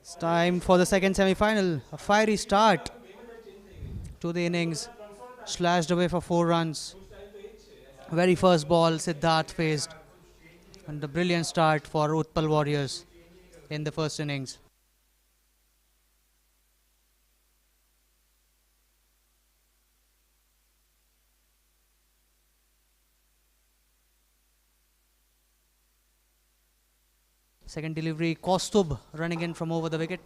It's time for the second semi-final. A fiery start to the innings. Slashed away for 4 runs. Very first ball Siddharth faced. And a brilliant start for Utpal Warriors in the first innings. Second delivery, Kostub running in from over the wicket.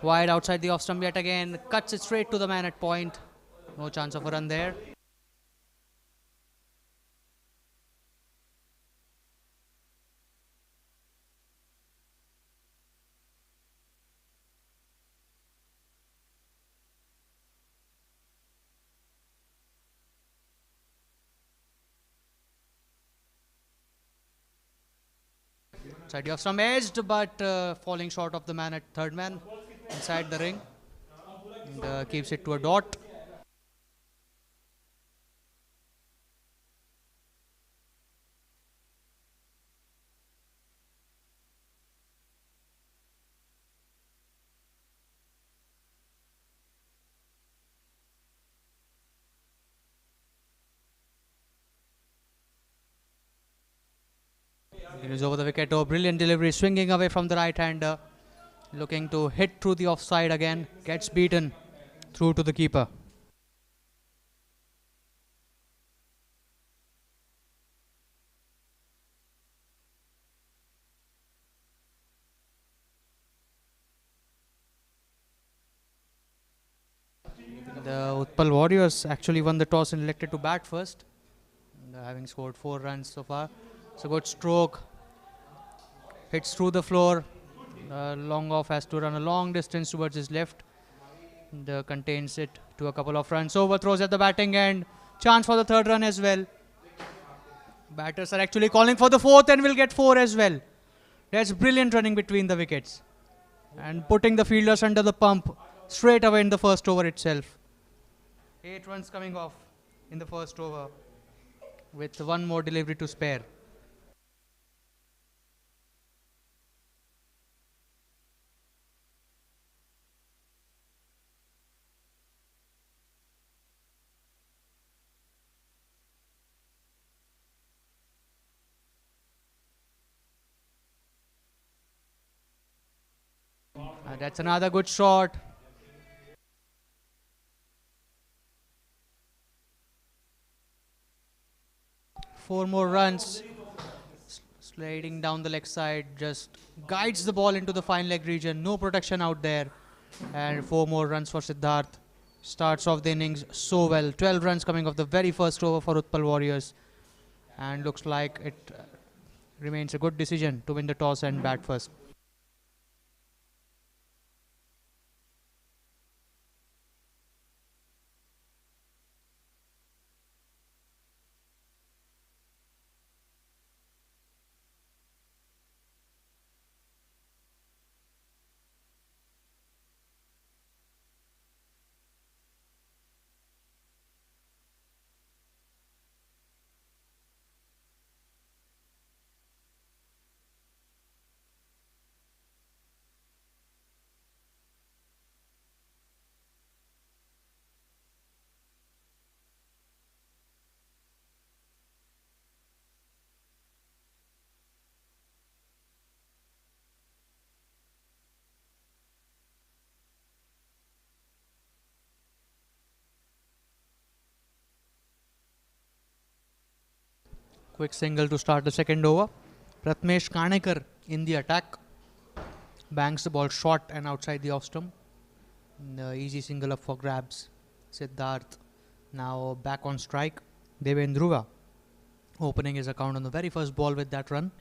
Wide outside the off stump yet again. Cuts it straight to the man at point. No chance of a run there. Side the off stump edged, but falling short of the man at third man inside the ring. And, keeps it to a dot. It is over the wicket. Oh, brilliant delivery, swinging away from the right-hander. Looking to hit through the offside again. Gets beaten through to the keeper. The Utpal Warriors actually won the toss and elected to bat first. And, having scored 4 runs so far. It's a good stroke. Hits through the floor. Long off has to run a long distance towards his left. And, contains it to a couple of runs. Overthrows at the batting end. Chance for the third run as well. Batters are actually calling for the fourth and will get 4 as well. That's brilliant running between the wickets. And putting the fielders under the pump straight away in the first over itself. 8 runs coming off in the first over with one more delivery to spare. That's another good shot. Four more runs. Sliding down the leg side, just guides the ball into the fine leg region. No protection out there. And 4 more runs for Siddharth. Starts off the innings so well. 12 runs coming off the very first over for Utpal Warriors. And looks like it remains a good decision to win the toss and bat first. Quick single to start the second over. Pratmesh Kanekar in the attack. Banks the ball short and outside the off stump. Easy single up for grabs. Siddharth now back on strike. Devendruva opening his account on the very first ball with that run.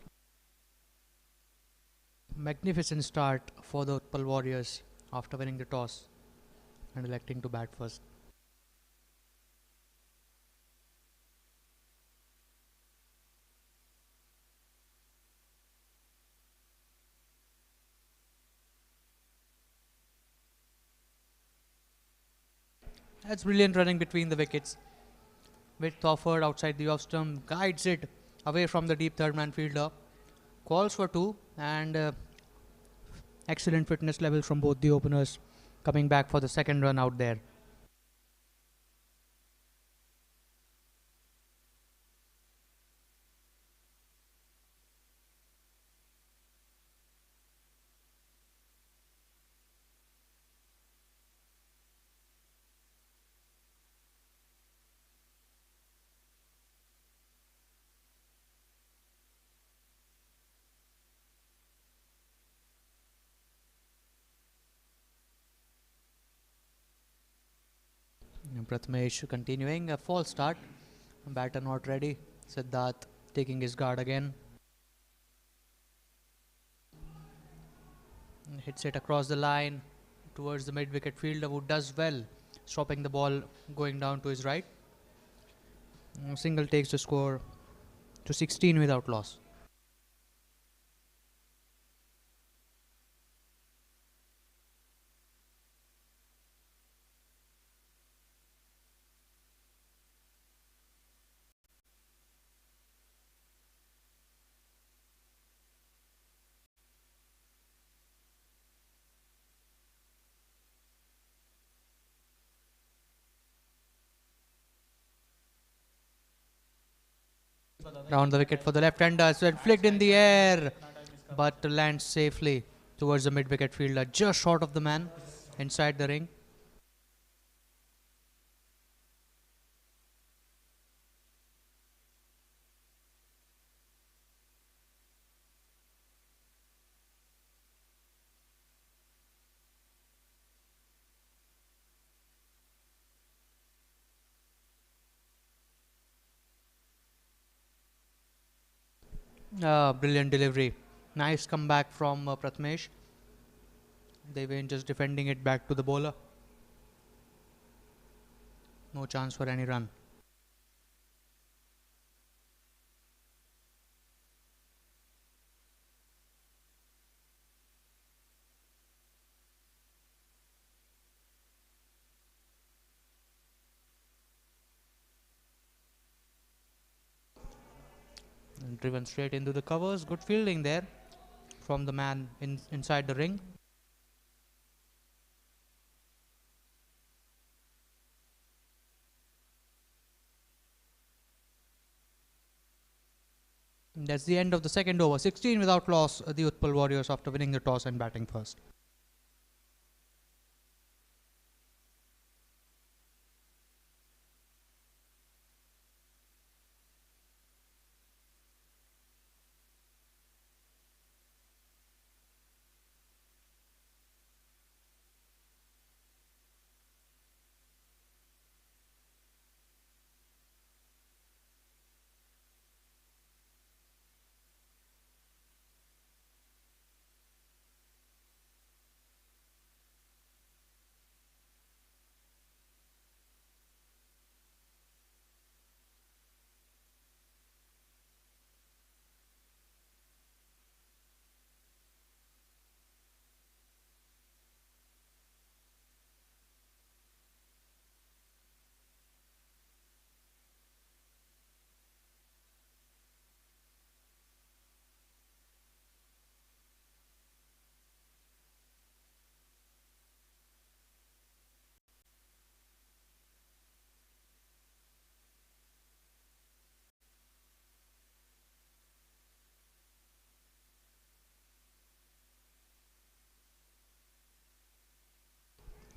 Magnificent start for the Utpal Warriors after winning the toss and electing to bat first. That's brilliant running between the wickets. Width offered outside the off stump, guides it away from the deep third man fielder. Calls for 2 and Excellent fitness level from both the openers, coming back for the second run out there. Prathamesh continuing a false start. Batter not ready. Siddharth taking his guard again. Hits it across the line towards the mid-wicket fielder, who does well, stopping the ball going down to his right. Single takes the score to 16 without loss. Round the wicket for the left-hander, so it flicked in the air, but lands safely towards the mid-wicket fielder, just short of the man inside the ring. Brilliant delivery. Nice comeback from Prathamesh. They were just defending it back to the bowler. No chance for any run. And driven straight into the covers. Good fielding there from the man inside the ring. And that's the end of the second over. 16 without loss, the Utpal Warriors after winning the toss and batting first.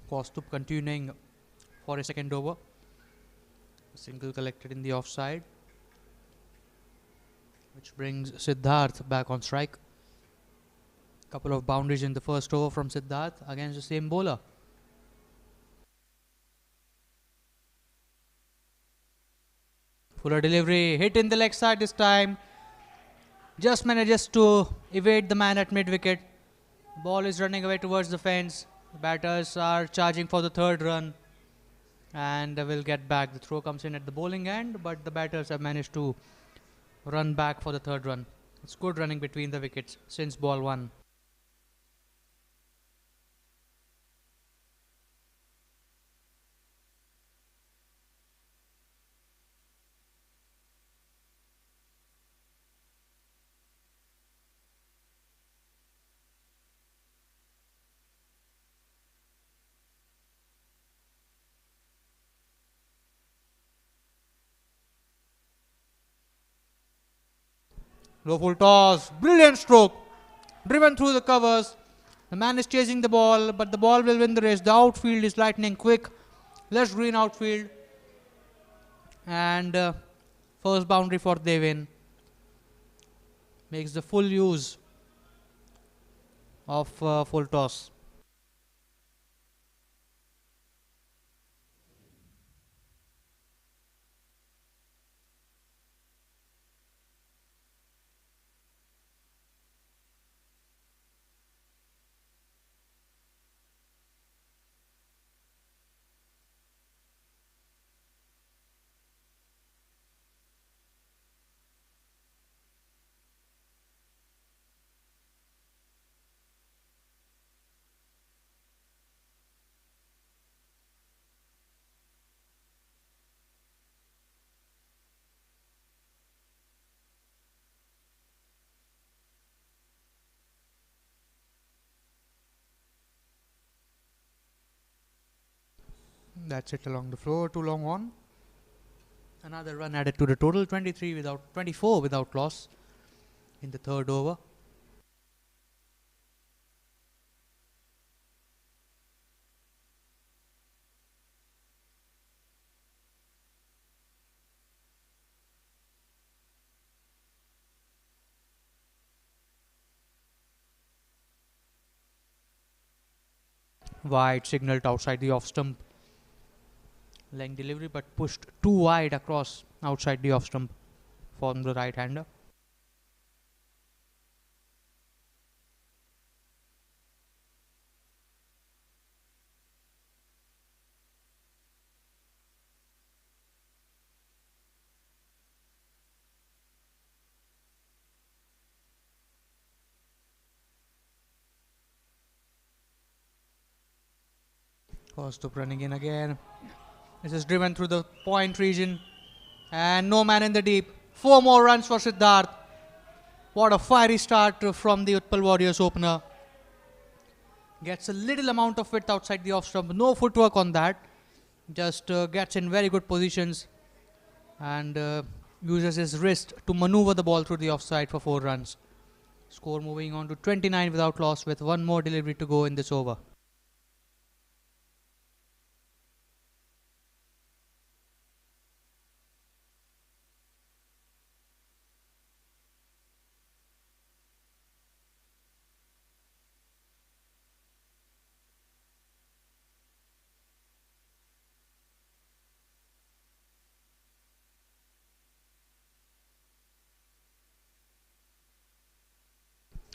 Kostup continuing for a second over. A single collected in the offside, which brings Siddharth back on strike. Couple of boundaries in the first over from Siddharth against the same bowler. Fuller delivery, hit in the leg side this time. Just manages to evade the man at mid-wicket. Ball is running away towards the fence. The batters are charging for the third run and will get back. The throw comes in at the bowling end, but the batters have managed to run back for the third run. It's good running between the wickets since ball one. Low full toss. Brilliant stroke. Driven through the covers. The man is chasing the ball, but the ball will win the race. The outfield is lightning quick. Less green outfield. And first boundary for Devin. Makes the full use of full toss. That's it along the floor. Too long on. Another run added to the total. 24 without loss in the third over. Wide signaled outside the off stump. Leg delivery but pushed too wide across outside the off stump from the right hander. First running in again. This is driven through the point region and no man in the deep. 4 more runs for Siddharth. What a fiery start from the Utpal Warriors opener. Gets a little amount of width outside the off stump. No footwork on that. Just gets in very good positions and uses his wrist to maneuver the ball through the offside for 4 runs. Score moving on to 29 without loss with 1 more delivery to go in this over.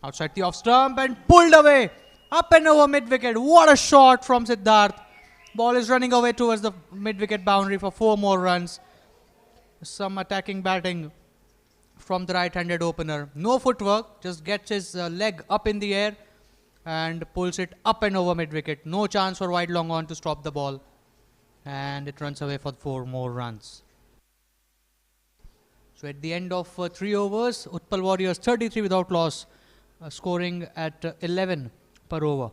Outside the off stump and pulled away. Up and over mid wicket. What a shot from Siddharth. Ball is running away towards the mid wicket boundary for 4 more runs. Some attacking batting from the right-handed opener. No footwork. Just gets his leg up in the air and pulls it up and over mid wicket. No chance for wide long on to stop the ball. And it runs away for 4 more runs. So at the end of 3 overs, Utpal Warriors 33 without loss. Scoring at 11 per over.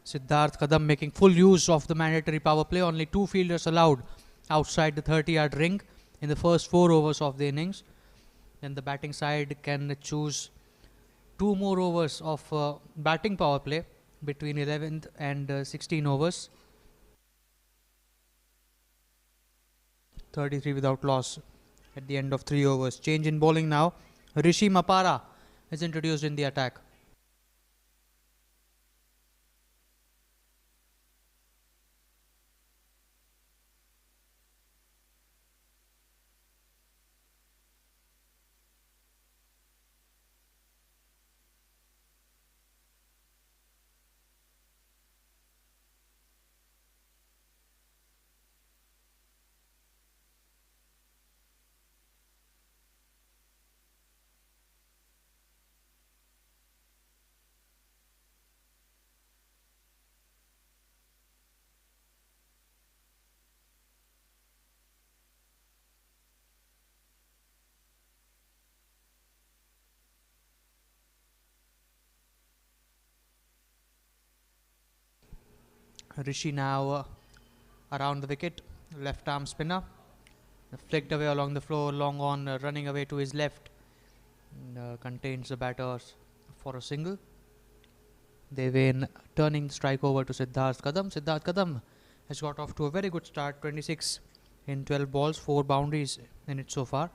Siddharth Kadam making full use of the mandatory power play. Only 2 fielders allowed outside the 30-yard ring in the first 4 overs of the innings. Then the batting side can choose 2 more overs of batting power play between 11th and 16 overs. 33 without loss at the end of 3 overs. Change in bowling now. Rishi Mapara is introduced in the attack. Rishi now around the wicket, left arm spinner, flicked away along the floor, long on, running away to his left, and, contains the batters for a single. Devin turning the strike over to Siddharth Kadam. Siddharth Kadam has got off to a very good start, 26 in 12 balls, 4 boundaries in it so far.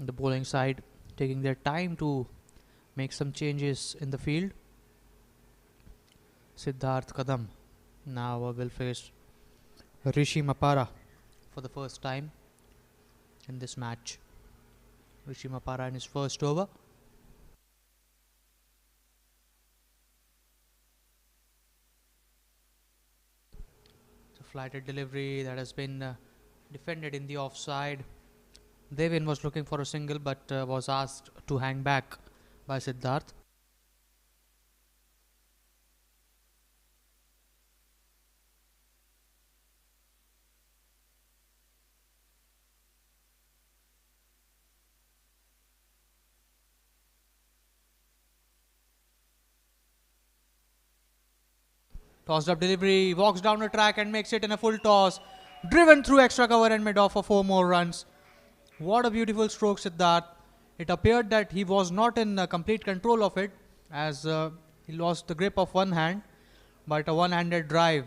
The bowling side taking their time to make some changes in the field. Siddharth Kadam now will face Rishi Mapara for the first time in this match. Rishi Mapara in his first over. It's a flighted delivery that has been defended in the offside. Devin was looking for a single but was asked to hang back by Siddharth. Tossed up delivery, walks down the track and makes it in a full toss. Driven through extra cover and mid off for 4 more runs. What a beautiful stroke, Siddharth. It appeared that he was not in complete control of it as he lost the grip of one hand, but a one-handed drive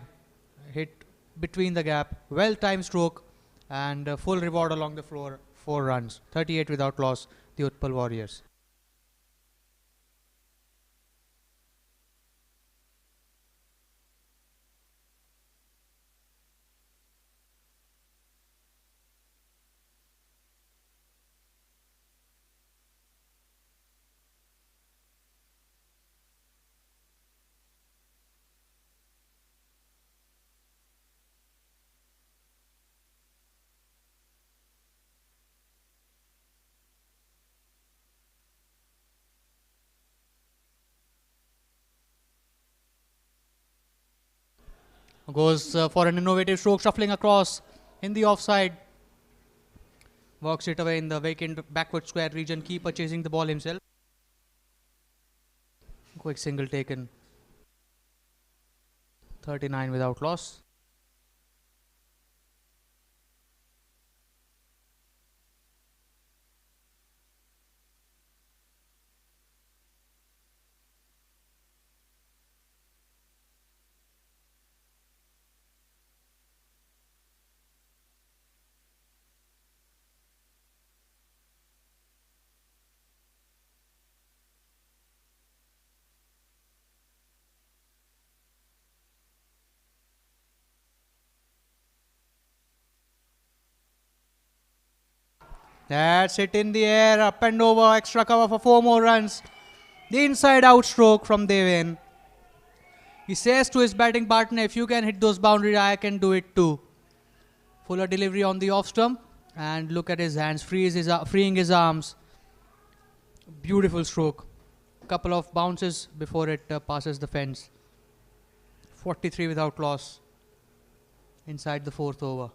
hit between the gap. Well-timed stroke and full reward along the floor. 4 runs, 38 without loss, the Utpal Warriors. Goes for an innovative stroke, shuffling across in the offside. Works it away in the vacant backward square region. Keeper chasing the ball himself. Quick single taken. 39 without loss. That's it in the air, up and over, extra cover for 4 more runs. The inside out stroke from Devin. He says to his batting partner, if you can hit those boundaries, I can do it too. Fuller delivery on the off stump and look at his hands, freeing his arms. Beautiful stroke. Couple of bounces before it passes the fence. 43 without loss inside the 4th over.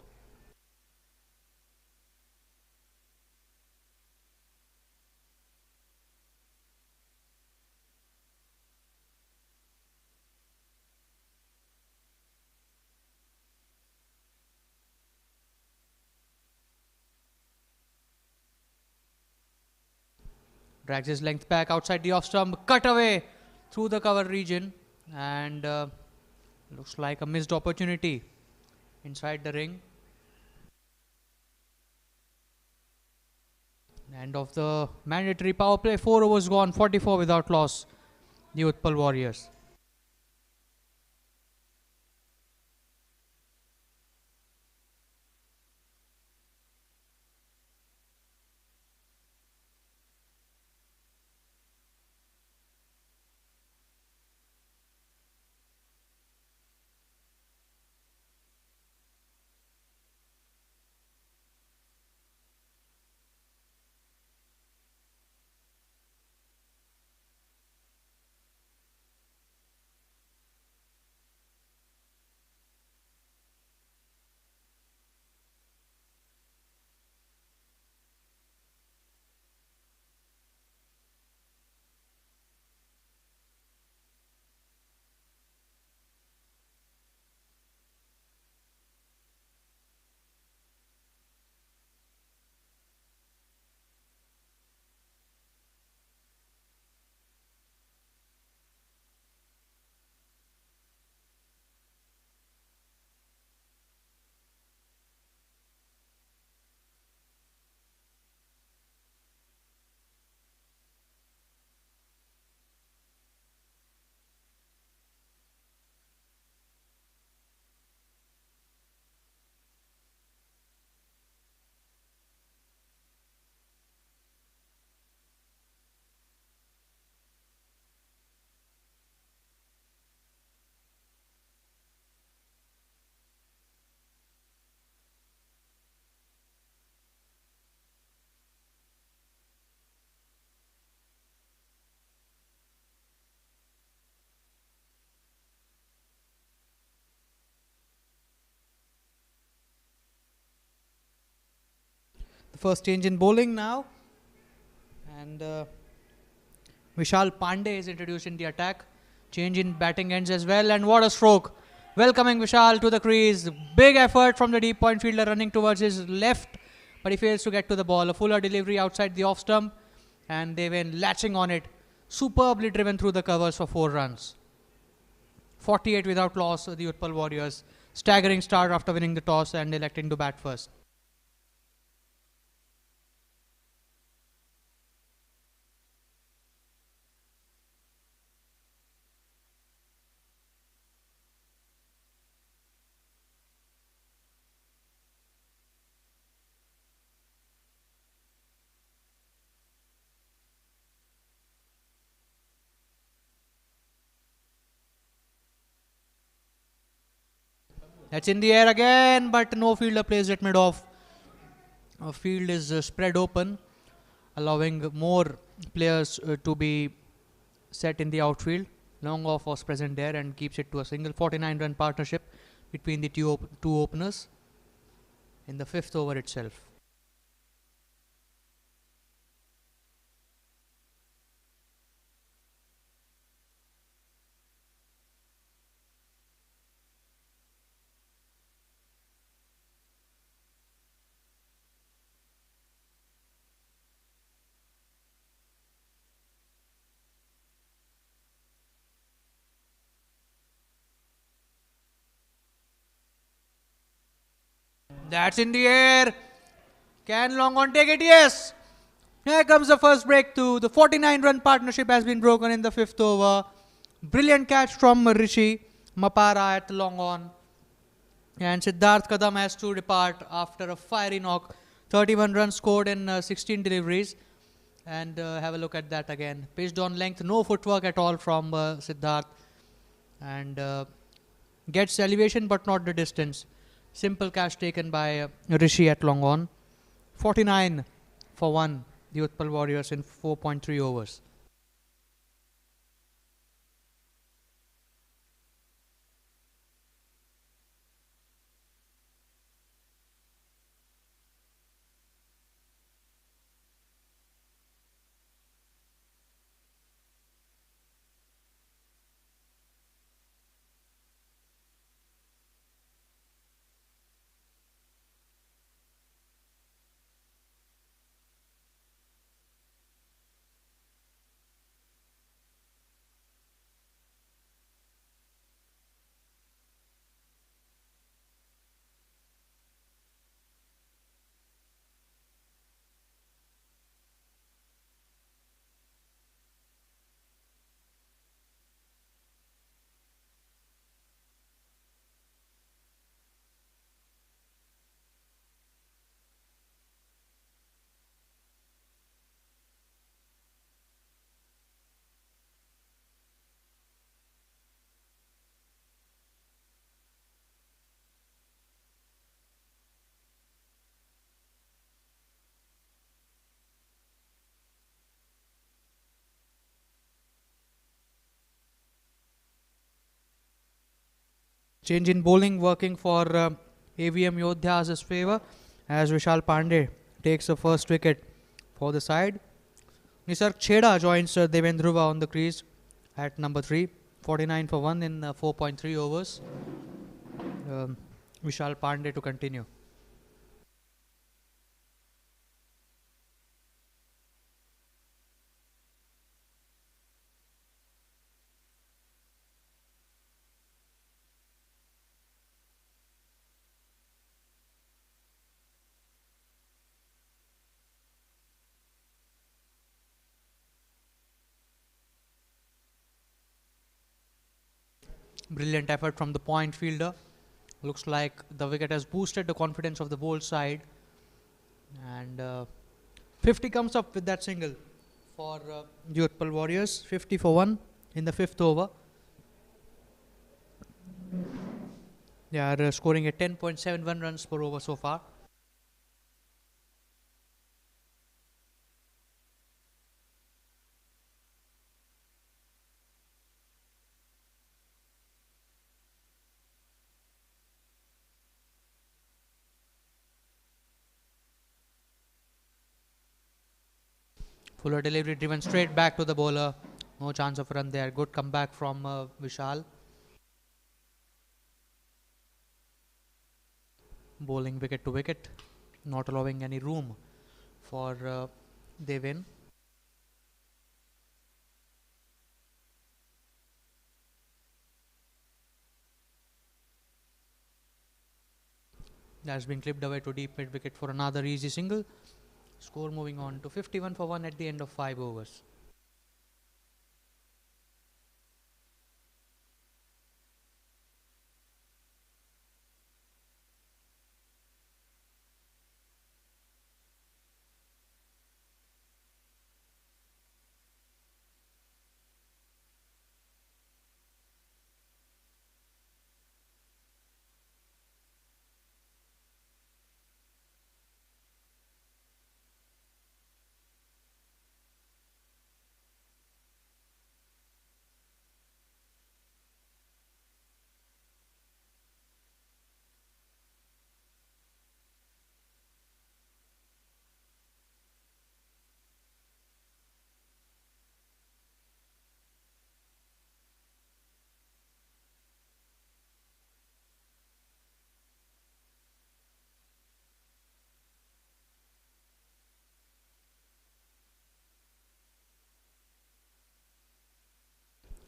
Drags his length back outside the off stump, cut away through the cover region, and looks like a missed opportunity inside the ring. End of the mandatory power play. 4 overs gone, 44 without loss. The Utpal Warriors. First change in bowling now. And Vishal Pandey is introduced in the attack. Change in batting ends as well. And what a stroke. Welcoming Vishal to the crease. Big effort from the deep point fielder running towards his left. But he fails to get to the ball. A fuller delivery outside the off stump. And they went latching on it. Superbly driven through the covers for 4 runs. 48 without loss, the Utpal Warriors. Staggering start after winning the toss and electing to bat first. That's in the air again, but no fielder plays it mid-off. Field is spread open, allowing more players to be set in the outfield. Long off was present there and keeps it to a single. 49-run partnership between the two openers in the 5th over itself. That's in the air. Can Long on take it? Yes. Here comes the first breakthrough. The 49-run partnership has been broken in the 5th over. Brilliant catch from Rishi Mapara at long on. And Siddharth Kadam has to depart after a fiery knock. 31 runs scored in 16 deliveries. And have a look at that again. Pitched on length, no footwork at all from Siddharth. And gets elevation but not the distance. Simple catch taken by Rishi at long on. 49 for 1, the Utpal Warriors in 4.3 overs. Change in bowling working for AVM Yoddhas' favour as Vishal Pandey takes the first wicket for the side. Nisarg Chheda joins Devendruva on the crease at number 3. 49 for 1 in 4.3 overs. Vishal Pandey to continue. Brilliant effort from the point fielder. Looks like the wicket has boosted the confidence of the bowl side. And 50 comes up with that single for the Utpal Warriors. 50 for 1 in the 5th over. They are scoring at 10.71 runs per over so far. Fuller delivery driven straight back to the bowler. No chance of run there. Good comeback from Vishal. Bowling wicket to wicket, not allowing any room for Devin. That's been clipped away to deep mid wicket for another easy single. Score moving on to 51 for 1 at the end of 5 overs.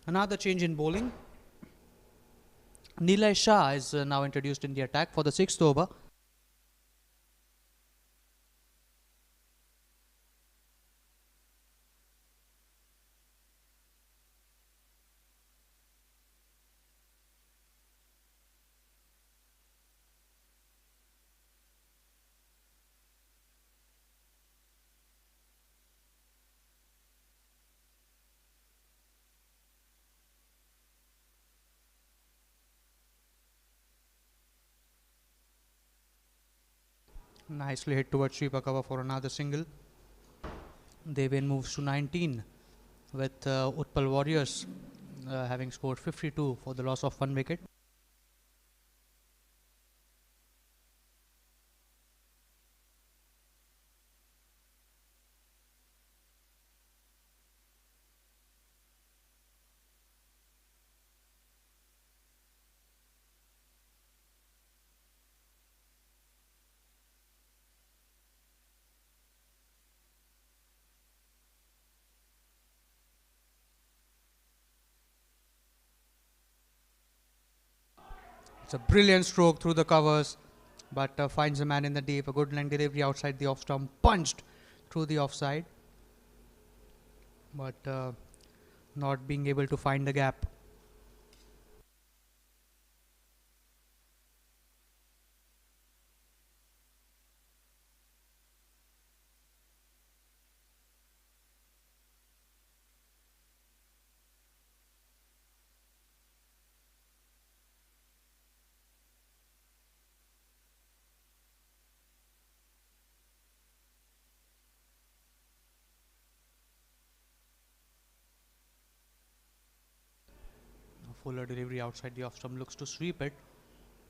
Another change in bowling. Nilay Shah is now introduced in the attack for the 6th over. Nicely hit towards sweeper cover for another single. Devin moves to 19 with Utpal Warriors having scored 52 for the loss of 1 wicket. It's a brilliant stroke through the covers, but finds a man in the deep. A good length delivery outside the off stump, punched through the offside, but not being able to find the gap. A fuller delivery outside the off stump, looks to sweep it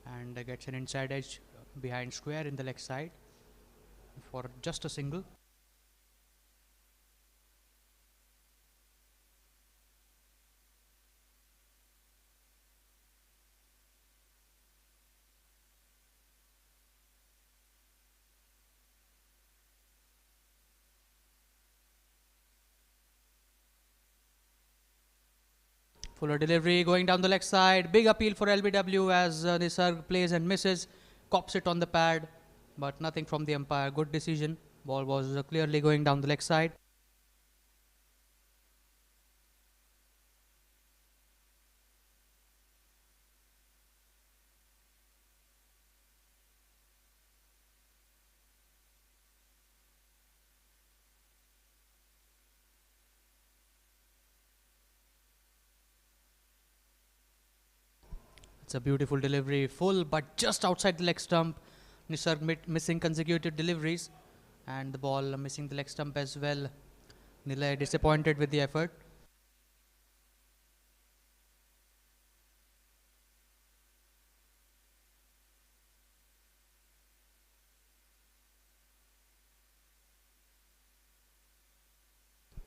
and gets an inside edge behind square in the leg side for just a single. Fuller delivery going down the leg side. Big appeal for LBW as Nisarg plays and misses. Cops it on the pad, but nothing from the umpire. Good decision. Ball was clearly going down the leg side. It's a beautiful delivery, full but just outside the leg stump. Nisarg missing consecutive deliveries and the ball missing the leg stump as well. Nilay disappointed with the effort.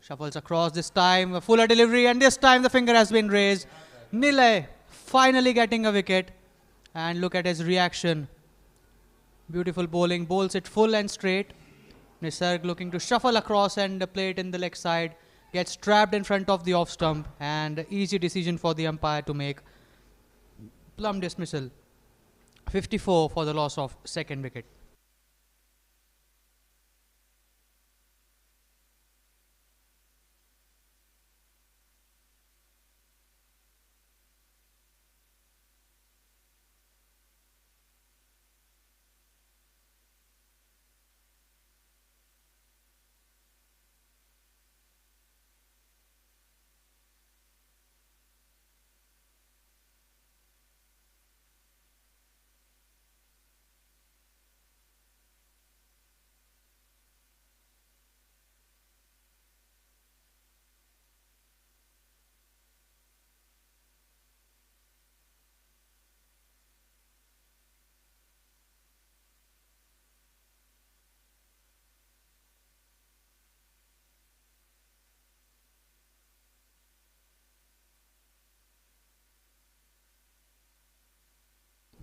Shuffles across this time, a fuller delivery, and this time the finger has been raised. Nilay finally getting a wicket, and look at his reaction. Beautiful bowling, bowls it full and straight. Nisarg looking to shuffle across and play it in the leg side. Gets trapped in front of the off stump, and easy decision for the umpire to make. Plum dismissal. 54 for the loss of second wicket.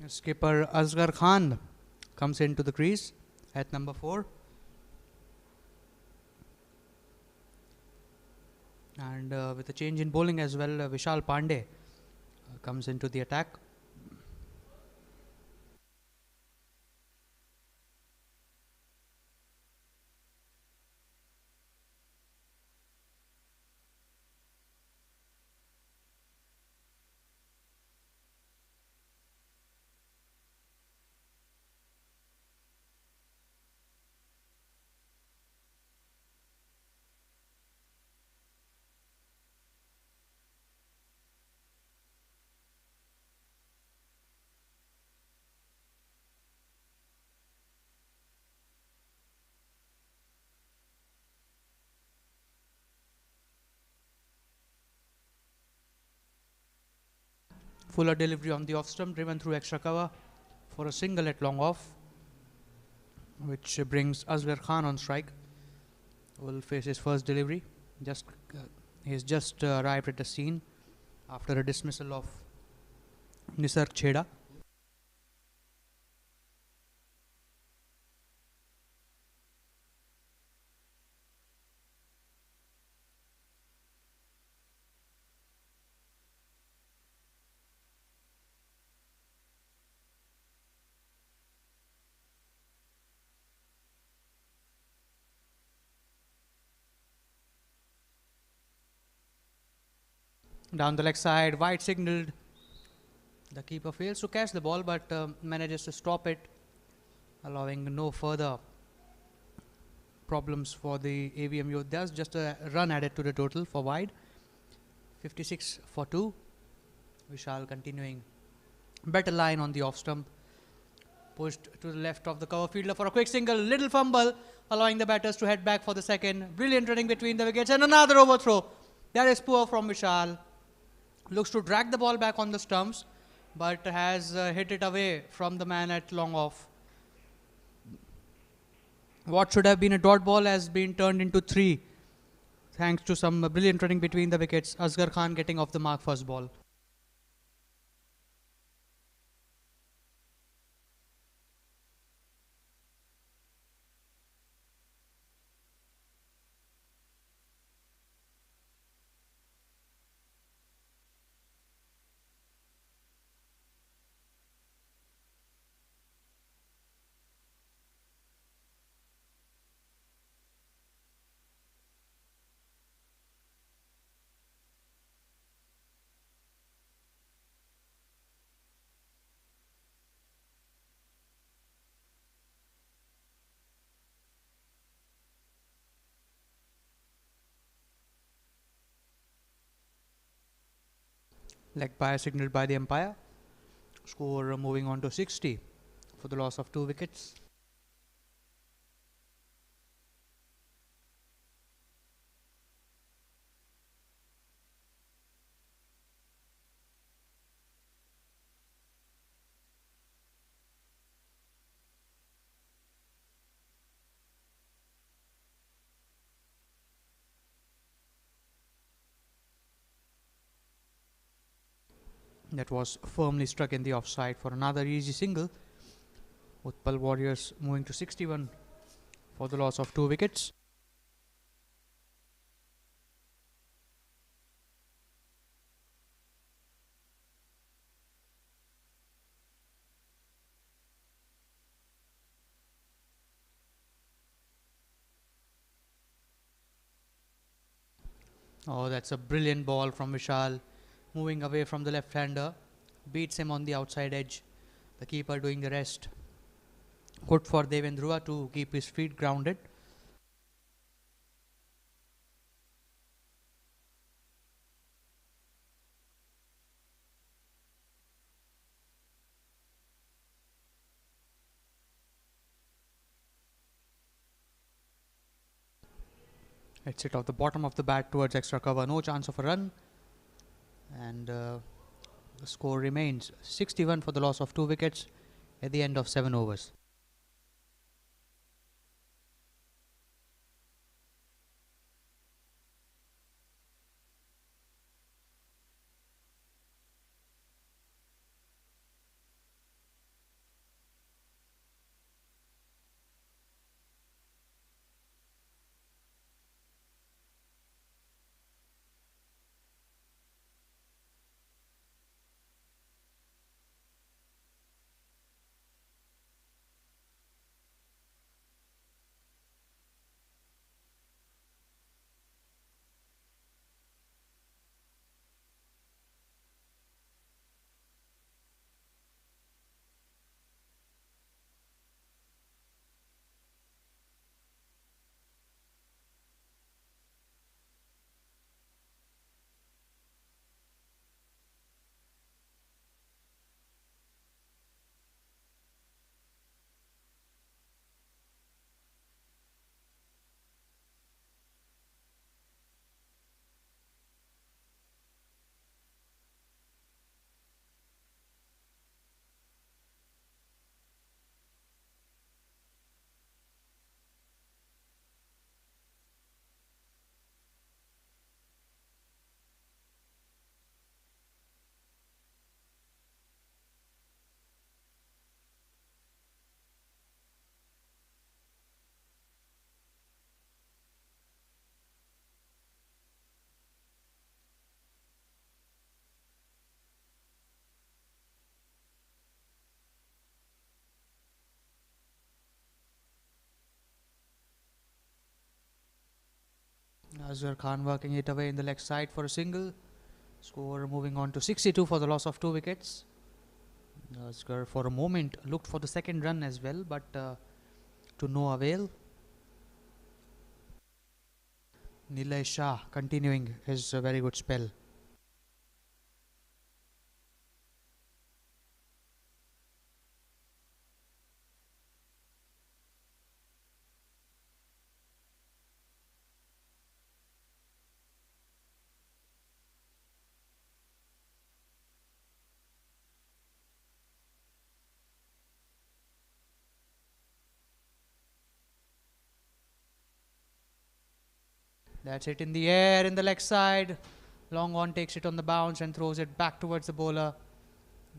Skipper Asgar Khan comes into the crease at number 4. And with a change in bowling as well, Vishal Pandey comes into the attack. Fuller delivery on the off stump, driven through extra cover for a single at long off, which brings Asgar Khan on strike. Will face his first delivery. He's just arrived at the scene after a dismissal of Nisarg Chheda. Down the leg side, wide signalled. The keeper fails to catch the ball, but manages to stop it, allowing no further problems for the AVM Yoddhas. Just a run added to the total for wide. 56 for 2. Vishal continuing. Better line on the off stump. Pushed to the left of the cover fielder for a quick single. Little fumble, allowing the batters to head back for the second. Brilliant running between the wickets, and another overthrow. That is poor from Vishal. Looks to drag the ball back on the stumps, but has hit it away from the man at long off. What should have been a dot ball has been turned into 3, thanks to some brilliant running between the wickets. Asgar Khan getting off the mark first ball. Leg by signalled by the umpire. Score moving on to 60 for the loss of 2 wickets. That was firmly struck in the offside for another easy single. Utpal Warriors moving to 61 for the loss of 2 wickets. Oh, that's a brilliant ball from Vishal. Moving away from the left-hander. Beats him on the outside edge. The keeper doing the rest. Good for Devendra to keep his feet grounded. Hits it off the bottom of the bat towards extra cover. No chance of a run. And the score remains 61 for the loss of 2 wickets at the end of 7 overs. Asgar Khan working it away in the leg side for a single. Score moving on to 62 for the loss of 2 wickets. Asgar for a moment looked for the second run as well, but to no avail. Nilay Shah continuing his very good spell. That's it in the air in the leg side. Long on takes it on the bounce and throws it back towards the bowler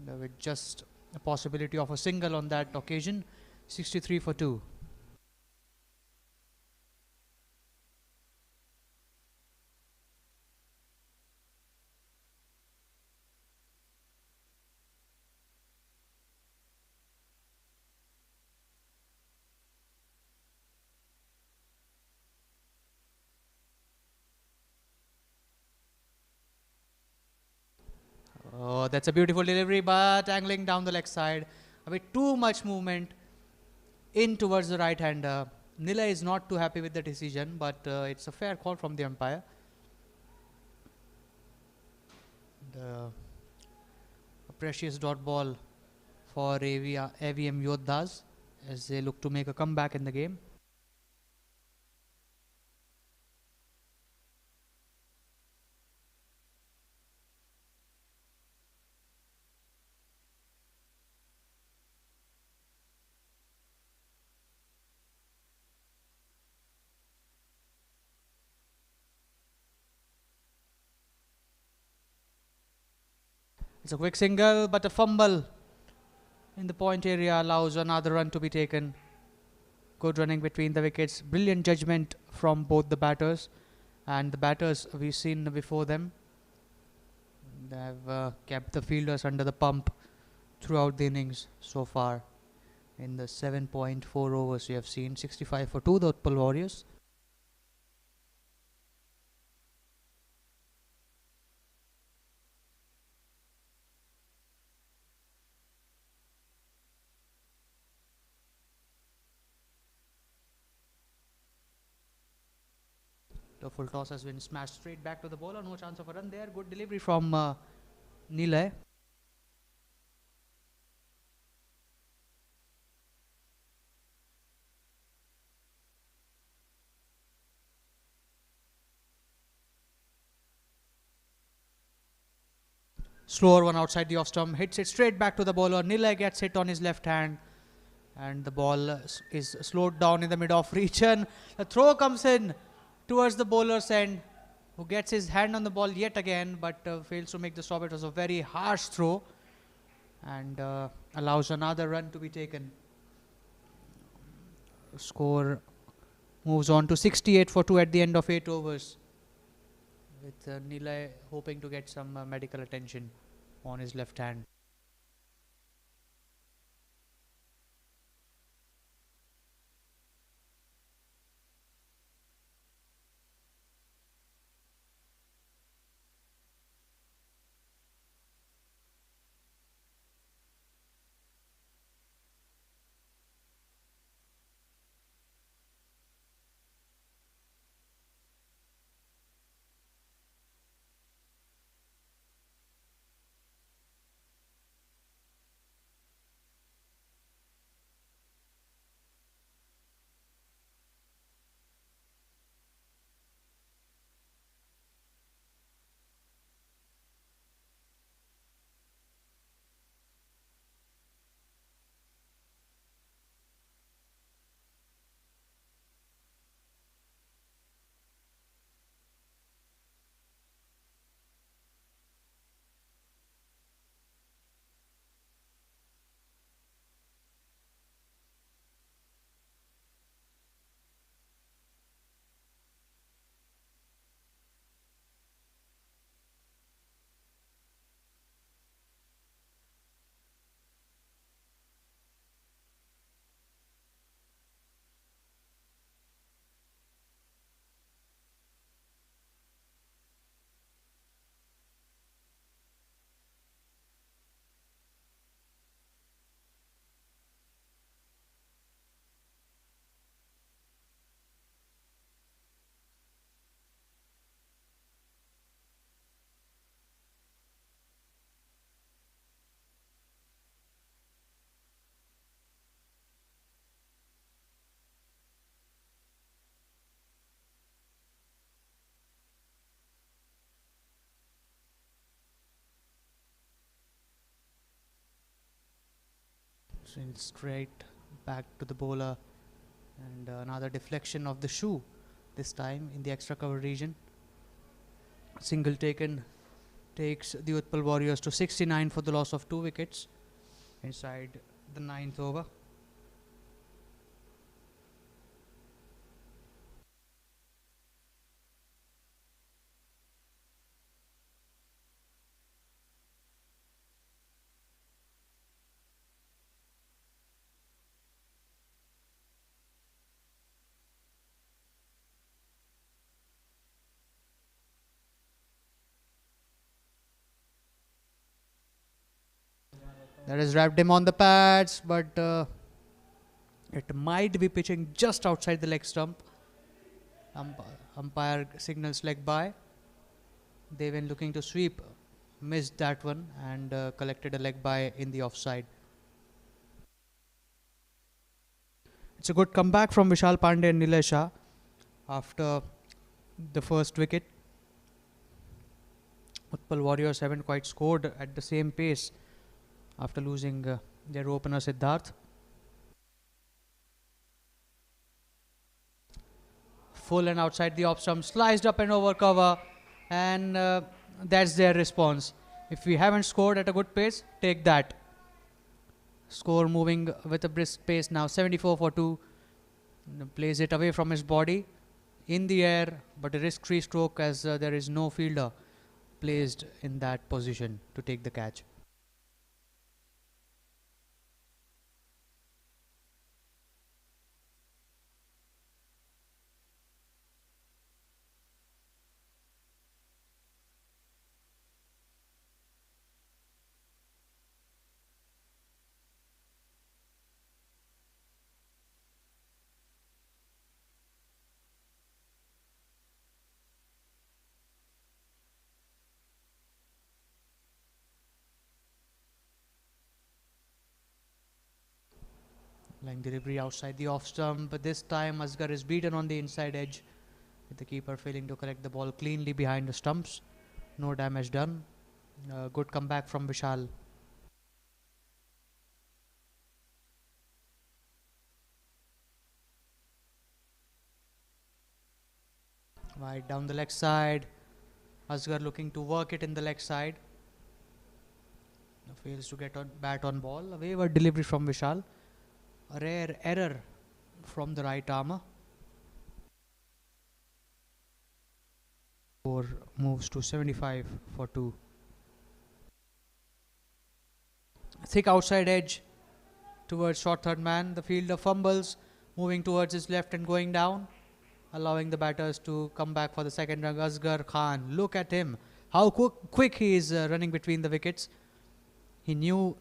with just a possibility of a single on that occasion. 63 for 2. Oh, that's a beautiful delivery, but angling down the leg side. A bit too much movement in towards the right hander. Nila is not too happy with the decision, but it's a fair call from the umpire. A precious dot ball for AVM Yoddhas as they look to make a comeback in the game. It's a quick single, but a fumble in the point area allows another run to be taken. Good running between the wickets. Brilliant judgment from both the batters. And the batters we've seen before them. They have kept the fielders under the pump throughout the innings so far. In the 7.4 overs we have seen 65 for 2, the Utpal Warriors. The full toss has been smashed straight back to the bowler. No chance of a run there. Good delivery from Nilay. Slower one outside the off stump. Hits it straight back to the bowler. Nilay gets hit on his left hand. And the ball is slowed down in the mid-off region. The throw comes in towards the bowler's end, who gets his hand on the ball yet again, but fails to make the stop. It was a very harsh throw and allows another run to be taken. Score moves on to 68 for 2 at the end of 8 overs, with Nilay hoping to get some medical attention on his left hand. Straight back to the bowler, and another deflection of the shoe, this time in the extra cover region. Single taken takes the Utpal Warriors to 69 for the loss of 2 wickets inside the 9th over. That has wrapped him on the pads, but it might be pitching just outside the leg stump. Umpire signals leg by. They, when looking to sweep, missed that one and collected a leg by in the offside. It's a good comeback from Vishal Pandey and Nilay Shah after the first wicket. Utpal Warriors haven't quite scored at the same pace after losing their opener Siddharth. Full and outside the off stump, sliced up and over cover, and that's their response. If we haven't scored at a good pace, take that. Score moving with a brisk pace now, 74 for 2. Plays it away from his body in the air, but a risk-free stroke as there is no fielder placed in that position to take the catch. Line delivery outside the off stump, but this time Asgar is beaten on the inside edge, with the keeper failing to collect the ball cleanly behind the stumps. No damage done. Good comeback from Vishal. Wide down the leg side. Asgar looking to work it in the leg side. Fails to get on bat on ball. A wayward delivery from Vishal. A rare error from the right armour. Score moves to 75 for 2. Thick outside edge towards short third man. The fielder fumbles, moving towards his left and going down, allowing the batters to come back for the second run. Asgar Khan, look at him. How quick he is running between the wickets. He knew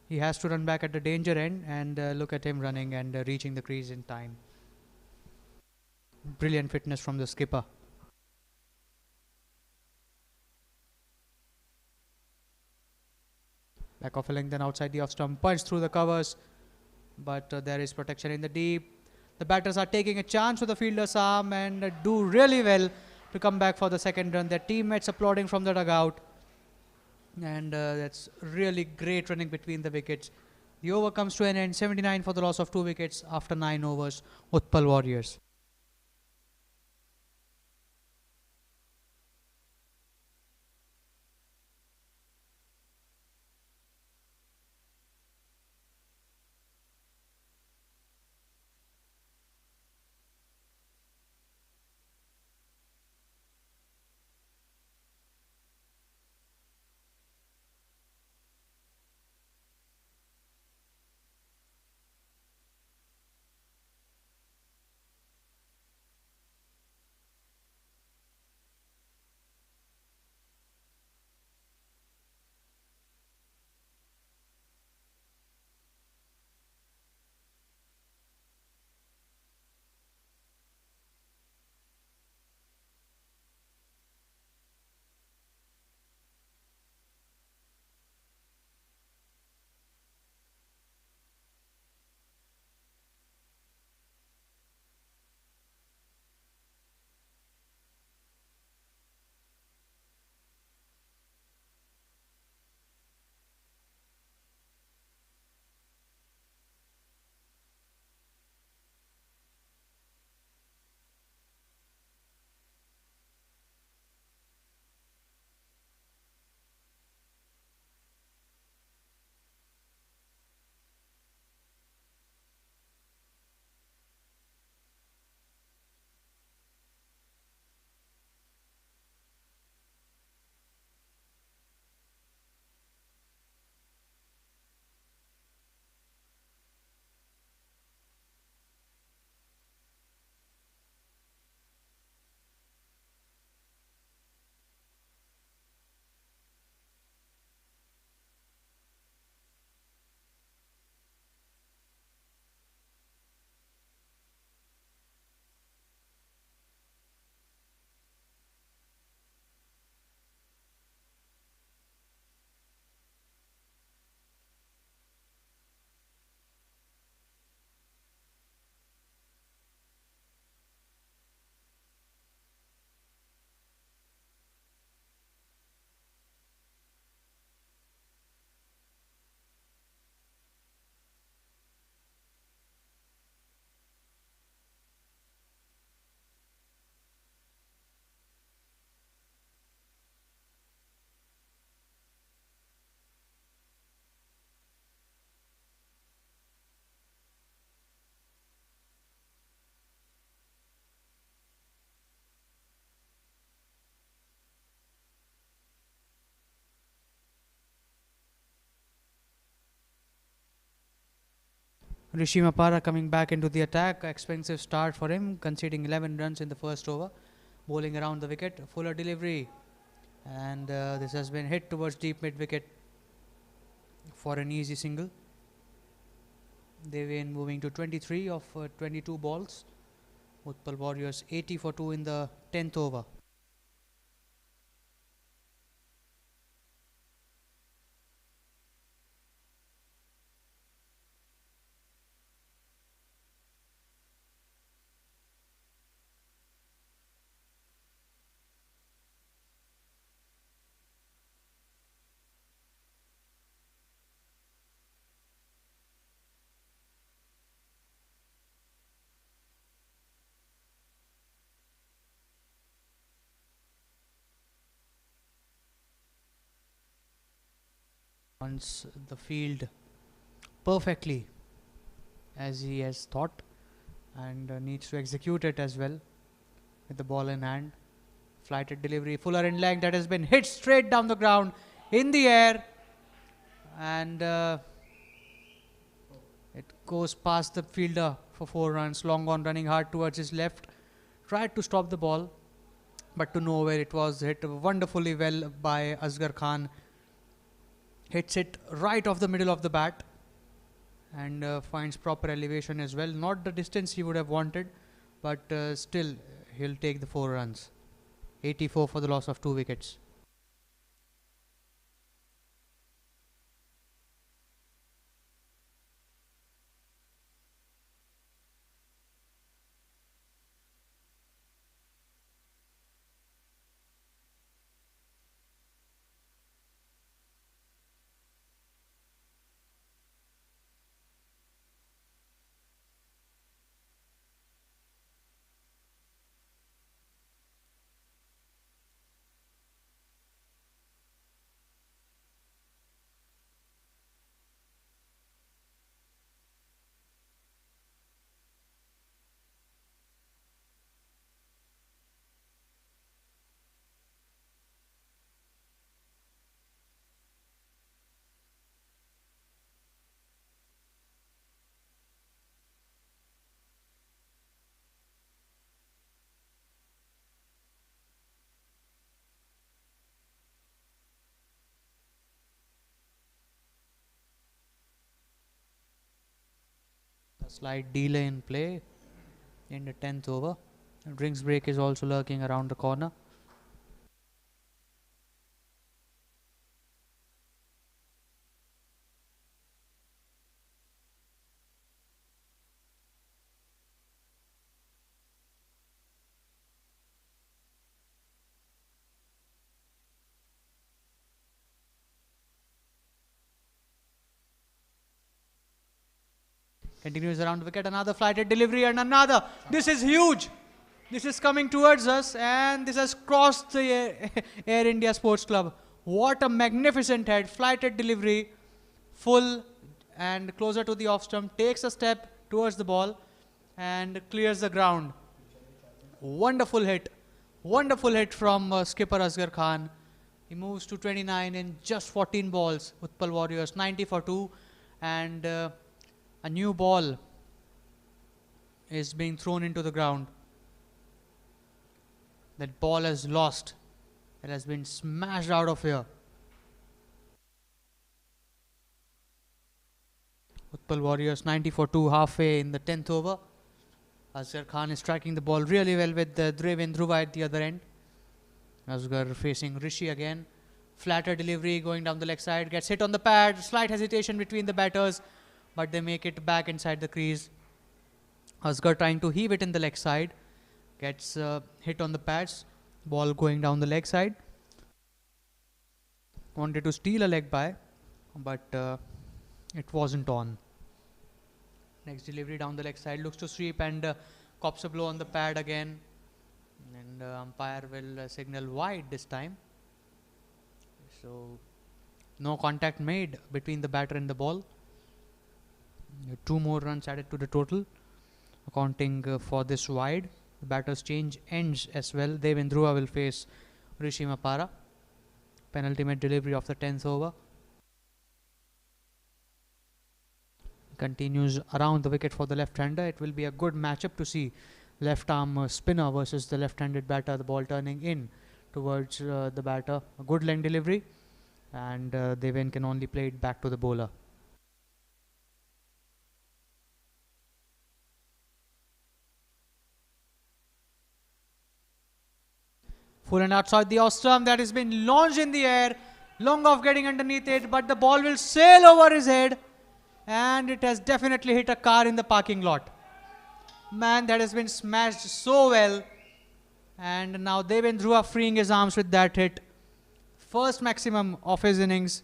he has to run back at the danger end, and look at him running and reaching the crease in time. Brilliant fitness from the skipper. Back off a length and outside the off stump, punch through the covers, but there is protection in the deep. The batters are taking a chance with the fielder's arm and do really well to come back for the second run. Their teammates applauding from the dugout, and that's really great running between the wickets. The over comes to an end, 79 for the loss of 2 wickets after 9 overs. Utpal Warriors. Rishi Mapara coming back into the attack. Expensive start for him, conceding 11 runs in the first over. Bowling around the wicket. Fuller delivery. And this has been hit towards deep mid wicket for an easy single. They've been moving to 23 of 22 balls. Utpal Warriors 80 for 2 in the 10th over. Runs the field perfectly as he has thought, and needs to execute it as well with the ball in hand. Flighted delivery, Fuller in leg, that has been hit straight down the ground in the air, and it goes past the fielder for 4 runs. Long on, running hard towards his left, tried to stop the ball, but to nowhere. It was hit wonderfully well by Asgar Khan. Hits it right off the middle of the bat and finds proper elevation as well. Not the distance he would have wanted, but still he'll take the 4 runs. 84 for the loss of 2 wickets. A slight delay in play in the 10th over. A drinks break is also lurking around the corner. Continues around the wicket, another flighted delivery and another. This is huge. This is coming towards us and this has crossed the Air India Sports Club. What a magnificent head. Flighted delivery, full and closer to the off stump. Takes a step towards the ball and clears the ground. Wonderful hit. Wonderful hit from skipper Asgar Khan. He moves to 29 in just 14 balls. Utpal Warriors 90 for 2 and a new ball is being thrown into the ground. That ball is lost. It has been smashed out of here. Utpal Warriors 90 for 2 halfway in the 10th over. Asgar Khan is striking the ball really well with Draven Dhruva at the other end. Asgar facing Rishi again. Flatter delivery going down the leg side. Gets hit on the pad. Slight hesitation between the batters, but they make it back inside the crease. Asgar trying to heave it in the leg side. Gets hit on the pads. Ball going down the leg side. Wanted to steal a leg by, but it wasn't on. Next delivery down the leg side. Looks to sweep and cops a blow on the pad again. And umpire will signal wide this time. So no contact made between the batter and the ball. 2 more runs added to the total, accounting for this wide. The batter's change ends as well. Draven Dhruva will face Rishi Mapara. Penultimate delivery of the 10th over. continues around the wicket for the left-hander. It will be a good matchup to see left arm spinner versus the left-handed batter. The ball turning in towards the batter. A good leg delivery, and Deven can only play it back to the bowler. Full and outside the off stump, that has been launched in the air. Long off getting underneath it, but the ball will sail over his head, and it has definitely hit a car in the parking lot. Man, that has been smashed so well. And now Deven Dhruva freeing his arms with that hit. First maximum of his innings.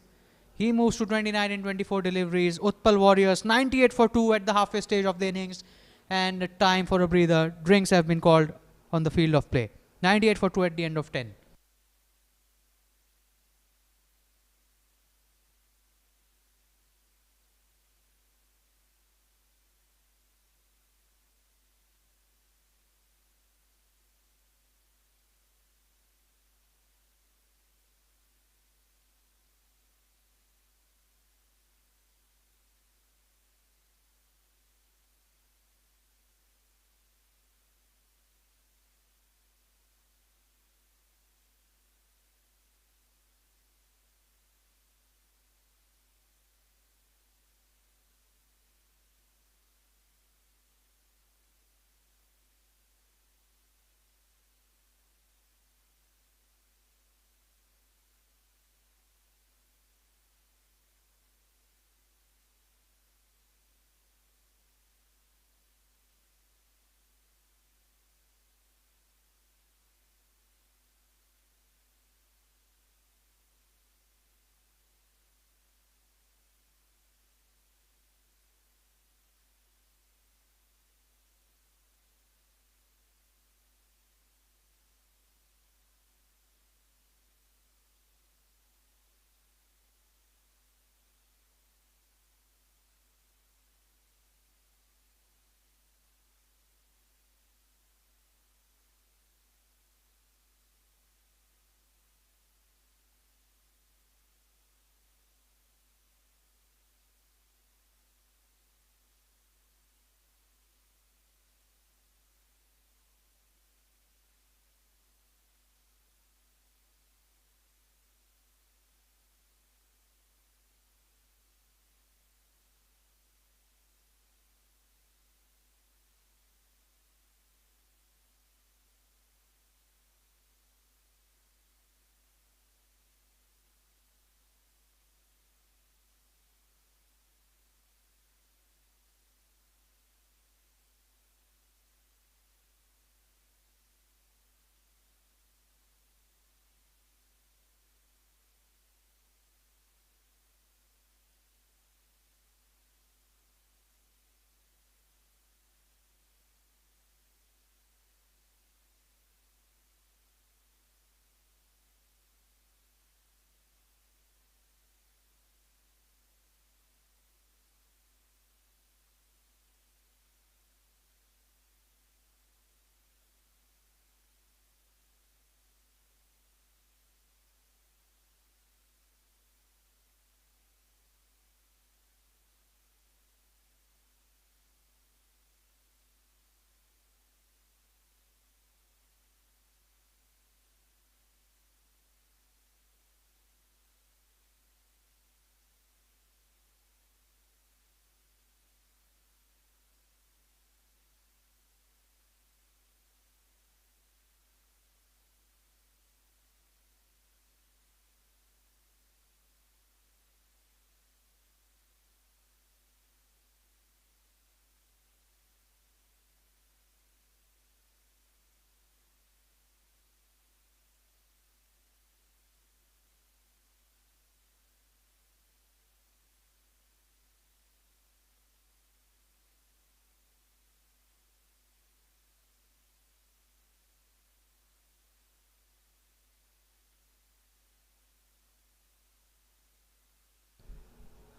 He moves to 29 in 24 deliveries. Utpal Warriors 98 for 2 at the halfway stage of the innings. And time for a breather. Drinks have been called on the field of play. 98 for 2 at the end of 10.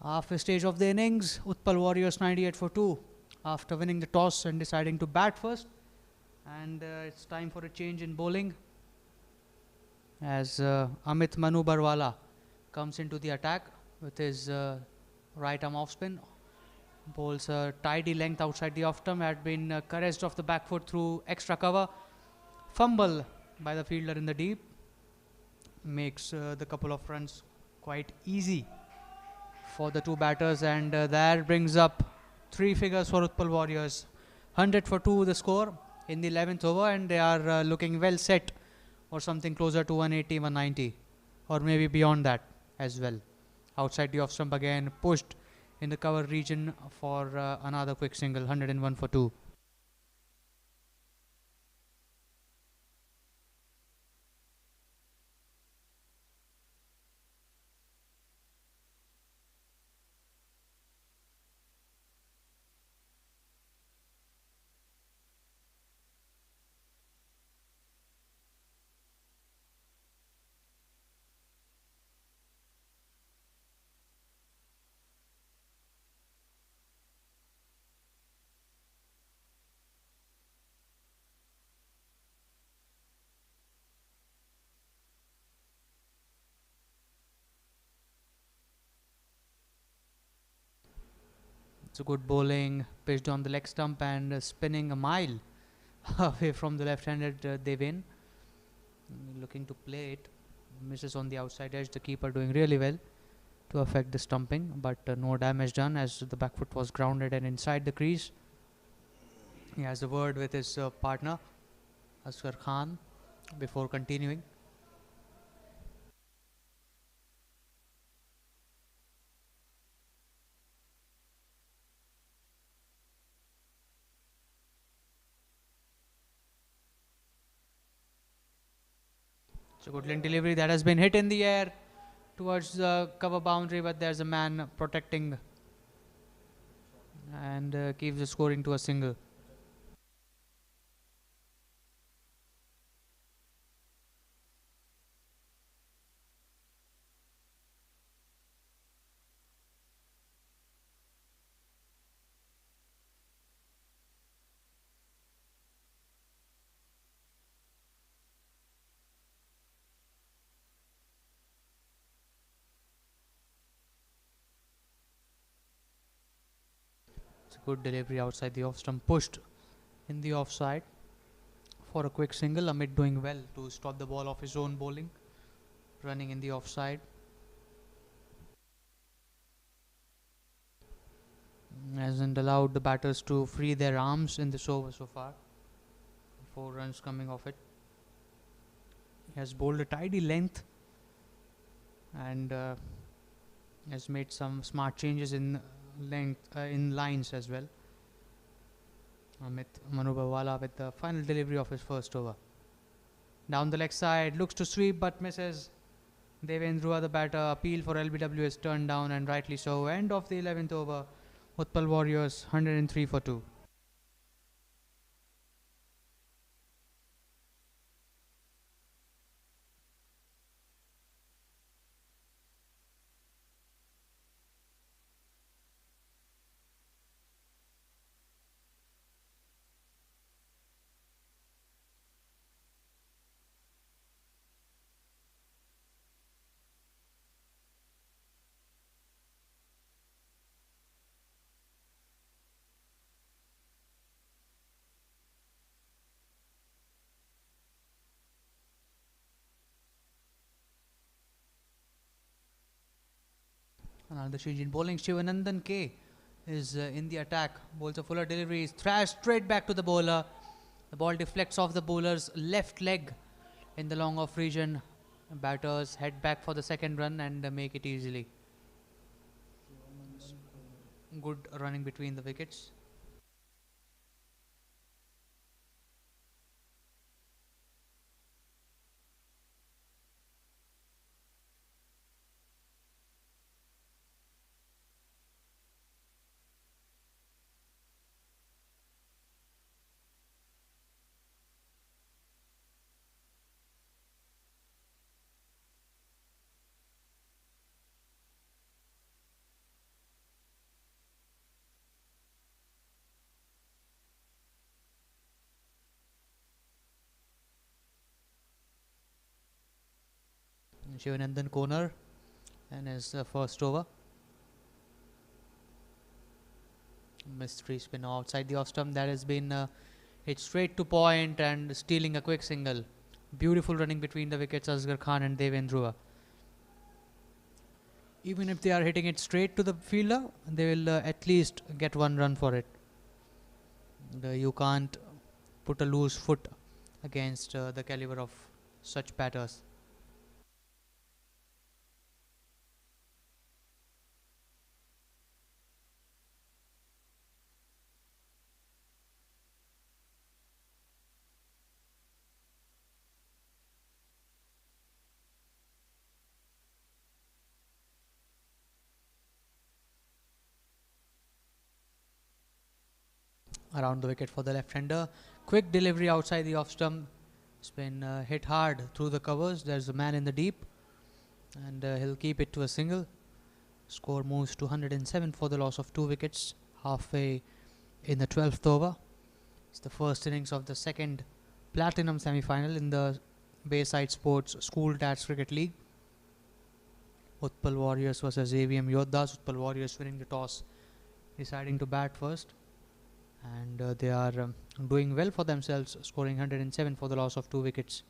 Halfway stage of the innings, Utpal Warriors 98 for 2 after winning the toss and deciding to bat first. And it's time for a change in bowling as Amit Manu Barwala comes into the attack with his right arm off spin. Bowls a tidy length outside the off stump, had been caressed off the back foot through extra cover. Fumble by the fielder in the deep makes the couple of runs quite easy for the two batters, and that brings up three figures for Utpal Warriors. 100 for 2 the score in the 11th over, and they are looking well set or something closer to 180, 190, or maybe beyond that as well. Outside the off stump again, pushed in the cover region for another quick single. 101 for 2. It's a good bowling, pitched on the leg stump and spinning a mile away from the left-handed Devin. Looking to play it, misses on the outside edge. The keeper doing really well to affect the stumping, but no damage done as the back foot was grounded and inside the crease. He has a word with his partner Asgar Khan before continuing. It's a good link delivery that has been hit in the air towards the cover boundary, but there's a man protecting and keeps the scoring to a single. It's a good delivery outside the off stump, pushed in the offside for a quick single. Amit doing well to stop the ball off his own bowling, running in the offside. Hasn't allowed the batters to free their arms in this over so far. 4 runs coming off it. He has bowled a tidy length and has made some smart changes in length in lines as well. Amit Manubhawala with the final delivery of his first over. Down the leg side, looks to sweep but misses. Devendra, the batter, appeal for LBW is turned down, and rightly so. End of the 11th over. Utpal Warriors 103 for 2. Another change in bowling. Shivanandan K is in the attack. Bowls a fuller delivery. Is thrashed straight back to the bowler. The ball deflects off the bowler's left leg in the long off region. Batters head back for the second run and make it easily. Good running between the wickets. Shivanandan corner and his first over. Mystery spinner outside the off stump that has been hit straight to point and stealing a quick single. Beautiful running between the wickets, Asgar Khan and Avm Yoddhas. Even if they are hitting it straight to the fielder, they will at least get one run for it. You can't put a loose foot against the caliber of such batters. Around the wicket for the left-hander. Quick delivery outside the off stump. It's been hit hard through the covers. There's a man in the deep, and he'll keep it to a single. Score moves to 107 for the loss of 2 wickets halfway in the 12th over. It's the first innings of the second Platinum semi-final in the Bayside Sports School Dads Cricket League. Utpal Warriors versus AVM Yoddhas. Utpal Warriors winning the toss, deciding to bat first. And they are doing well for themselves, scoring 107 for the loss of 2 wickets.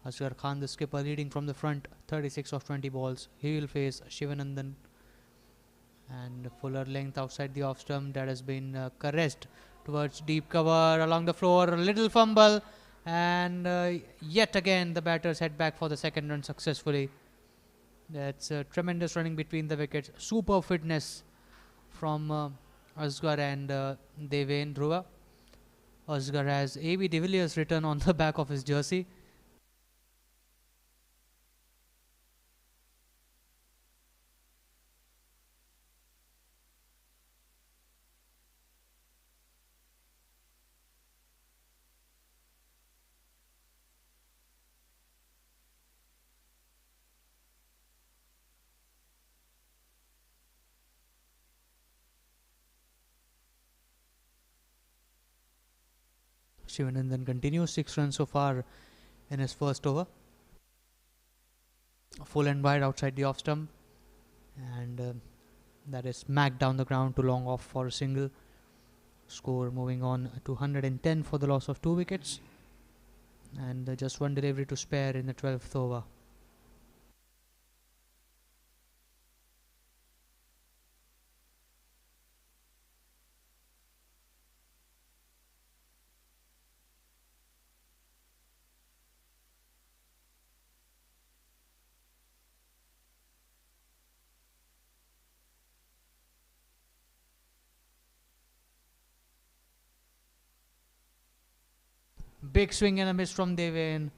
Asgar Khan, the skipper, leading from the front, 36 of 20 balls. He will face Shivanandan, and fuller length outside the off stump that has been caressed towards deep cover along the floor. A little fumble, and yet again the batters head back for the second run successfully. That's tremendous running between the wickets. Super fitness from Asgar and Avm Yoddhas. Asgar has A.B. de Villiers written on the back of his jersey. Shivanandan continues, 6 runs so far in his first over. Full and wide outside the off stump, and that is smacked down the ground to long off for a single. Score moving on to 110 for the loss of 2 wickets, and just one delivery to spare in the 12th over. Big swing and a miss from Devin.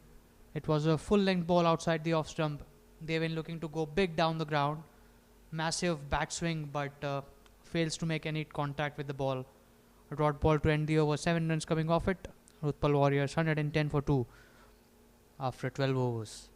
It was a full length ball outside the off stump. Devin looking to go big down the ground. Massive bat swing, but fails to make any contact with the ball. A dot ball to end the over. 7 runs coming off it. Utpal Warriors 110 for 2 after 12 overs.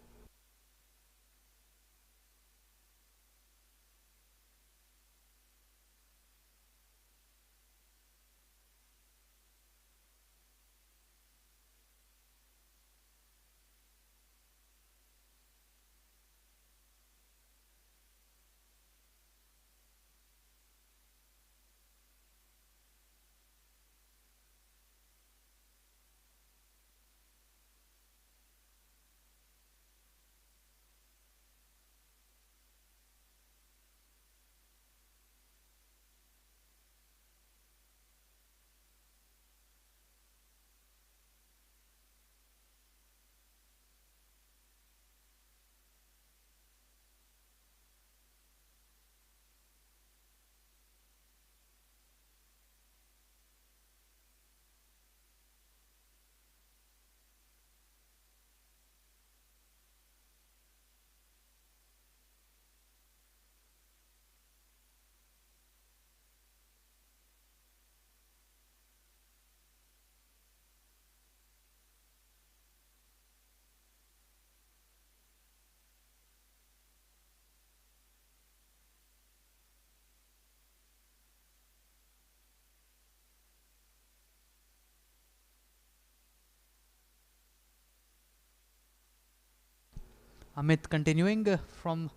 Amit continuing from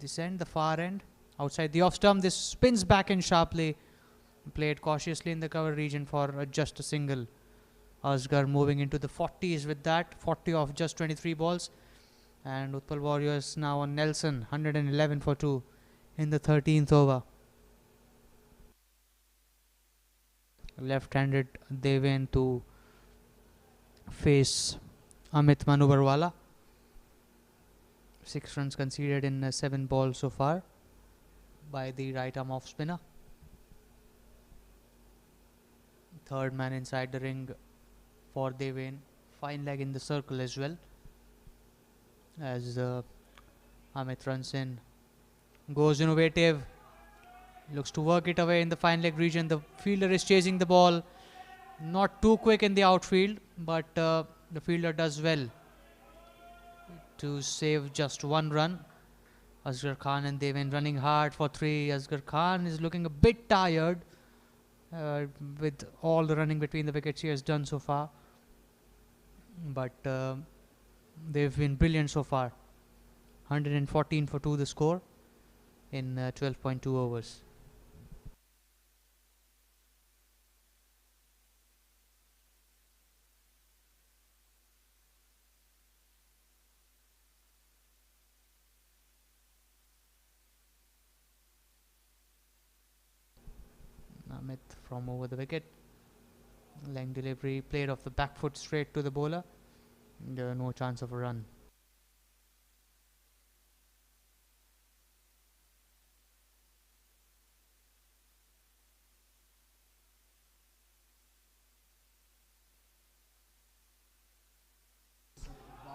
this end, the far end, outside the off stump. This spins back in sharply. Played cautiously in the cover region for just a single. Asgar moving into the 40s with that. 40 off just 23 balls. And Utpal Warriors now on Nelson. 111 for 2 in the 13th over. Left-handed Deven to face Amit Manubarwala. 6 runs conceded in 7 balls so far by the right arm off spinner. Third man inside the ring for Deven. Fine leg in the circle as well. As Amit runs in. Goes innovative. Looks to work it away in the fine leg region. The fielder is chasing the ball. Not too quick in the outfield, but the fielder does well to save just 1 run. Asgar Khan and Deven running hard for 3. Asgar Khan is looking a bit tired with all the running between the wickets he has done so far. But they've been brilliant so far. 114 for 2 the score in 12.2 overs. Amit from over the wicket. Leg delivery played off the back foot straight to the bowler. No chance of a run.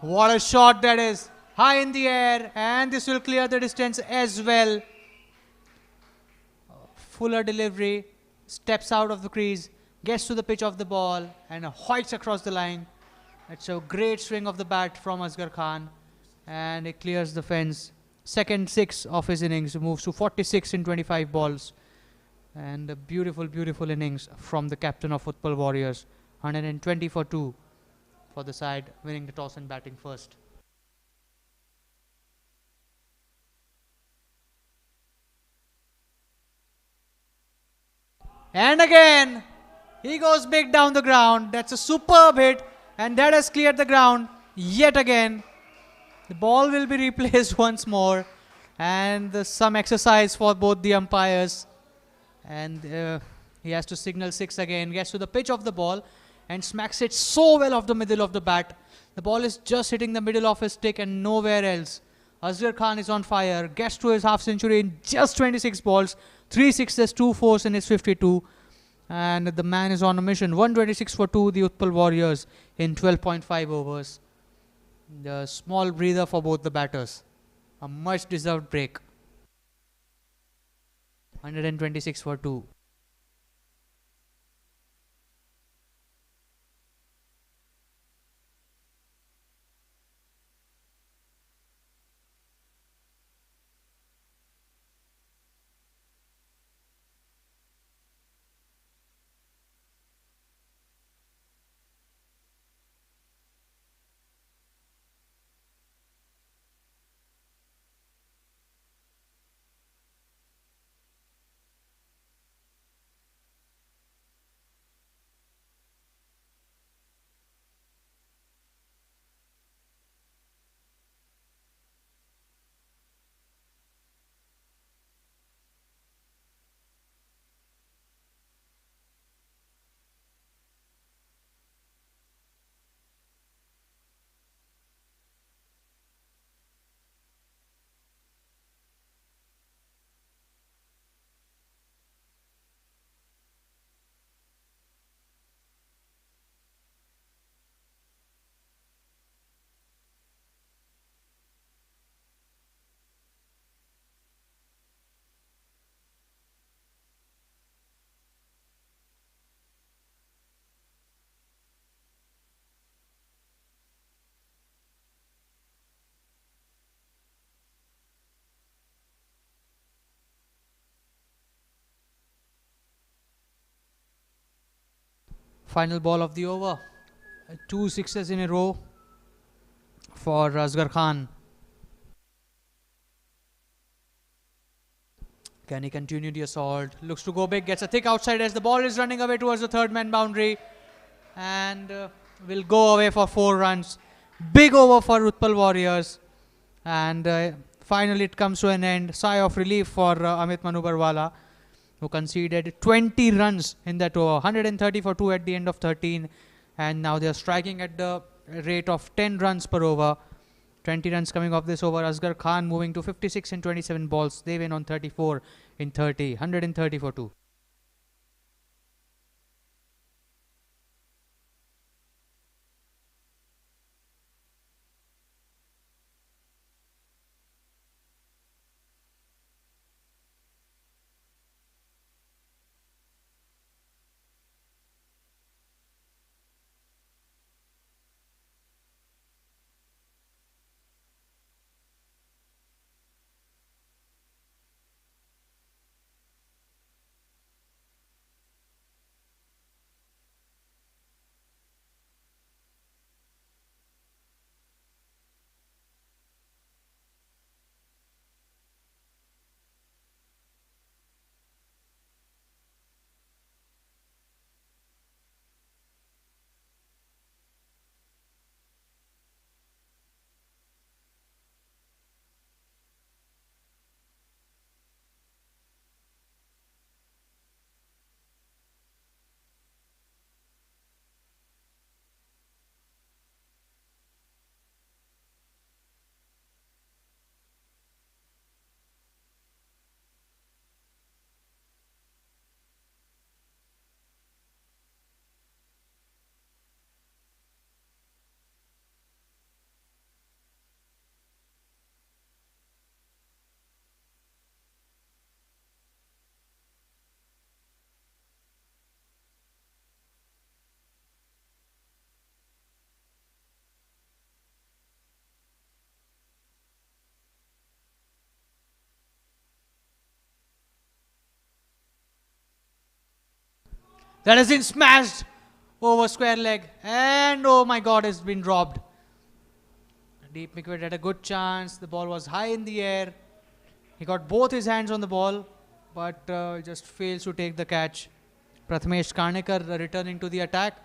What a shot that is! High in the air, and this will clear the distance as well. Fuller delivery, steps out of the crease, gets to the pitch of the ball, and hoiks across the line. It's a great swing of the bat from Asgar Khan, and it clears the fence. Second 6 of his innings, moves to 46 in 25 balls. And a beautiful, beautiful innings from the captain of Utpal Warriors. 120 for 2 for the side, winning the toss and batting first. And again, he goes big down the ground. That's a superb hit, and that has cleared the ground yet again. The ball will be replaced once more, and some exercise for both the umpires. And he has to signal 6 again. Gets to the pitch of the ball and smacks it so well off the middle of the bat. The ball is just hitting the middle of his stick and nowhere else. Asgar Khan is on fire. Gets to his half century in just 26 balls. 3 sixes, 2 fours in his 52. And the man is on a mission. 126 for 2, the Utpal Warriors in 12.5 overs. The small breather for both the batters. A much deserved break. 126 for 2. Final ball of the over. 2 sixes in a row for Asgar Khan. Can he continue the assault? Looks to go big, gets a thick outside as the ball is running away towards the third man boundary, and will go away for 4 runs. Big over for Utpal Warriors, and finally it comes to an end. Sigh of relief for Amit Manu Barwala, who conceded 20 runs in that over, 130 for 2 at the end of 13, and now they are striking at the rate of 10 runs per over. 20 runs coming off this over. Asgar Khan moving to 56 in 27 balls. They win on 34 in 30, 130 for 2. That has been smashed over square leg, and oh my god, it's been robbed. Deep Wicket had a good chance. The ball was high in the air. He got both his hands on the ball, but just fails to take the catch. Prathamesh Karnekar returning to the attack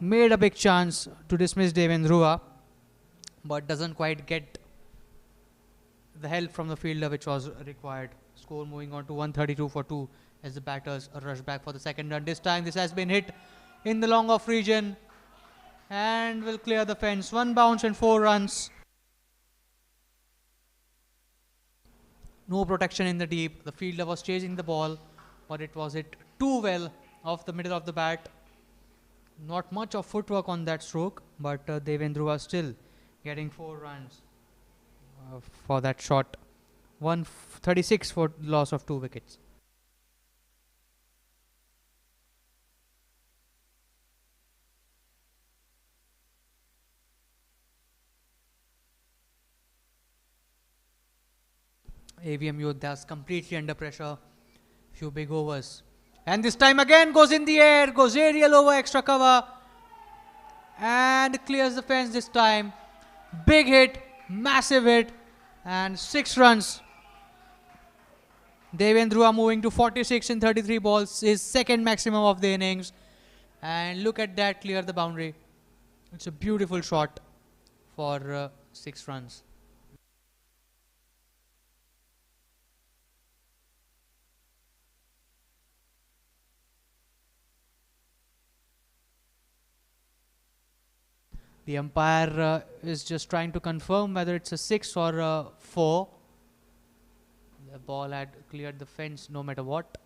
made a big chance to dismiss Devendrua, but doesn't quite get the help from the fielder which was required. Score moving on to 132 for 2 as the batters rush back for the second run. This time this has been hit in the long off region and will clear the fence. 1 bounce and 4 runs. No protection in the deep. The fielder was chasing the ball, but it was hit too well off the middle of the bat. Not much of footwork on that stroke, but Devendrua still getting 4 runs for that shot. 136 for loss of 2 wickets. AVM Yoddhas completely under pressure. Few big overs. And this time again goes in the air, goes aerial over extra cover and clears the fence this time. Big hit, massive hit, and 6 runs. Devendrua moving to 46 in 33 balls, his second maximum of the innings. And look at that, clear the boundary. It's a beautiful shot for 6 runs. The umpire is just trying to confirm whether it's a 6 or a 4. The ball had cleared the fence no matter what.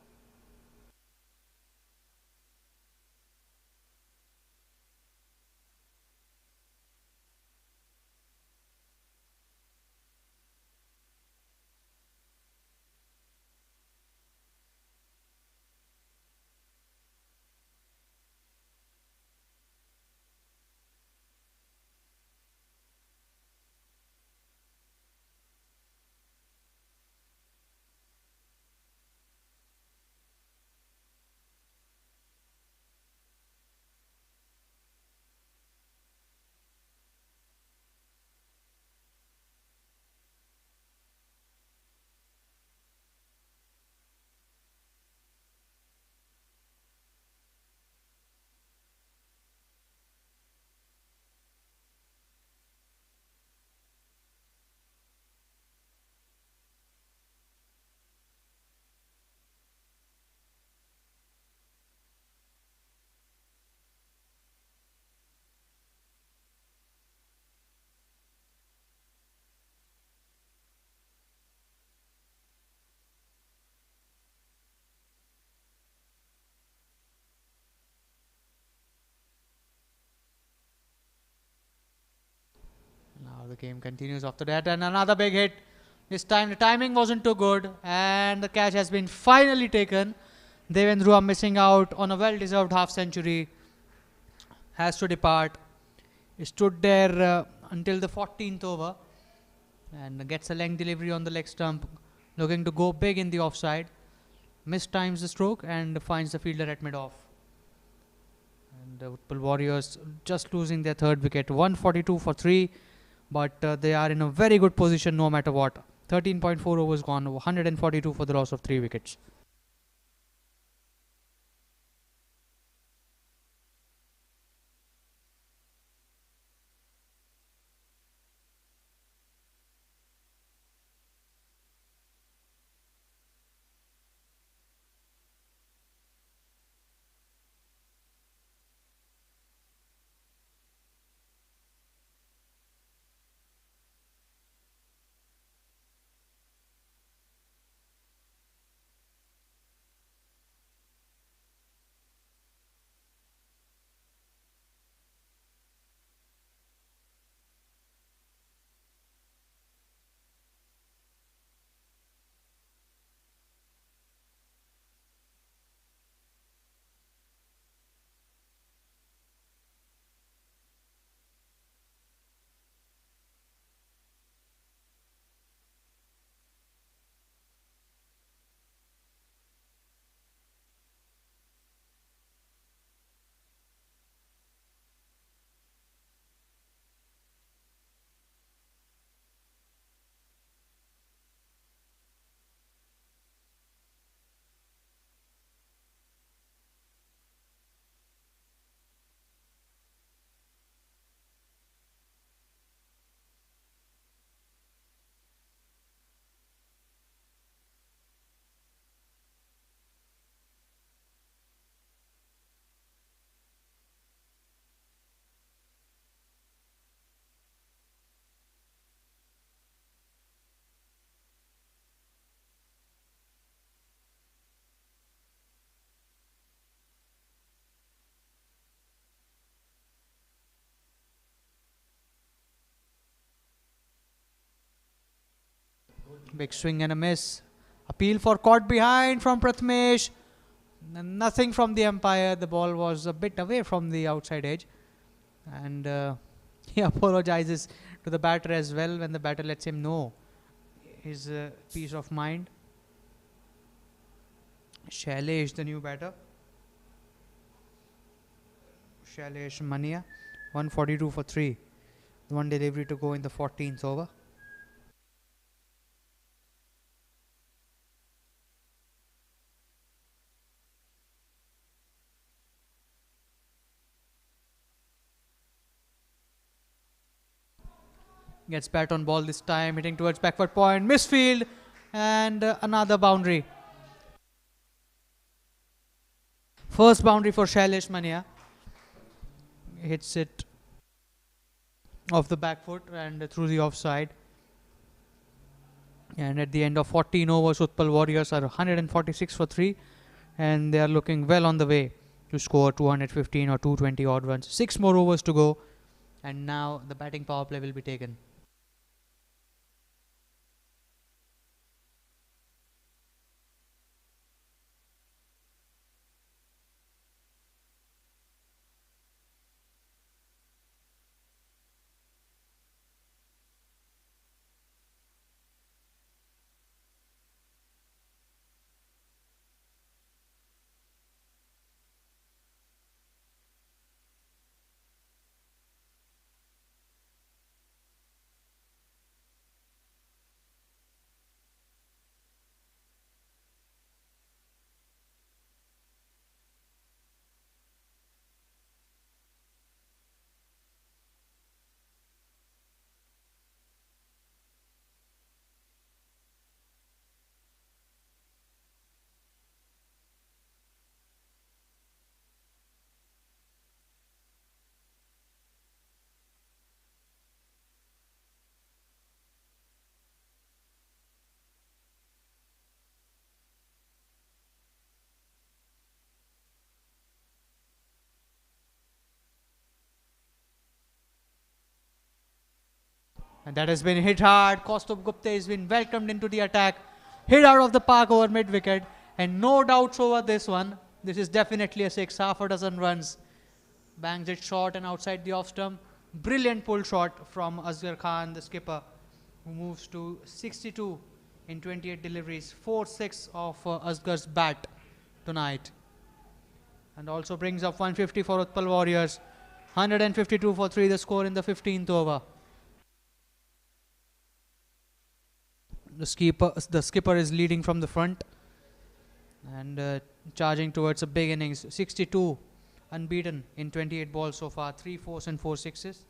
game continues after that, and another big hit. This time the timing wasn't too good, and the catch has been finally taken. Devendra missing out on a well-deserved half century has to depart. He stood there until the 14th over and gets a length delivery on the leg stump, looking to go big in the offside. Mistimes the stroke and finds the fielder at mid-off. And the Utpal Warriors just losing their third wicket, 142 for 3, but they are in a very good position no matter what. 13.4 overs gone, 142 for the loss of 3 wickets. Big swing and a miss. Appeal for caught behind from Prathmesh. Nothing from the umpire. The ball was a bit away from the outside edge. And he apologizes to the batter as well when the batter lets him know his peace of mind. Shailesh, the new batter. Shailesh Mania, 142 for 3. One delivery to go in the 14th over. Gets bat on ball this time, hitting towards backward point, misfield, and another boundary. First boundary for Shailesh Mania. Hits it off the back foot and through the offside. And at the end of 14 overs, Utpal Warriors are 146 for 3, and they are looking well on the way to score 215 or 220 odd runs. 6 more overs to go, and now the batting power play will be taken. And that has been hit hard. Kaustubh Gupta has been welcomed into the attack. Hit out of the park over mid-wicket. And no doubts over this one. This is definitely a six. Half a dozen runs. Bangs it short and outside the off stump. Brilliant pull shot from Asgar Khan, the skipper, who moves to 62 in 28 deliveries. 4-6 of Asgar's bat tonight. And also brings up 150 for Utpal Warriors. 152 for 3, the score in the 15th over. The skipper is leading from the front and charging towards a big innings. 62 unbeaten in 28 balls so far, 3 fours and 4 sixes.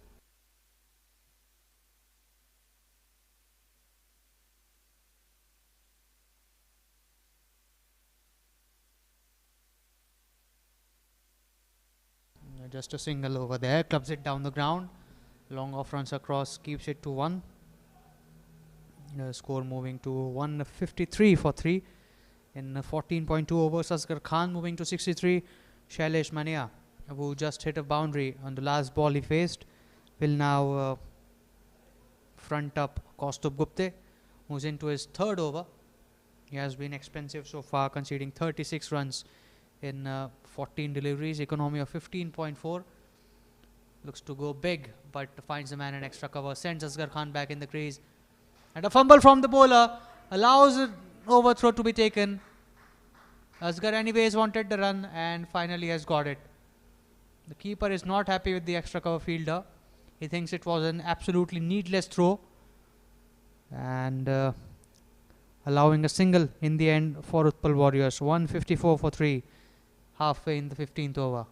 Just a single over there, clubs it down the ground. Long off runs across, keeps it to 1. Score moving to 153 for 3 in 14.2 overs. Asgar Khan moving to 63. Shailesh Mania, who just hit a boundary on the last ball he faced, will now front up Kaustubh Gupta, who's into his third over. He has been expensive so far, conceding 36 runs in 14 deliveries, economy of 15.4. Looks to go big, but finds the man in extra cover, sends Asgar Khan back in the crease. And a fumble from the bowler allows an overthrow to be taken. Asgar anyways wanted the run and finally has got it. The keeper is not happy with the extra cover fielder. He thinks it was an absolutely needless throw and allowing a single in the end for Utpal Warriors. 154 for 3, halfway in the 15th over.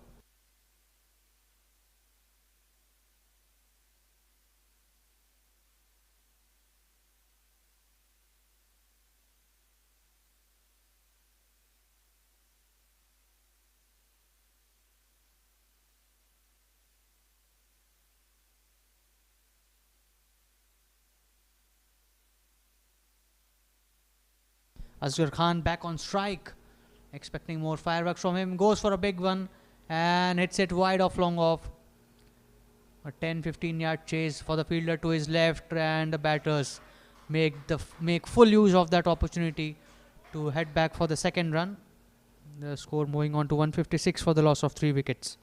Asgar Khan back on strike, expecting more fireworks from him. Goes for a big one and hits it wide off, long off. A 10-15 yard chase for the fielder to his left, and the batters make full use of that opportunity to head back for the second run. The score moving on to 156 for the loss of 3 wickets.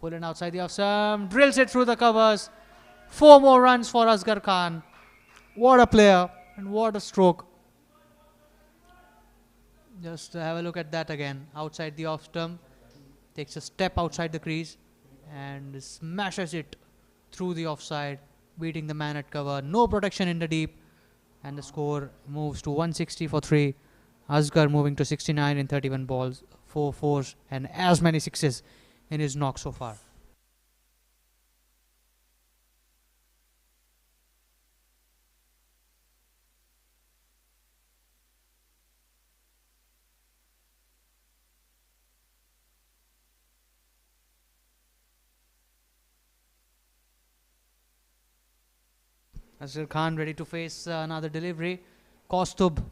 Pulling outside the off stump, drills it through the covers. 4 more runs for Asgar Khan. What a player and what a stroke. Just have a look at that again. Outside the off stump, takes a step outside the crease and smashes it through the offside, beating the man at cover. No protection in the deep, and the score moves to 160 for 3. Asgar moving to 69 in 31 balls, 4 fours and as many sixes in his knock so far. Asgar Khan ready to face another delivery. Kaustubh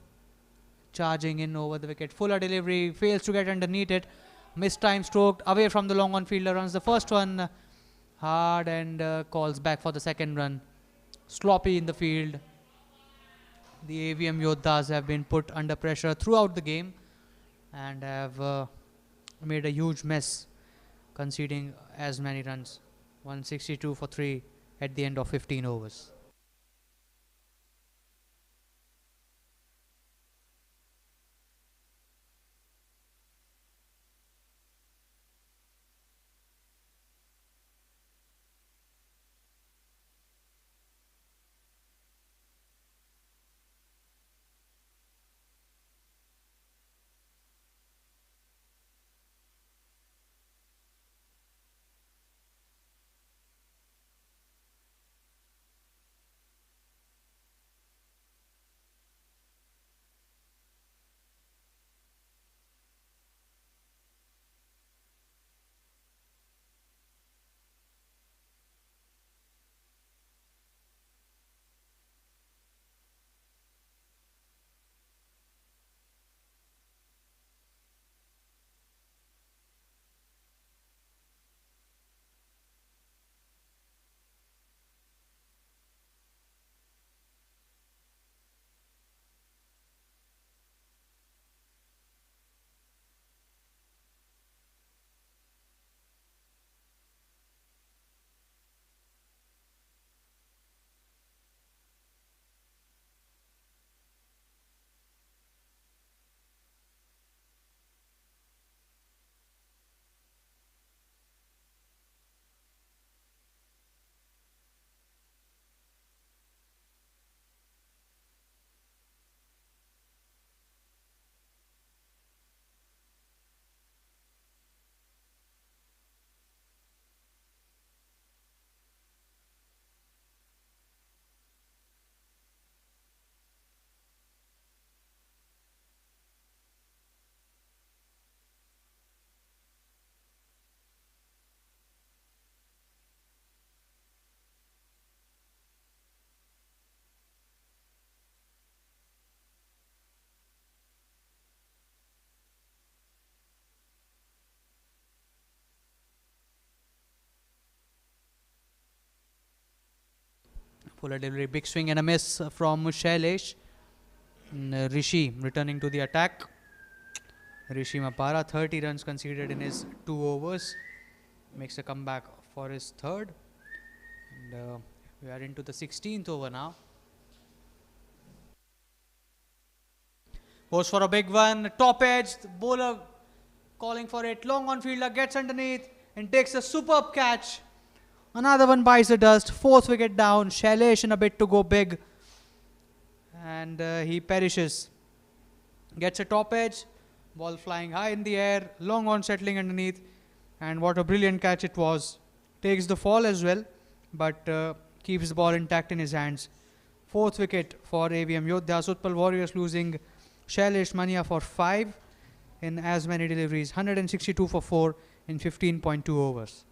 charging in over the wicket. Fuller delivery, fails to get underneath it. Missed time stroked away from the long on fielder. Runs the first one hard and calls back for the second run. Sloppy in the field. The AVM Yoddhas have been put under pressure throughout the game and have made a huge mess, conceding as many runs. 162 for 3 at the end of 15 overs. Fuller delivery, big swing and a miss from Shailesh. Rishi returning to the attack. Rishi Mapara, 30 runs conceded in his 2 overs. Makes a comeback for his third. And we are into the 16th over now. Goes for a big one, top edge, the bowler calling for it, long on fielder, gets underneath and takes a superb catch. Another one bites the dust, 4th wicket down, Shailesh in a bit to go big. And he perishes. Gets a top edge, ball flying high in the air, long on settling underneath. And what a brilliant catch it was. Takes the fall as well, but keeps the ball intact in his hands. 4th wicket for AVM Yoddhas. Utpal Warriors losing Shailesh Mania for 5 in as many deliveries, 162 for 4 in 15.2 overs.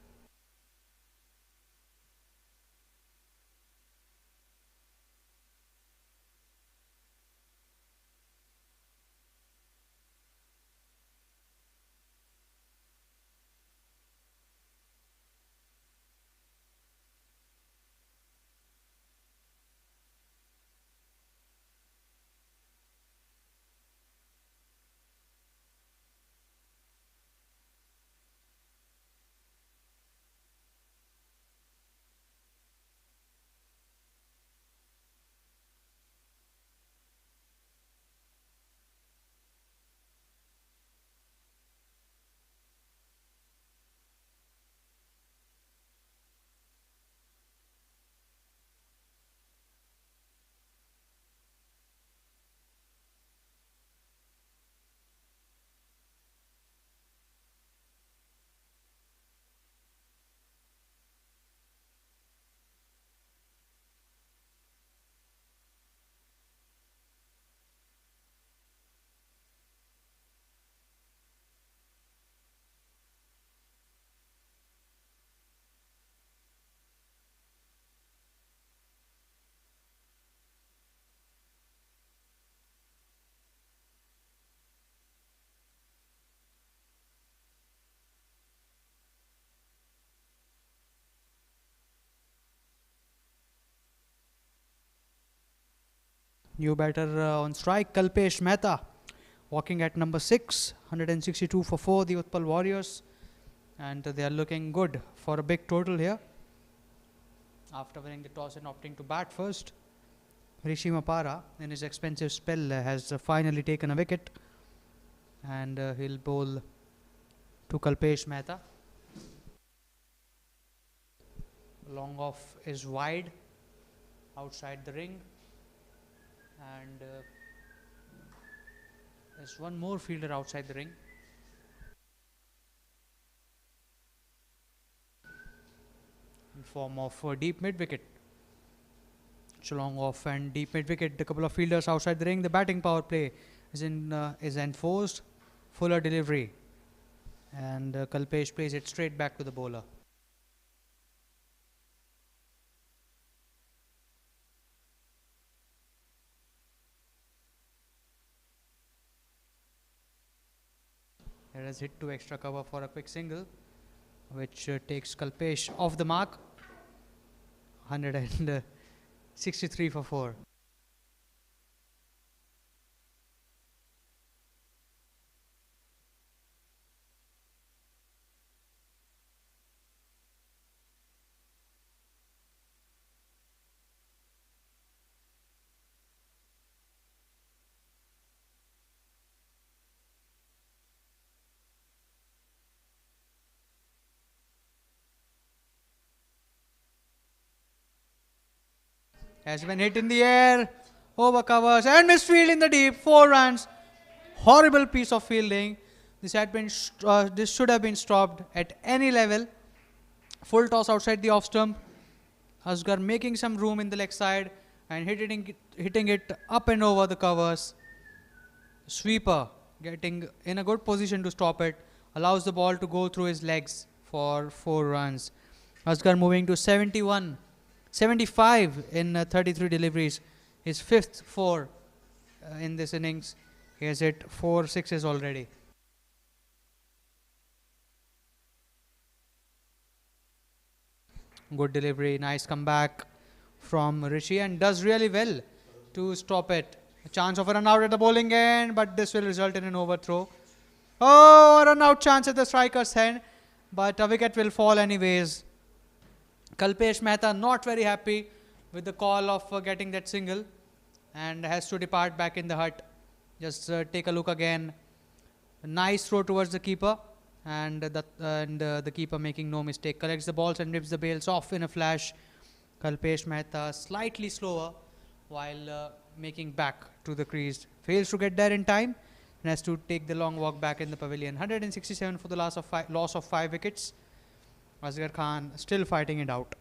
New batter on strike, Kalpesh Mehta, walking at number 6, 162 for 4, the Utpal Warriors. And they are looking good for a big total here. After winning the toss and opting to bat first, Rishi Mapara, in his expensive spell, has finally taken a wicket. And he'll bowl to Kalpesh Mehta. Long off is wide, outside the ring. And there's one more fielder outside the ring. In form of deep mid wicket. It's a long off and deep mid wicket. A couple of fielders outside the ring. The batting power play is enforced. Fuller delivery. And Kalpesh plays it straight back to the bowler. It has hit to extra cover for a quick single, which takes Kalpesh off the mark. 163 for 4. Has been hit in the air, over covers and misfield in the deep. 4 runs. Horrible piece of fielding. This should have been stopped at any level. Full toss outside the off stump. Asgar making some room in the leg side and hitting it up and over the covers. Sweeper getting in a good position to stop it. Allows the ball to go through his legs for 4 runs. Asgar moving to 75 in 33 deliveries. His 5th 4 in this innings. He has hit 4 sixes already. Good delivery, nice comeback from Rishi and does really well to stop it. A chance of a run out at the bowling end, but this will result in an overthrow. Oh, a run out chance at the striker's end, but a wicket will fall anyways. Kalpesh Mehta not very happy with the call of getting that single and has to depart back in the hut. Just take a look again. A nice throw towards the keeper, and the keeper, making no mistake, collects the balls and rips the bails off in a flash. Kalpesh Mehta slightly slower while making back to the crease. Fails to get there in time and has to take the long walk back in the pavilion. 167 for the loss of 5 wickets. Asgar Khan still fighting it out.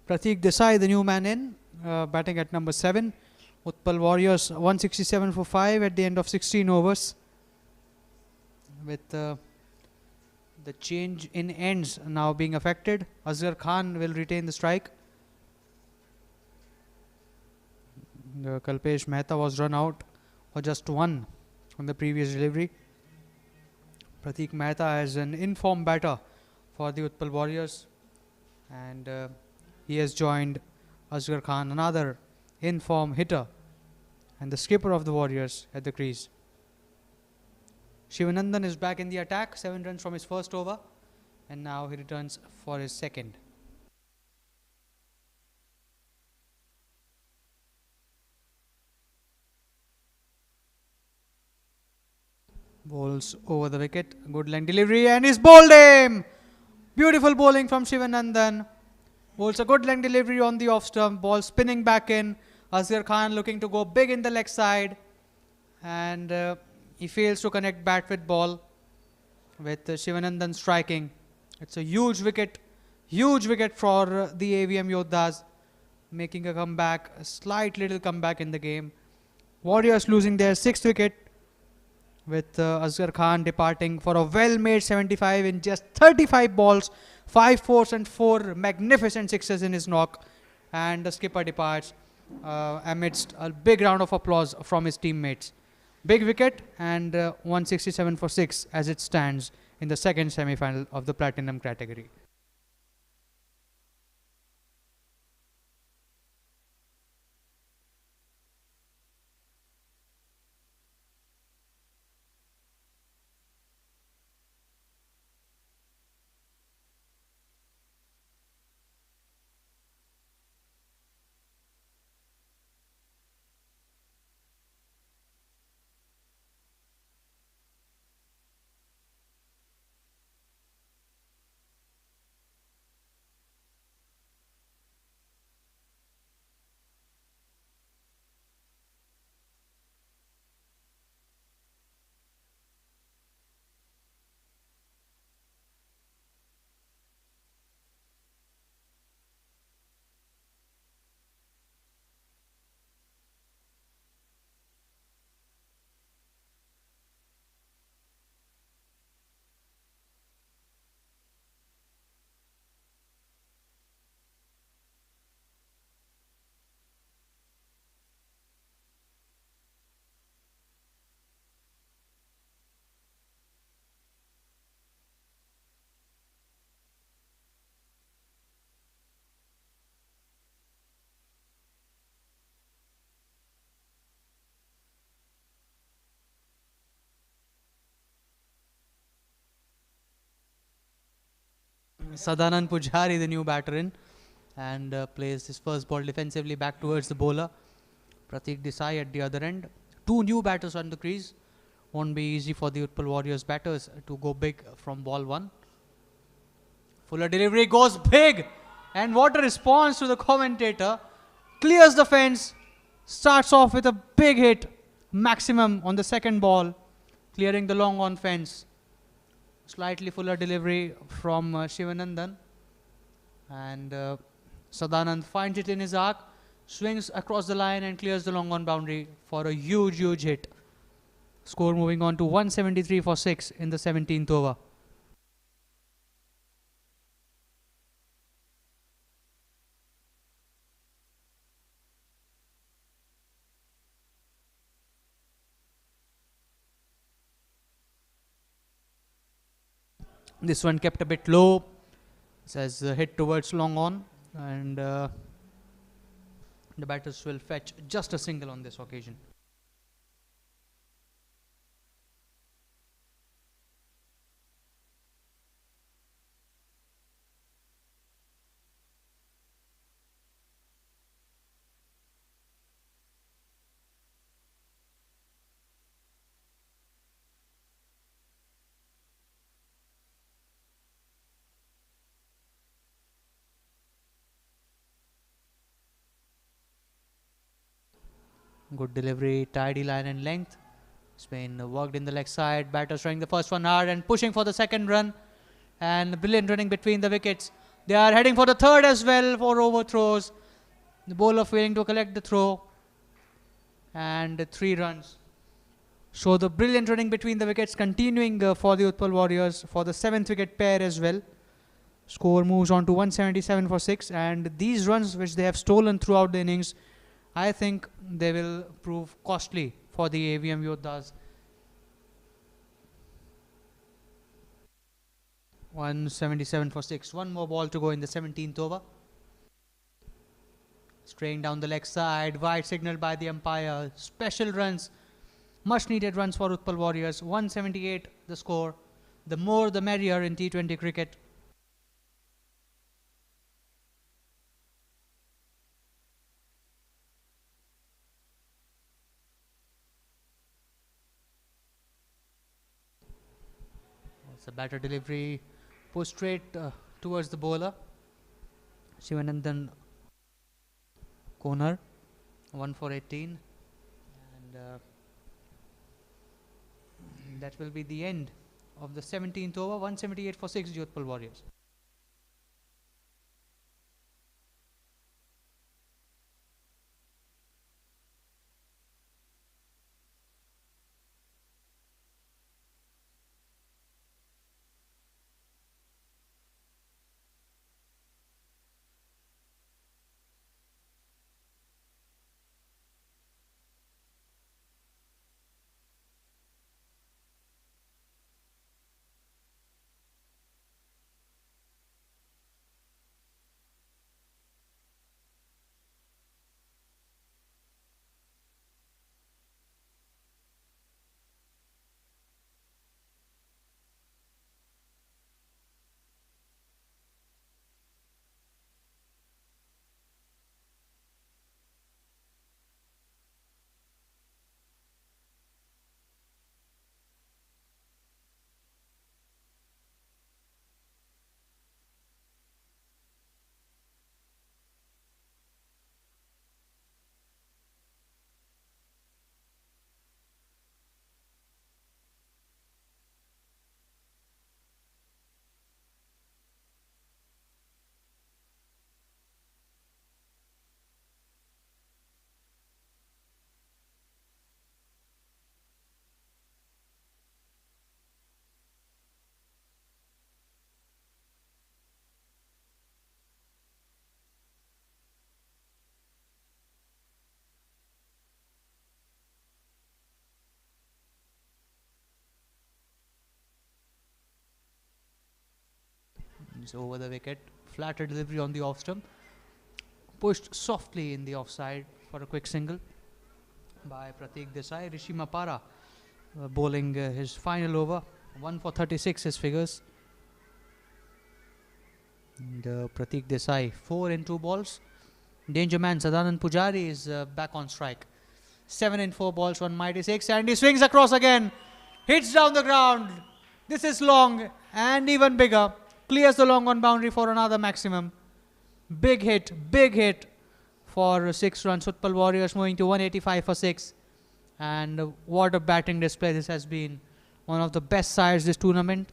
Pratik Desai, the new man in, batting at number 7. Utpal Warriors 167 for 5 at the end of 16 overs. With the change in ends now being affected, Asgar Khan will retain the strike. Kalpesh Mehta was run out for just 1 on the previous delivery. Pratik Mehta is an in-form batter for the Utpal Warriors, and he has joined Asgar Khan, another in-form hitter and the skipper of the Warriors, at the crease. Shivanandan is back in the attack, 7 runs from his first over, and now he returns for his second. Bowls over the wicket, good line delivery, and he's bowled him! Beautiful bowling from Shivanandan. Bowls a good leg delivery on the off stump, ball spinning back in. Asgar Khan looking to go big in the leg side, and he fails to connect bat with ball, with Shivanandan striking. It's a huge wicket for the AVM Yoddhas, making a comeback, a slight little comeback in the game. Warriors losing their 6th wicket, with Asgar Khan departing for a well-made 75 in just 35 balls, 5 fours and 4 magnificent sixes in his knock, and the skipper departs amidst a big round of applause from his teammates. Big wicket, and 167 for 6 as it stands in the second semi-final of the Platinum category. Sadanand Pujari, the new batter in, and plays his first ball defensively back towards the bowler. Pratik Desai at the other end. Two new batters on the crease. Won't be easy for the Utpal Warriors batters to go big from ball one. Fuller delivery goes big, and what a response to the commentator. Clears the fence, starts off with a big hit, maximum on the second ball, clearing the long on fence. Slightly fuller delivery from Shivanandan, and Sadanand finds it in his arc, swings across the line and clears the long on boundary for a huge hit. Score moving on to 173 for 6 in the 17th over. This one kept a bit low, says hit towards long on, and the batters will fetch just a single on this occasion. Good delivery, tidy line and length. It's been worked in the leg side. Batter throwing the first one hard and pushing for the second run. And brilliant running between the wickets. They are heading for the third as well for overthrows. The bowler failing to collect the throw. And 3 runs. So the brilliant running between the wickets continuing for the Utpal Warriors for the 7th wicket pair as well. Score moves on to 177 for 6. And these runs which they have stolen throughout the innings, I think they will prove costly for the AVM Yoddhas. 177 for 6. One more ball to go in the 17th over. Straying down the leg side. Wide signal by the umpire. Special runs. Much needed runs for Utpal Warriors. 178 the score. The more the merrier in T20 cricket. It's a batter delivery, push straight towards the bowler. Shivanandan corner, 1 for 18, and that will be the end of the 17th over. 178 for 6, Utpal Warriors. It's over the wicket. Flatter delivery on the off stump. Pushed softly in the offside for a quick single by Pratik Desai. Rishi Mapara bowling his final over. 1 for 36 his figures. And Pratik Desai, 4 in 2 balls. Danger man Sadanand Pujari is back on strike. 7 in 4 balls, 1 mighty 6, and he swings across again. Hits down the ground. This is long and even bigger. Clears the long on boundary for another maximum. Big hit for 6 runs. Utpal Warriors moving to 185 for 6. And what a batting display this has been. One of the best sides this tournament.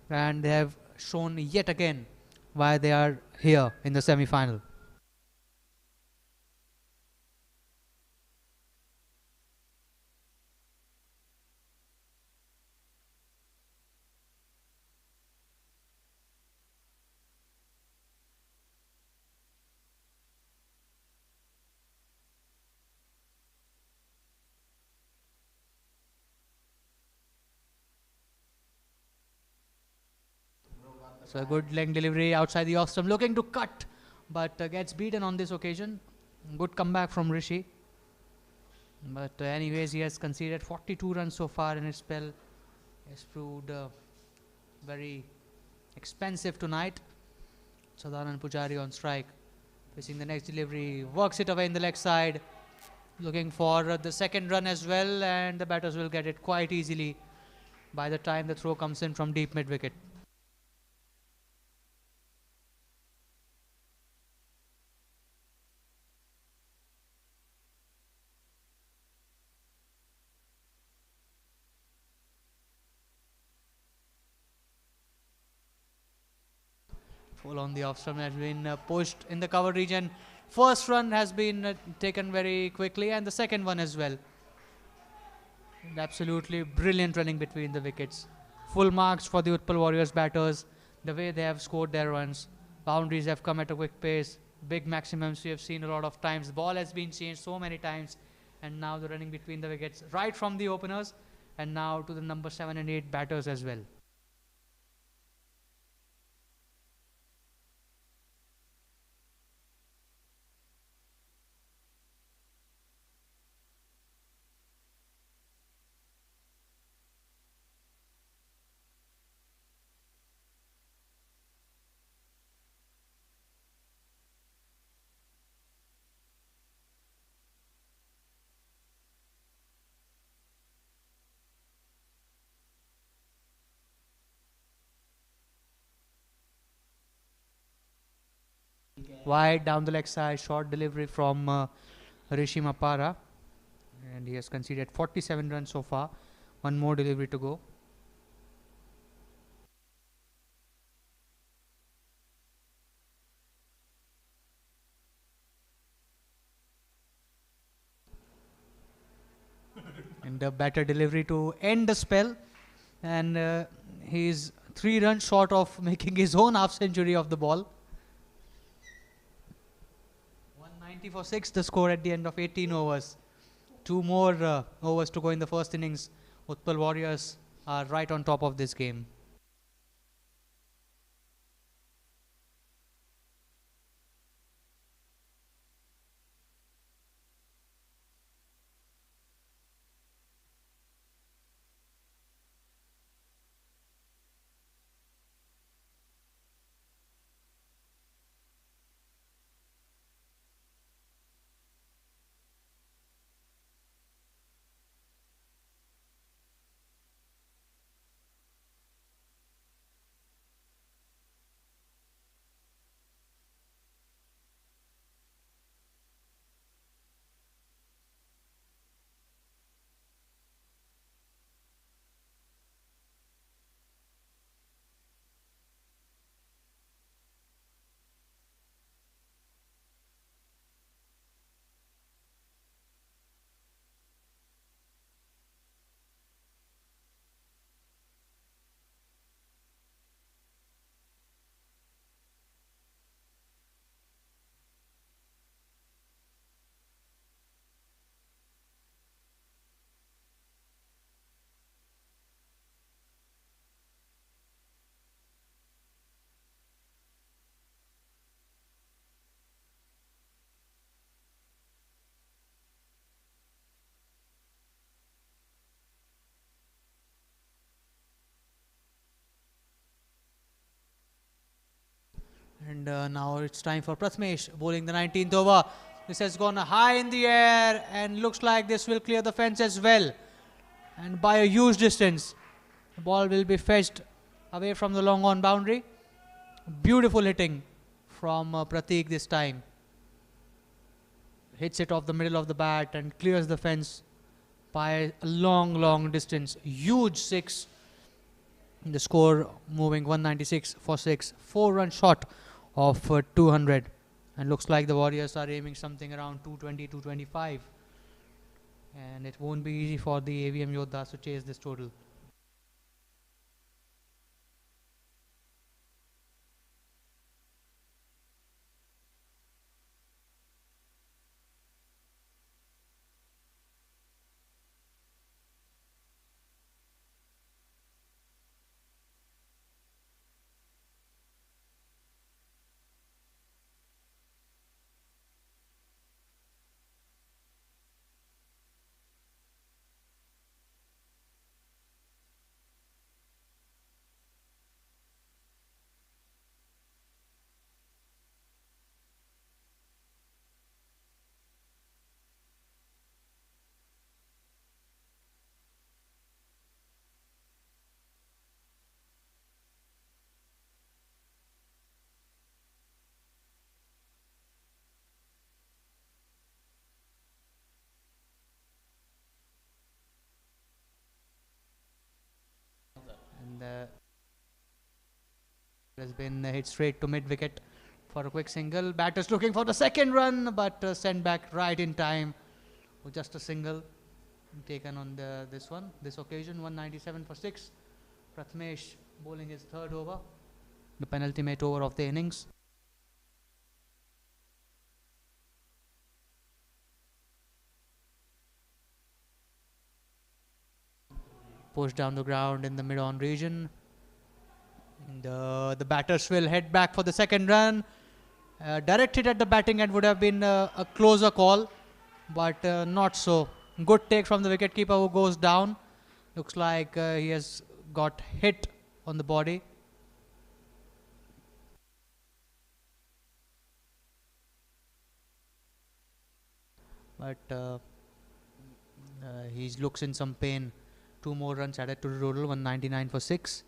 And they have shown yet again why they are here in the semi-final. So a good leg delivery outside the off stump, looking to cut, but gets beaten on this occasion. Good comeback from Rishi. But anyways, he has conceded 42 runs so far in his spell. Has proved very expensive tonight. Sadanand Pujari on strike. Facing the next delivery, works it away in the leg side. Looking for the second run as well, and the batters will get it quite easily by the time the throw comes in from deep mid wicket. Full on the off stump has been pushed in the cover region. First run has been taken very quickly, and the second one as well. And absolutely brilliant running between the wickets. Full marks for the Utpal Warriors batters. The way they have scored their runs. Boundaries have come at a quick pace. Big maximums we have seen a lot of times. The ball has been changed so many times. And now the running between the wickets. Right from the openers. And now to the number 7 and 8 batters as well. Wide down the leg side, short delivery from Rishi Mapara. And he has conceded 47 runs so far. One more delivery to go. And a better delivery to end the spell. And he's 3 runs short of making his own half century of the ball. 190 for 6, the score at the end of 18 overs. 2 more overs to go in the first innings. Utpal Warriors are right on top of this game. And now it's time for Prathmesh bowling the 19th over. This has gone high in the air and looks like this will clear the fence as well. And by a huge distance, the ball will be fetched away from the long on boundary. Beautiful hitting from Pratik this time. Hits it off the middle of the bat and clears the fence by a long distance. Huge six. The score moving 196 for 6. 4-run shot of 200. And looks like the Warriors are aiming something around 220, 225. And it won't be easy for the AVM Yoddhas to chase this total. And has been hit straight to mid wicket for a quick single. Batters looking for the second run, but sent back right in time with just a single taken on this occasion. 197 for 6. Prathmesh bowling his third over, the penultimate over of the innings. Pushed down the ground in the mid-on region. The batters will head back for the second run. Directed at the batting end would have been a closer call, but not so. Good take from the wicketkeeper who goes down. Looks like he has got hit on the body. But he looks in some pain. 2 more runs added to the total. 199 for 6.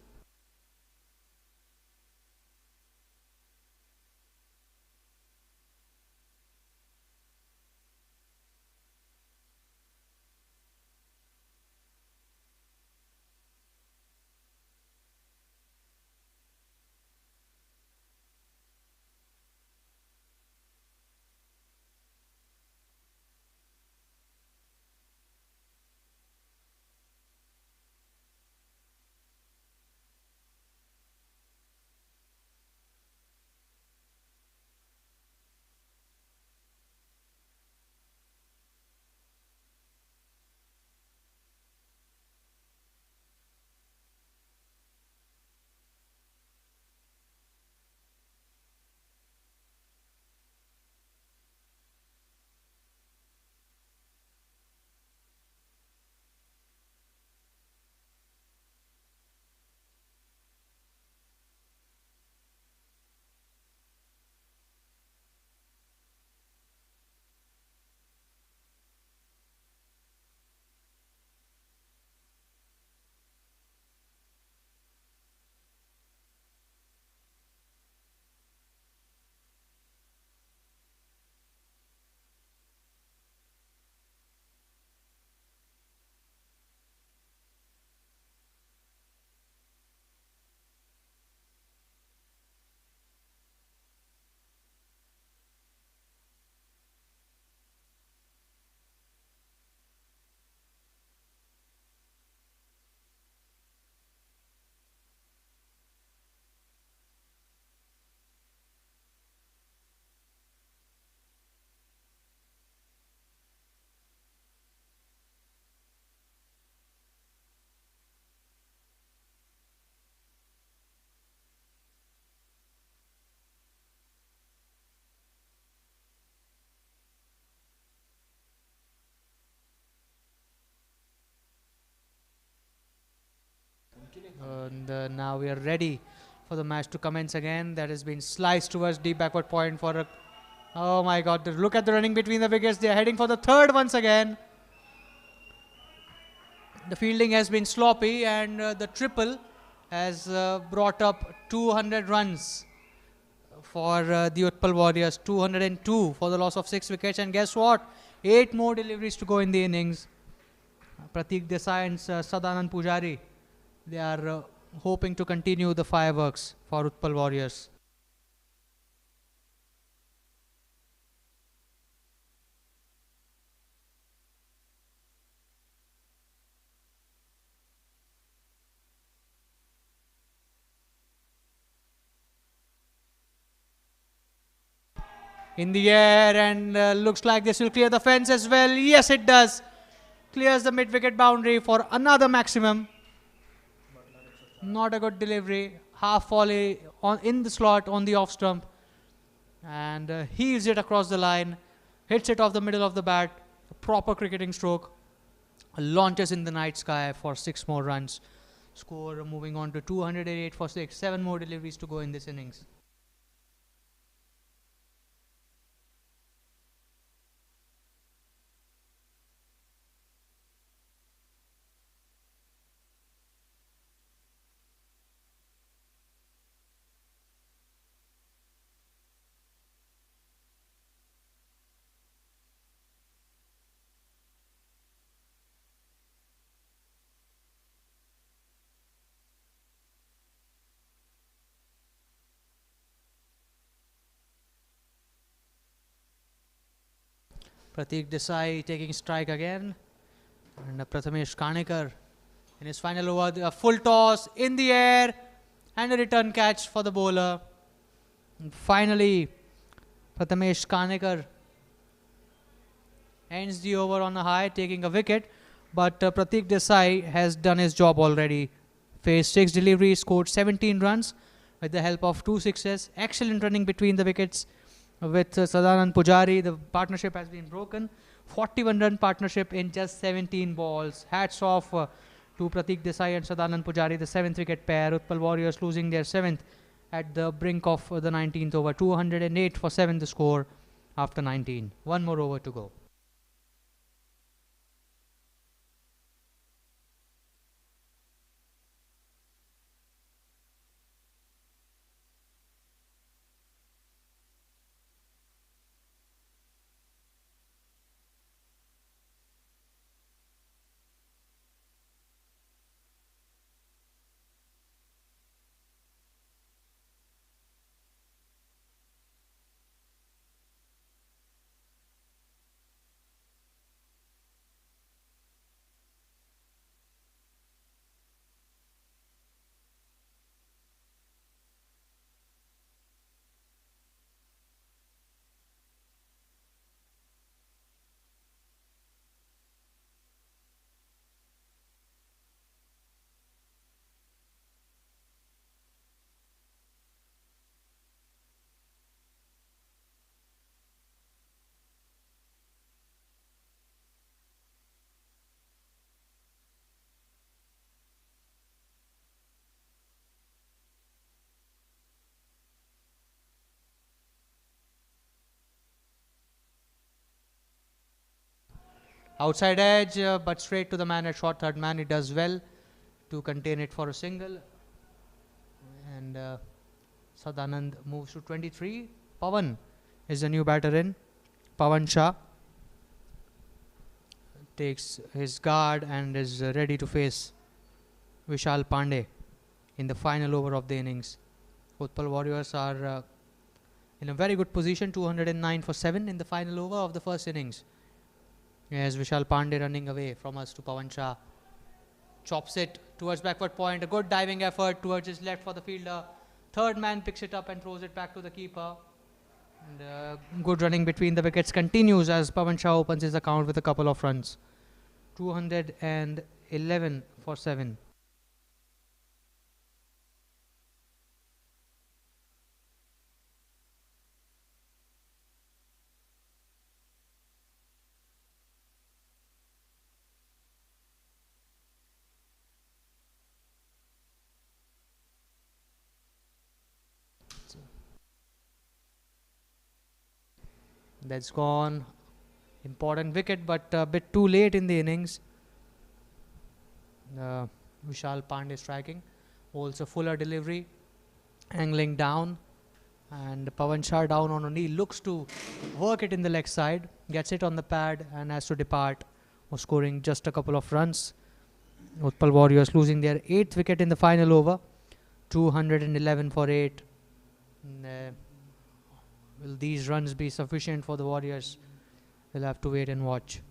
And now we are ready for the match to commence again. That has been sliced towards deep backward point for a... Oh my god, look at the running between the wickets. They are heading for the third once again. The fielding has been sloppy, and the triple has brought up 200 runs for the Utpal Warriors. 202 for the loss of 6 wickets. And guess what? 8 more deliveries to go in the innings. Pratik Desai and Sadanand Pujari, they are hoping to continue the fireworks for Utpal Warriors. In the air, and looks like this will clear the fence as well. Yes, it does. Clears the mid-wicket boundary for another maximum. Not a good delivery. Half volley in the slot on the off stump. And heaves it across the line. Hits it off the middle of the bat. A proper cricketing stroke. Launches in the night sky for 6 more runs. Score moving on to 208 for 6. 7 more deliveries to go in this innings. Pratik Desai taking strike again. And Prathamesh Kanekar in his final over. A full toss in the air. And a return catch for the bowler. And finally, Prathamesh Kanekar ends the over on a high, taking a wicket. But Pratik Desai has done his job already. Faced 6 deliveries, scored 17 runs with the help of 2 sixes. Excellent running between the wickets. With Sadanand Pujari, the partnership has been broken. 41 run partnership in just 17 balls. Hats off to Pratik Desai and Sadanand Pujari, the 7th wicket pair. Utpal Warriors losing their 7th at the brink of the 19th over. 208 for 7 the score after 19. 1 more over to go. Outside edge, but straight to the man at short third man. It does well to contain it for a single. And Sadanand moves to 23. Pawan is the new batter in. Pawan Shah takes his guard and is ready to face Vishal Pandey in the final over of the innings. Utpal Warriors are in a very good position. 209 for 7 in the final over of the first innings. As Vishal Pandey running away from us to Pawan Shah. Chops it towards backward point. A good diving effort towards his left for the fielder. Third man picks it up and throws it back to the keeper. And good running between the wickets continues as Pawan Shah opens his account with a couple of runs. 211 for 7. That's gone. Important wicket, but a bit too late in the innings. Uh, Vishal Pandey striking. Also fuller delivery. Angling down. And Pawan Shah down on a knee. Looks to work it in the leg side. Gets it on the pad and has to depart. Was scoring just a couple of runs. Utpal Warriors losing their 8th wicket in the final over. 211 for 8. Will these runs be sufficient for the Warriors? We'll have to wait and watch.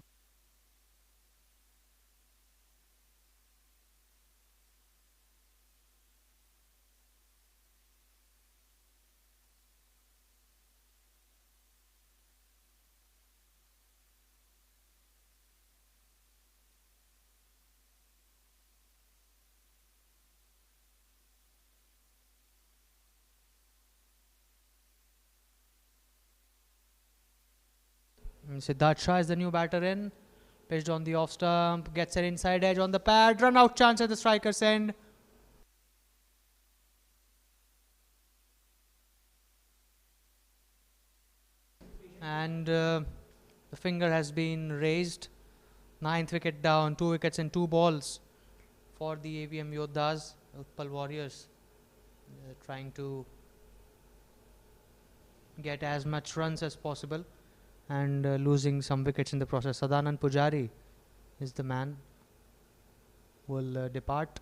Siddharth Shah is the new batter in. Pitched on the off stump. Gets an inside edge on the pad. Run out chance at the striker's end. And the finger has been raised. 9th wicket down. 2 wickets and 2 balls for the AVM Yoddhas. Utpal Warriors trying to get as much runs as possible and losing some wickets in the process. Sadanand Pujari is the man who will depart.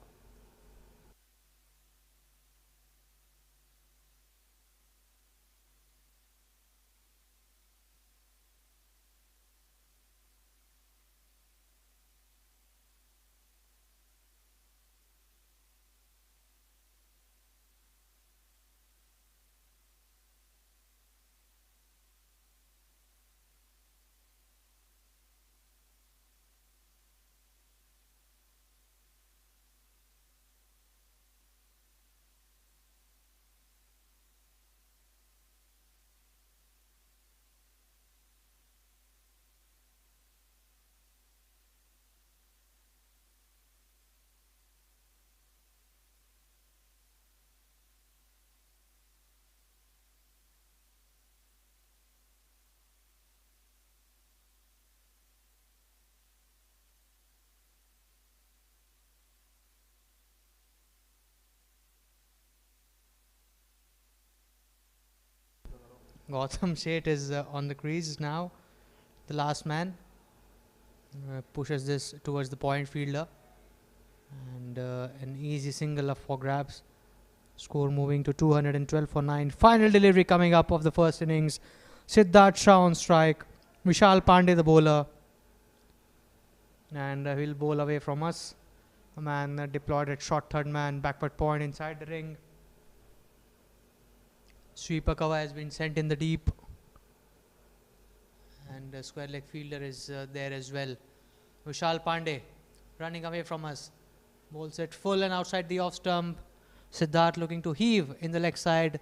Gautam Sheth is on the crease now. The last man pushes this towards the point fielder. And an easy single up for grabs. Score moving to 212 for 9. Final delivery coming up of the first innings. Siddharth Shah on strike. Vishal Pandey the bowler. And he'll bowl away from us. A man deployed at short third man. Backward point inside the ring. Sweeper cover has been sent in the deep. And the square leg fielder is there as well. Vishal Pandey running away from us. Bowls it full and outside the off stump. Siddharth looking to heave in the leg side.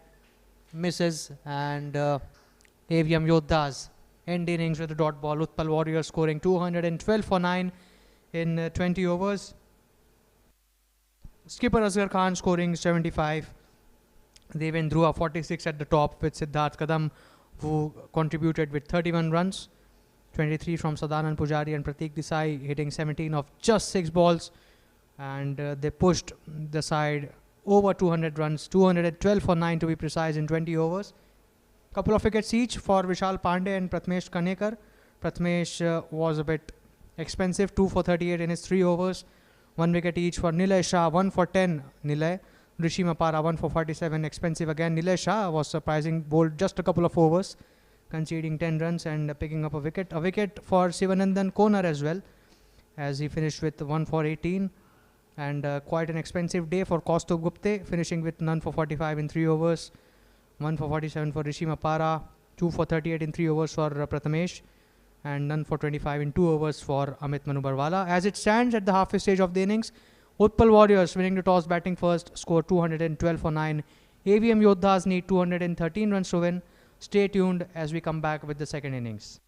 Misses. And AVM Yoddhas end innings with a dot ball. Utpal Warriors scoring 212 for 9 in 20 overs. Skipper Asgar Khan scoring 75. Deven Dhruva 46 at the top with Siddharth Kadam, who contributed with 31 runs. 23 from Sadanand Pujari and Prateek Desai hitting 17 of just 6 balls. And they pushed the side over 200 runs, 212 for 9 to be precise in 20 overs. Couple of wickets each for Vishal Pandey and Prathamesh Kanekar. Prathamesh was a bit expensive, 2 for 38 in his 3 overs. 1 wicket each for Nilay Shah, 1 for 10 Nilay. Rishi Mapara 1 for 47, expensive again. Nilay Shah was surprising, bowled just a couple of overs, conceding 10 runs and picking up a wicket. A wicket for Sivanandan Konar as well, as he finished with 1 for 18. And quite an expensive day for Kaustubh Gupte, finishing with none for 45 in 3 overs. 1 for 47 for Rishi Mapara, 2 for 38 in 3 overs for Prathamesh, and none for 25 in 2 overs for Amit Manu Barwala. As it stands at the halfway stage of the innings, Utpal Warriors winning the toss batting first, score 212 for 9. AVM Yoddhas need 213 runs to win. Stay tuned as we come back with the second innings.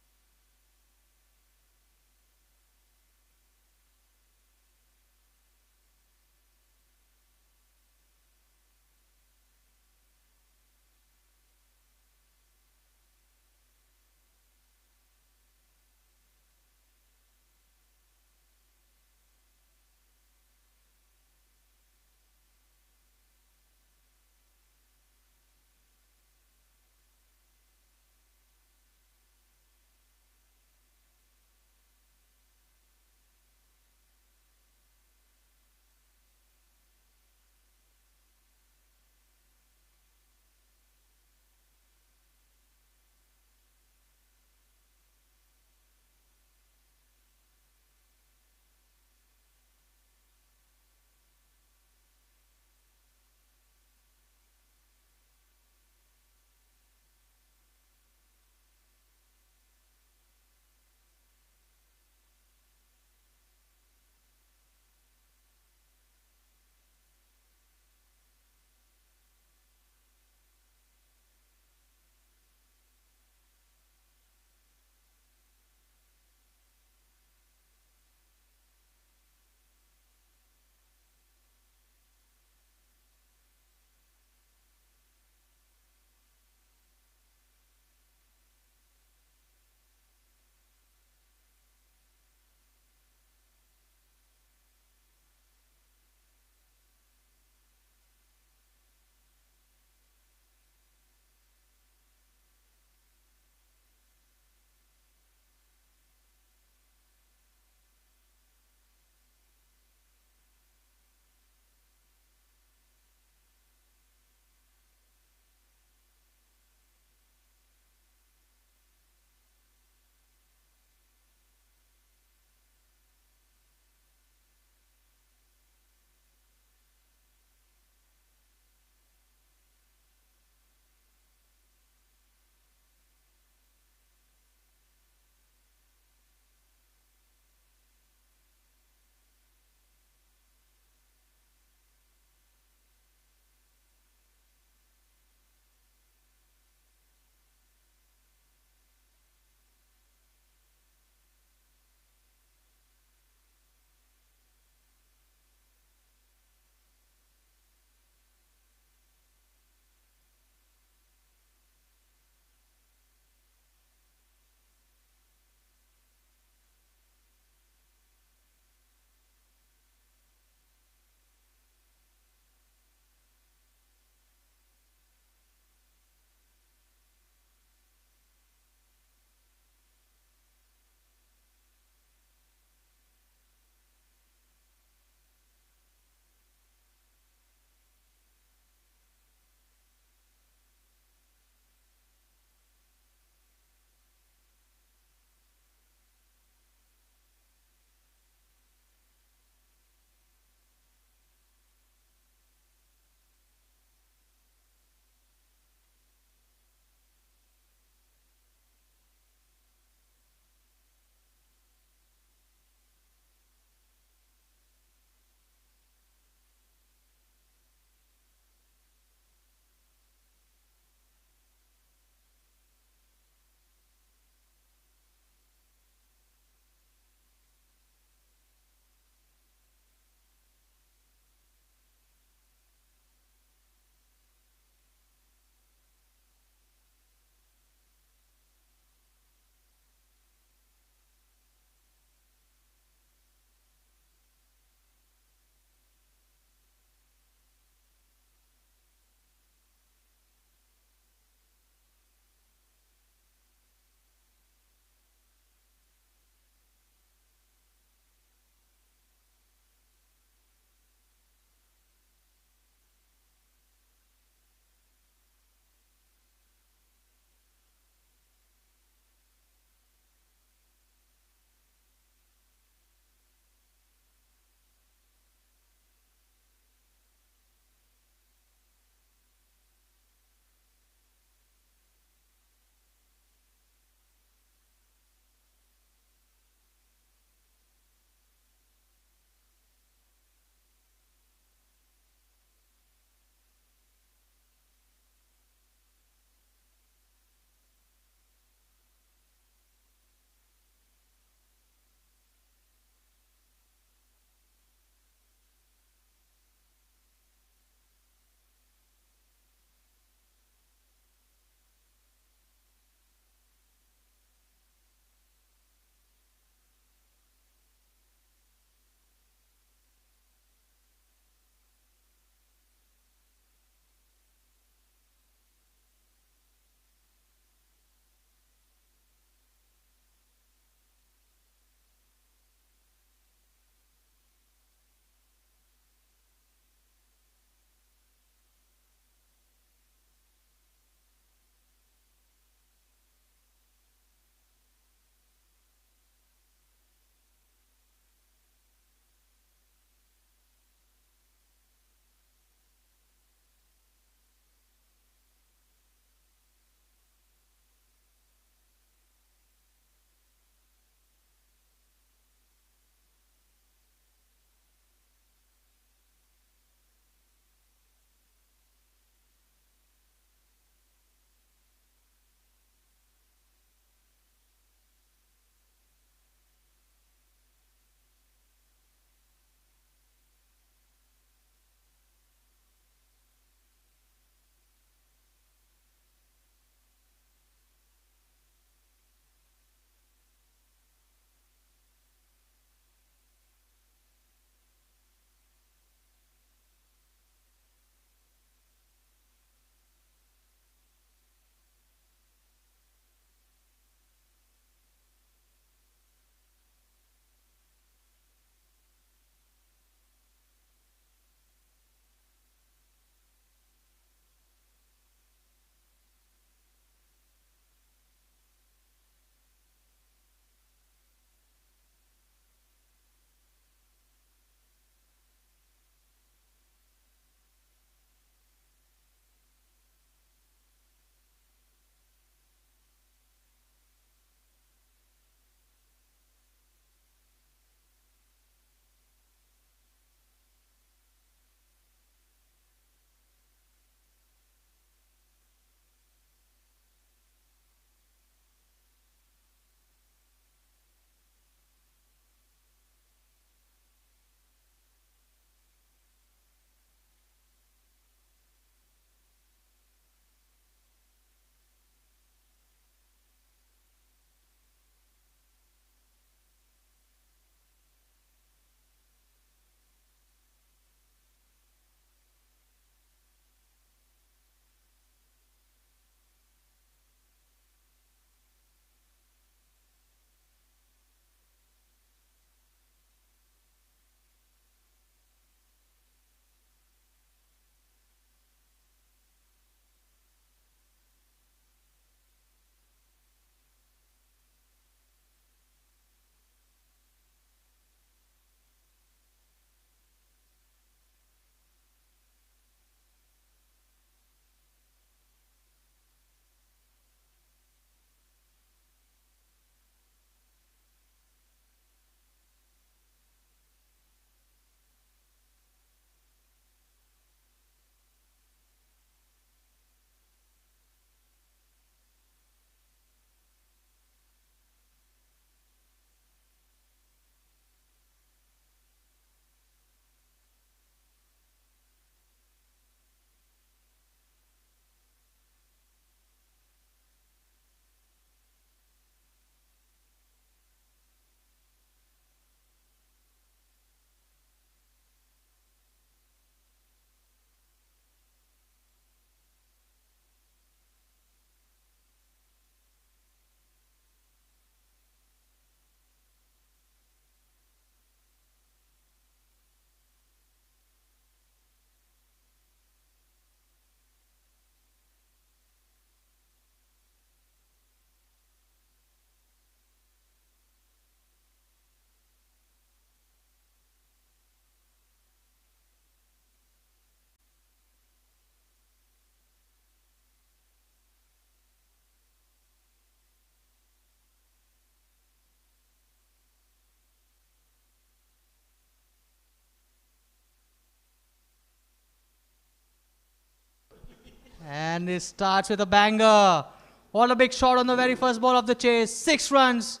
And it starts with a banger. What a big shot on the very first ball of the chase. 6 runs.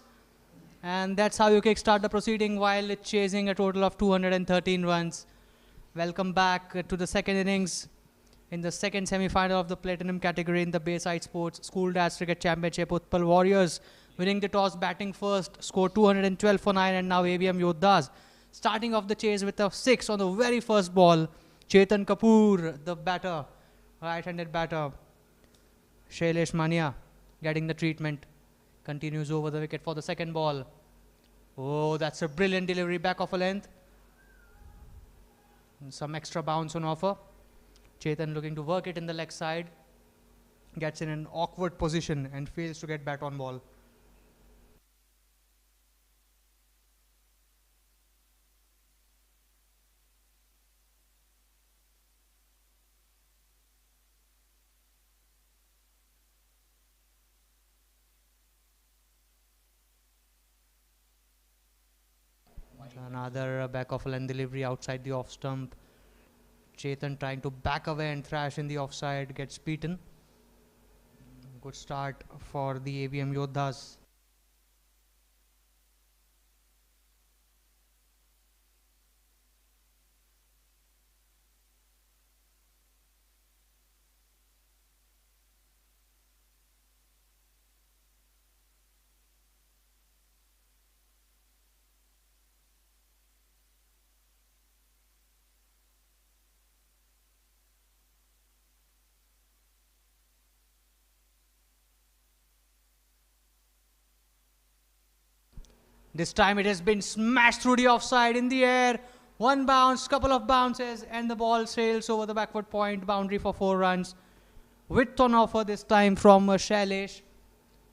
And that's how you kickstart the proceeding while chasing a total of 213 runs. Welcome back to the second innings in the second semi-final of the Platinum category in the Bayside Sports School Dash Cricket Championship. Utpal Warriors winning the toss, batting first, scored 212 for 9, and now AVM Yoddhas starting off the chase with a 6 on the very first ball. Chetan Kapoor, the batter, right-handed batter. Shailesh Mania getting the treatment. Continues over the wicket for the second ball. Oh, that's a brilliant delivery back of a length. And some extra bounce on offer. Chetan looking to work it in the leg side. Gets in an awkward position and fails to get bat on ball. Another back of a length delivery outside the off stump. Chetan trying to back away and thrash in the offside, gets beaten. Good start for the AVM Yoddhas. This time it has been smashed through the offside in the air. One bounce, couple of bounces, and the ball sails over the backward point boundary for 4 runs. Width on offer this time from Shailesh.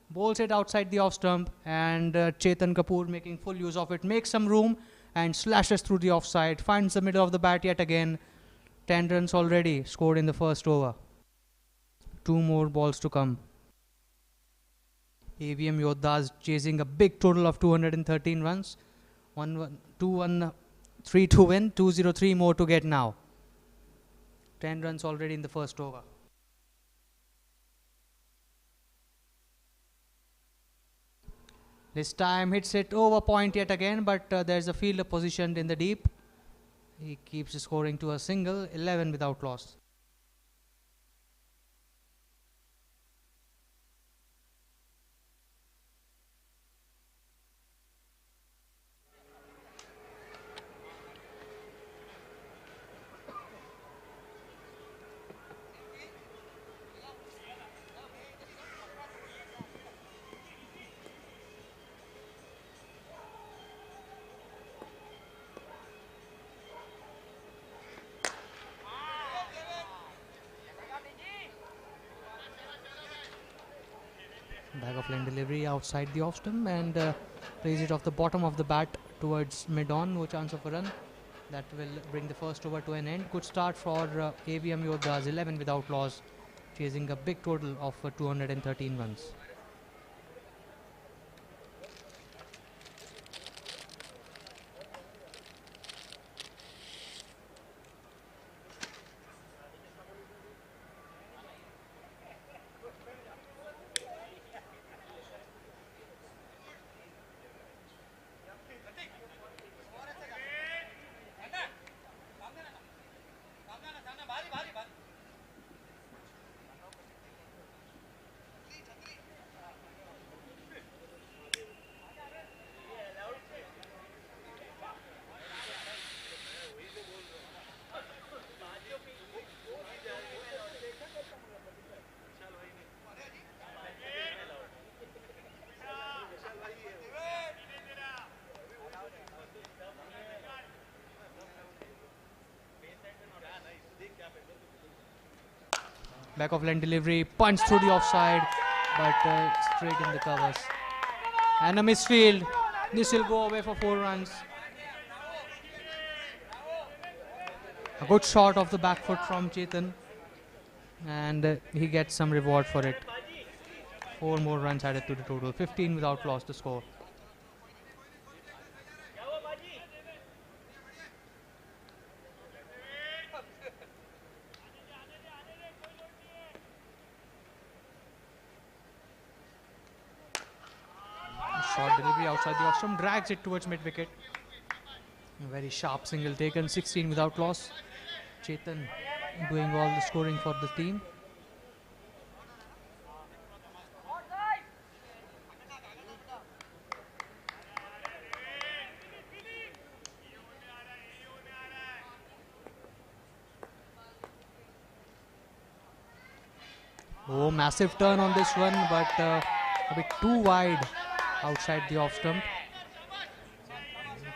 Bowls it outside the off stump, and Chetan Kapoor making full use of it. Makes some room and slashes through the offside. Finds the middle of the bat yet again. 10 runs already scored in the first over. 2 more balls to come. AVM Yoddhas chasing a big total of 213 runs. 3 to win, 203 more to get now. 10 runs already in the first over. This time hits it over point yet again, but there's a fielder positioned in the deep. He keeps scoring to a single, 11 without loss. Back of lane delivery outside the off stump and plays it off the bottom of the bat towards mid-on. No chance of a run. That will bring the first over to an end. Good start for AVM Yoddhas, 11 without loss, chasing a big total of 213 runs. Back of lane delivery, punch through the offside, but straight in the covers. And a misfield. This will go away for 4 runs. A good shot off the back foot from Chetan, and he gets some reward for it. 4 more runs added to the total. 15 without loss to score. Short delivery outside the off stump, drags it towards mid wicket. A very sharp single taken, 16 without loss. Chetan doing all the scoring for the team. Oh, massive turn on this one, but a bit too wide outside the off stump.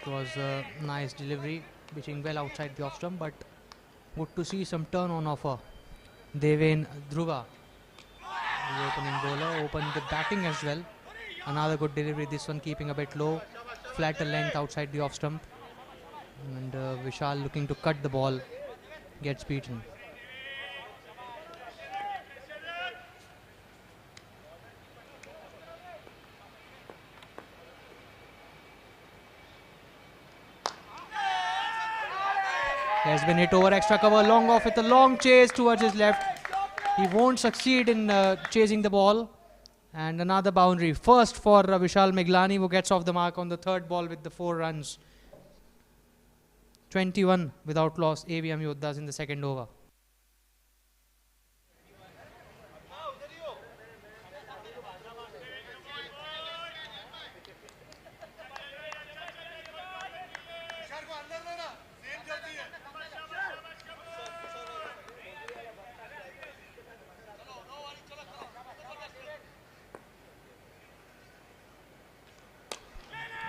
It was a nice delivery, pitching well outside the off stump, but good to see some turn on offer. Avm Yoddhas, the opening bowler, opened the batting as well. Another good delivery, this one keeping a bit low, flatter length outside the off stump. And Vishal looking to cut the ball, gets beaten. He has been hit over extra cover, long off with a long chase towards his left. He won't succeed in chasing the ball. And another boundary. First for Vishal Meglani, who gets off the mark on the third ball with the 4 runs. 21 without loss, AVM Yoddhas in the second over.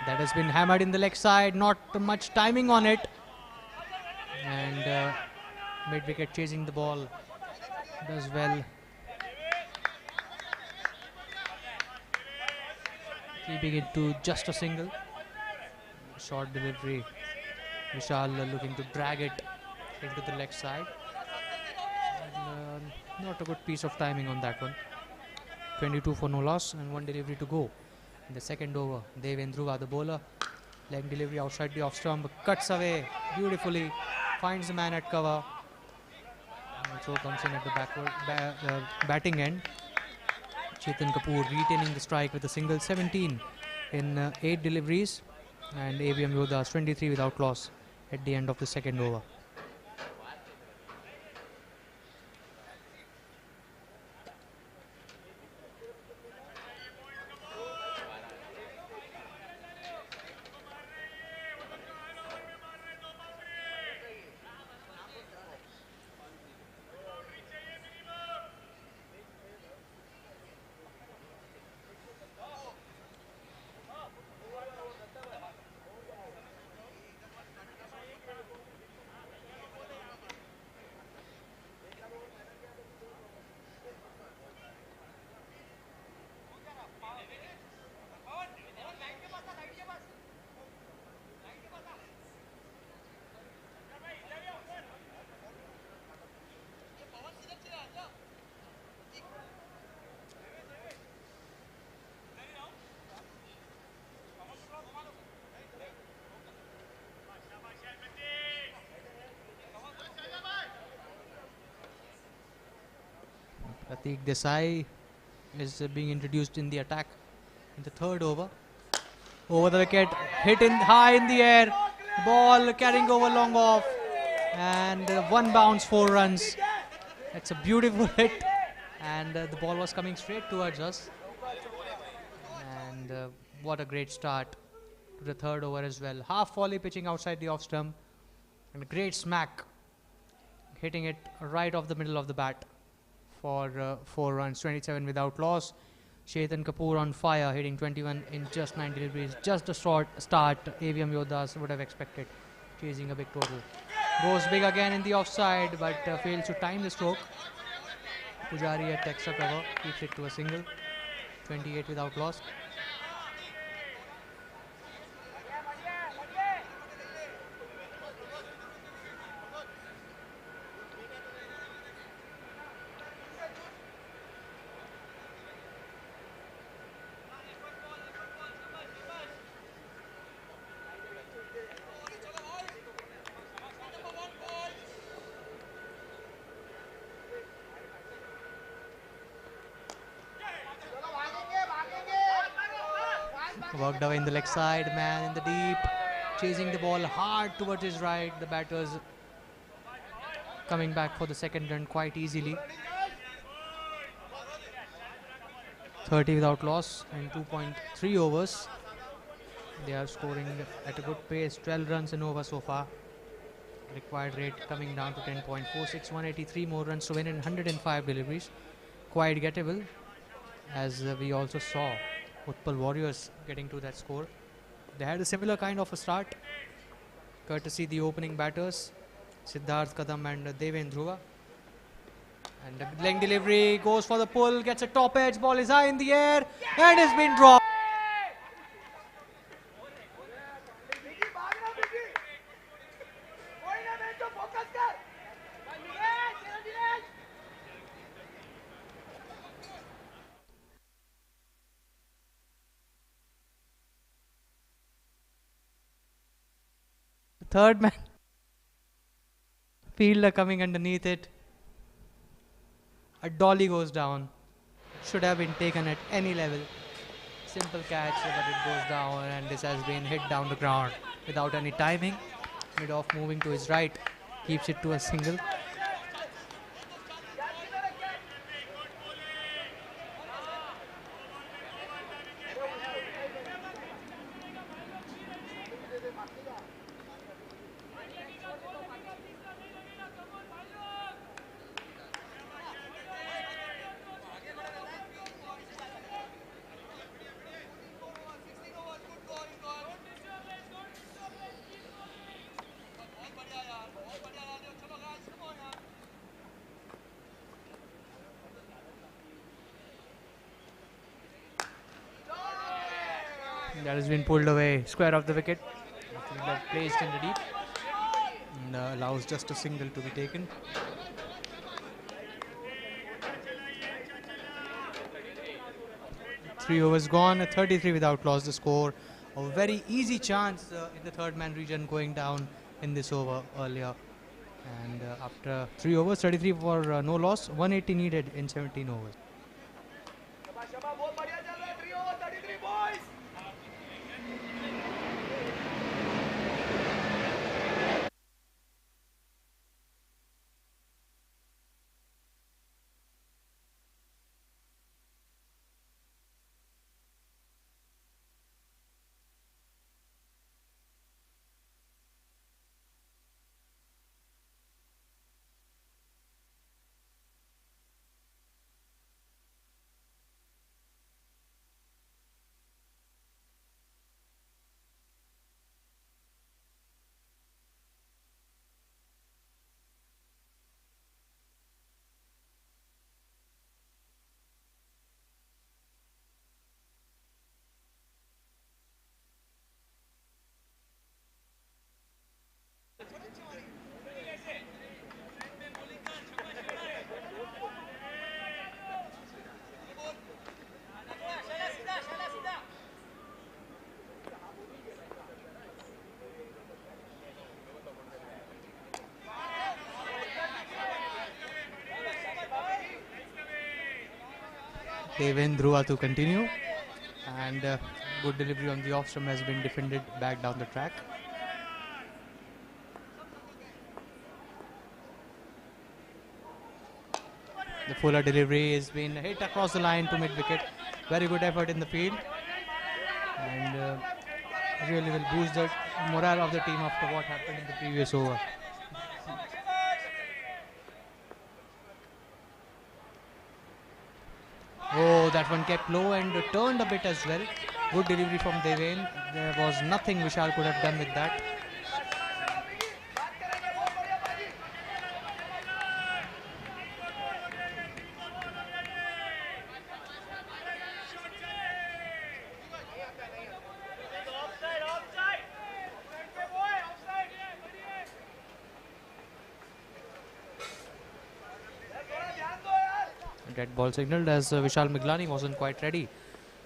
That has been hammered in the leg side, not much timing on it. And mid-wicket chasing the ball, does well. Keeping it to just a single. Short delivery. Vishal looking to drag it into the leg side. And, not a good piece of timing on that one. 22 for no loss and 1 delivery to go. In the second over, Avm Yoddhas, the bowler, leg delivery outside the off stump, cuts away beautifully, finds the man at cover. And throw comes in at the backward batting end. Chetan Kapoor retaining the strike with a single, 17 in 8 deliveries, and AVM Yoddhas 23 without loss at the end of the second over. Pratik Desai is being introduced in the attack in the third over. Over the wicket, hit in high in the air, ball carrying over long off, and 1 bounce, 4 runs. That's a beautiful hit, and the ball was coming straight towards us. And what a great start to the third over as well. Half volley pitching outside the off stump, and a great smack, hitting it right off the middle of the bat for 4 runs, 27 without loss. Chetan Kapoor on fire, hitting 21 in just 9 deliveries. Just a short start, AVM Yoddhas would have expected, chasing a big total. Goes big again in the offside, but fails to time the stroke. Pujari at extra cover, keeps it to a single, 28 without loss. Worked away in the leg side, man in the deep, chasing the ball hard towards his right. The batters coming back for the second run quite easily. 30 without loss in 2.3 overs. They are scoring at a good pace, 12 runs in over so far. Required rate coming down to 10.46, 183 more runs to win in 105 deliveries. Quite gettable, as we also saw Utpal Warriors getting to that score. They had a similar kind of a start, courtesy the opening batters, Siddharth Kadam and Deven Dhruva. And the leg delivery goes for the pull, gets a top edge, ball is high in the air and has been dropped. Third man, fielder coming underneath it. A dolly goes down. Should have been taken at any level. Simple catch, but it goes down, and this has been hit down the ground without any timing. Mid-off moving to his right, keeps it to a single. That has been pulled away, square of the wicket. Placed in the deep and allows just a single to be taken. Three overs gone, 33 without loss the score. A very easy chance in the third man region going down in this over earlier. And after 3 overs, 33 for no loss, 180 needed in 17 overs. Deven Dhruva to continue, and good delivery on the off-stump has been defended back down the track. The fuller delivery has been hit across the line to mid-wicket. Very good effort in the field, and really will boost the morale of the team after what happened in the previous over. Oh, that one kept low and turned a bit as well. Good delivery from Deven. There was nothing Vishal could have done with that. Dead ball signaled as Vishal Miglani wasn't quite ready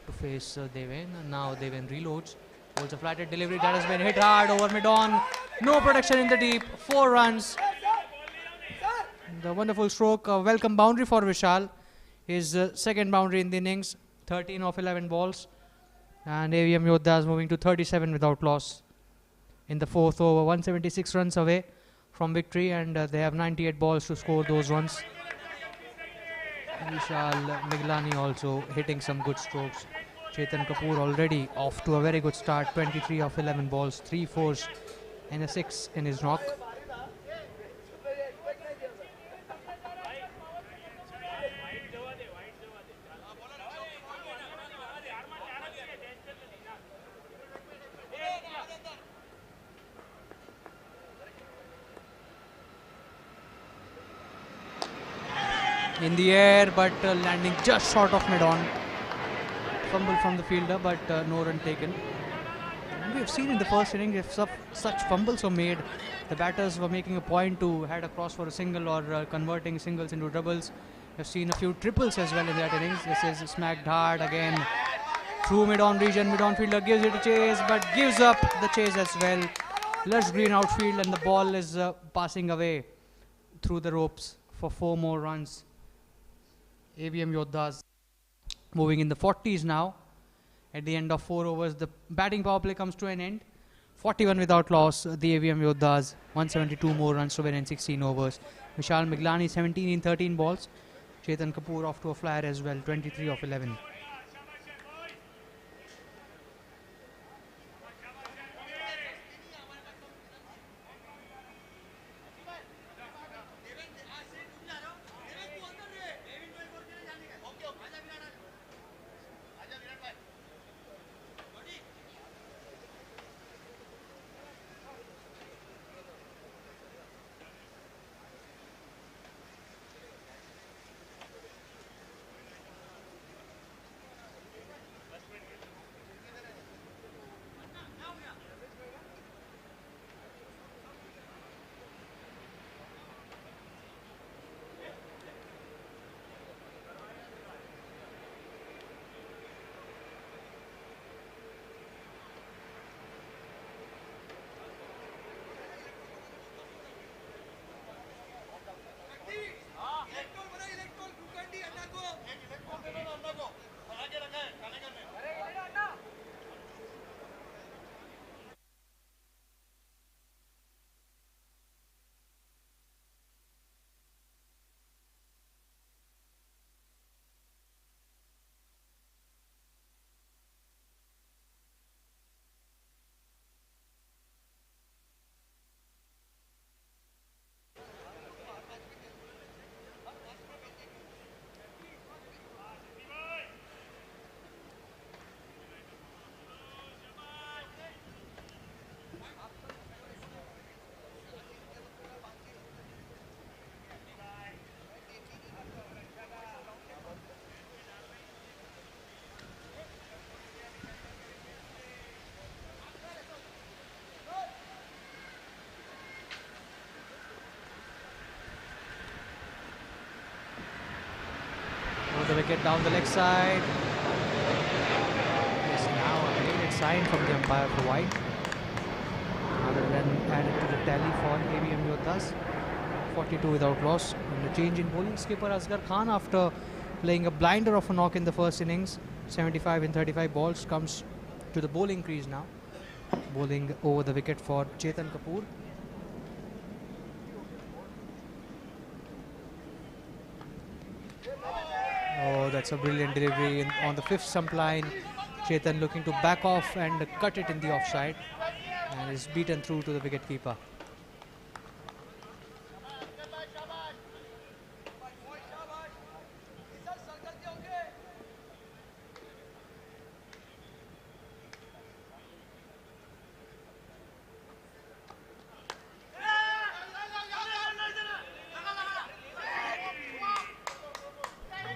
to face Deven. Now Deven reloads. Holds a flatted delivery that has been hit hard over mid-on. No protection in the deep. 4 runs. The wonderful stroke. Welcome boundary for Vishal. His second boundary in the innings. 13 of 11 balls. And AVM Yoddhas moving to 37 without loss in the fourth over. 176 runs away from victory, and they have 98 balls to score those runs. Vishal Miglani also hitting some good strokes. Chetan Kapoor already off to a very good start. 23 of 11 balls, 3 fours and a 6 in his knock. In the air, but landing just short of mid-on. Fumble from the fielder, but no run taken. And we have seen in the first inning, if such fumbles were made, the batters were making a point to head across for a single or converting singles into doubles. We've seen a few triples as well in that innings. This is smacked hard again through mid-on region. Mid-on fielder gives it a chase, but gives up the chase as well. Lush green outfield, and the ball is passing away through the ropes for 4 more runs. AVM Yoddhas moving in the 40s now. At the end of 4 overs, the batting power play comes to an end. 41 without loss, the AVM Yoddhas. 172 more runs to win in 16 overs. Vishal Miglani 17 in 13 balls. Chetan Kapoor off to a flyer as well, 23 of 11. The wicket down the leg side. Yes, now a very good sign from the umpire for wide. Another run added to the tally for AVM Yoddhas. 42 without loss. And the change in bowling skipper Asgar Khan, after playing a blinder of a knock in the first innings, 75 in 35 balls, comes to the bowling crease now. Bowling over the wicket for Chetan Kapoor. Oh, that's a brilliant delivery on the 5th stump line. Chetan looking to back off and cut it in the offside, and is beaten through to the wicketkeeper.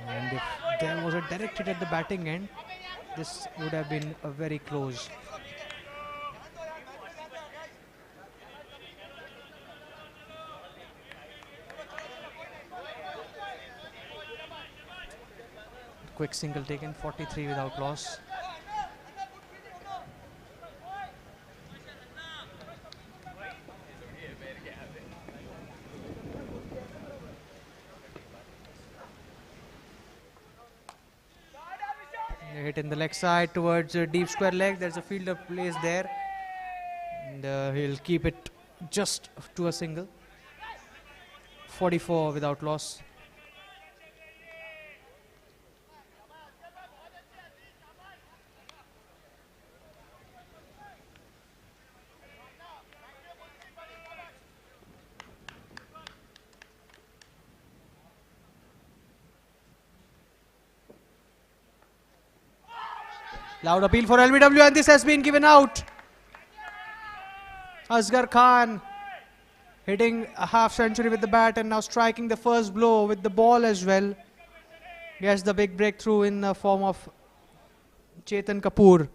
And if there was a direct hit at the batting end, this would have been a very close. Quick single taken, 43 without loss. Hit in the leg side towards deep square leg. There's a fielder placed there. And he'll keep it just to a single. 44 without loss. Loud appeal for LBW, and this has been given out. Asgar Khan hitting a half century with the bat and now striking the first blow with the ball as well. Yes, the big breakthrough in the form of Chetan Kapoor.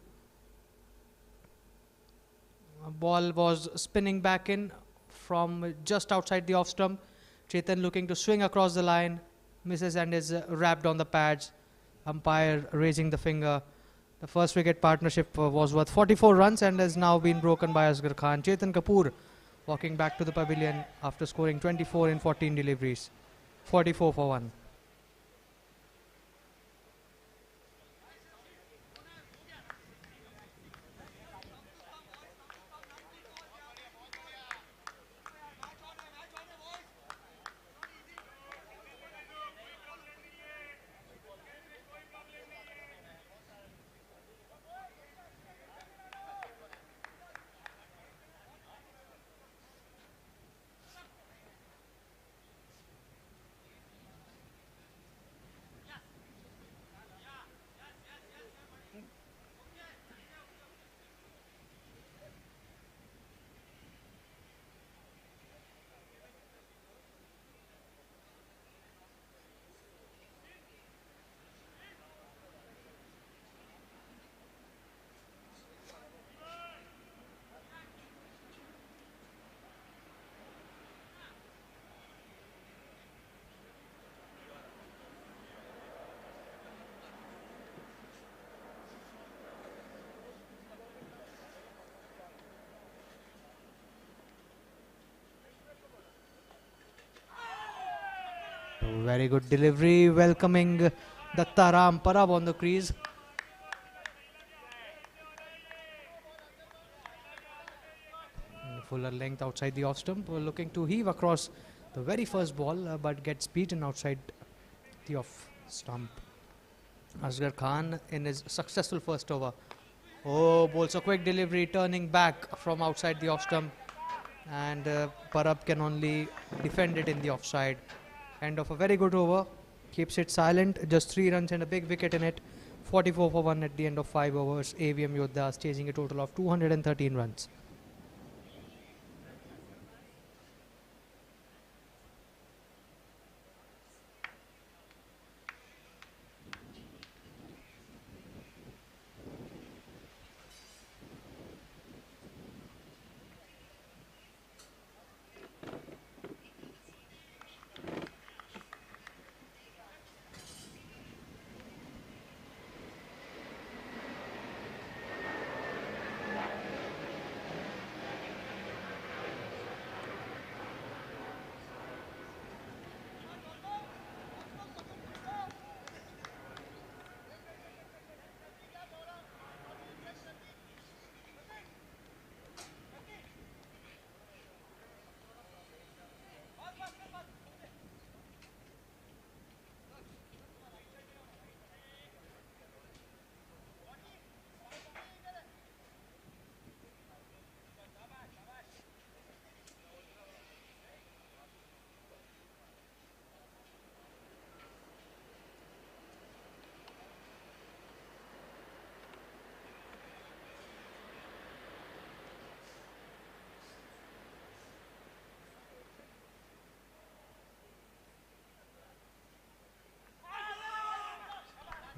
Ball was spinning back in from just outside the off stump. Chetan looking to swing across the line, misses and is wrapped on the pads. Umpire raising the finger. The first wicket partnership was worth 44 runs and has now been broken by Asgar Khan. Chetan Kapoor walking back to the pavilion after scoring 24 in 14 deliveries. 44 for 1. Very good delivery, welcoming Dattaram Parab on the crease. Fuller length outside the off stump, looking to heave across the very first ball, but gets beaten outside the off stump. Asgar Khan in his successful first over. Oh, bowls a quick delivery, turning back from outside the off stump, and Parab can only defend it in the offside. End of a very good over, keeps it silent, just 3 runs and a big wicket in it. 44 for 1 at the end of 5 overs. AVM Yoddhas chasing a total of 213 runs.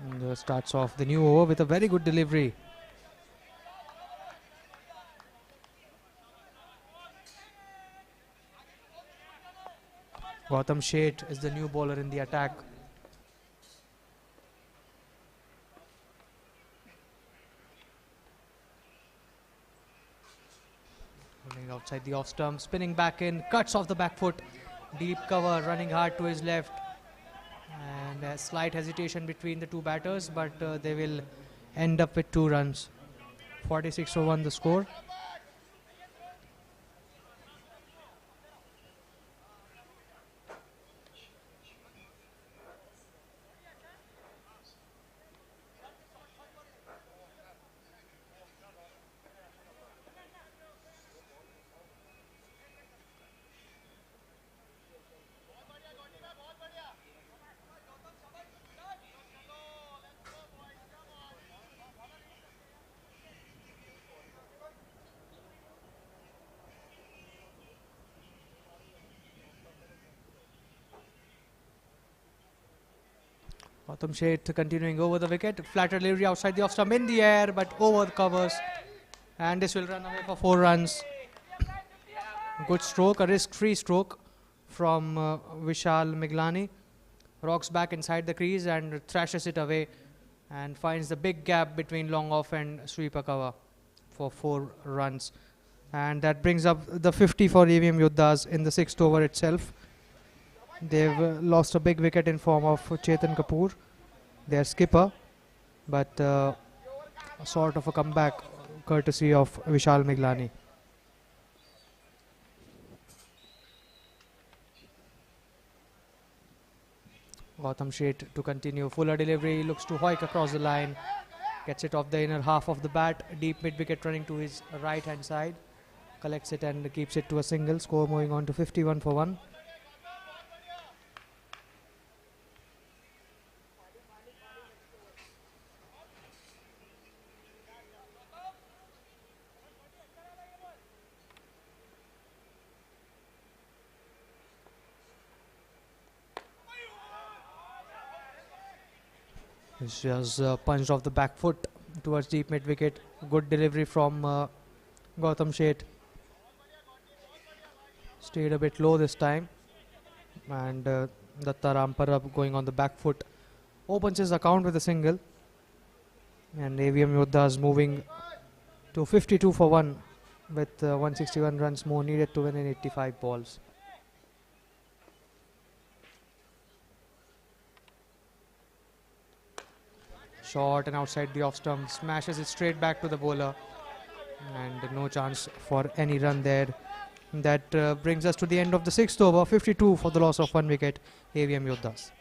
And starts off the new over with a very good delivery. Gautam Sheth is the new bowler in the attack. Running outside the off stump, spinning back in, cuts off the back foot. Deep cover, running hard to his left. And a slight hesitation between the two batters, but they will end up with 2 runs. 46 for 1 the score. Gautam Sheth continuing over the wicket. Flatter delivery outside the off stump in the air, but over the covers. And this will run away for 4 runs. Good stroke, a risk-free stroke from Vishal Miglani. Rocks back inside the crease and thrashes it away and finds the big gap between long off and sweeper cover for 4 runs. And that brings up the 50 for AVM Yoddhas in the 6th over itself. They've lost a big wicket in form of Chetan Kapoor, their skipper, but a sort of a comeback courtesy of Vishal Miglani. Gautam Sheth to continue. Fuller delivery, looks to hoik across the line, gets it off the inner half of the bat, deep mid wicket running to his right hand side, collects it and keeps it to a single. Score moving on to 51 for 1. This was punched off the back foot towards deep mid wicket. Good delivery from Gautam Sheth. Stayed a bit low this time. And Datta Ramparab going on the back foot opens his account with a single. And AVM Yoddhas moving to 52 for 1 with 161 runs more needed to win in 85 balls. Short and outside the off stump, smashes it straight back to the bowler, and no chance for any run there. That brings us to the end of the 6th over. 52 for the loss of 1 wicket, AVM Yoddhas.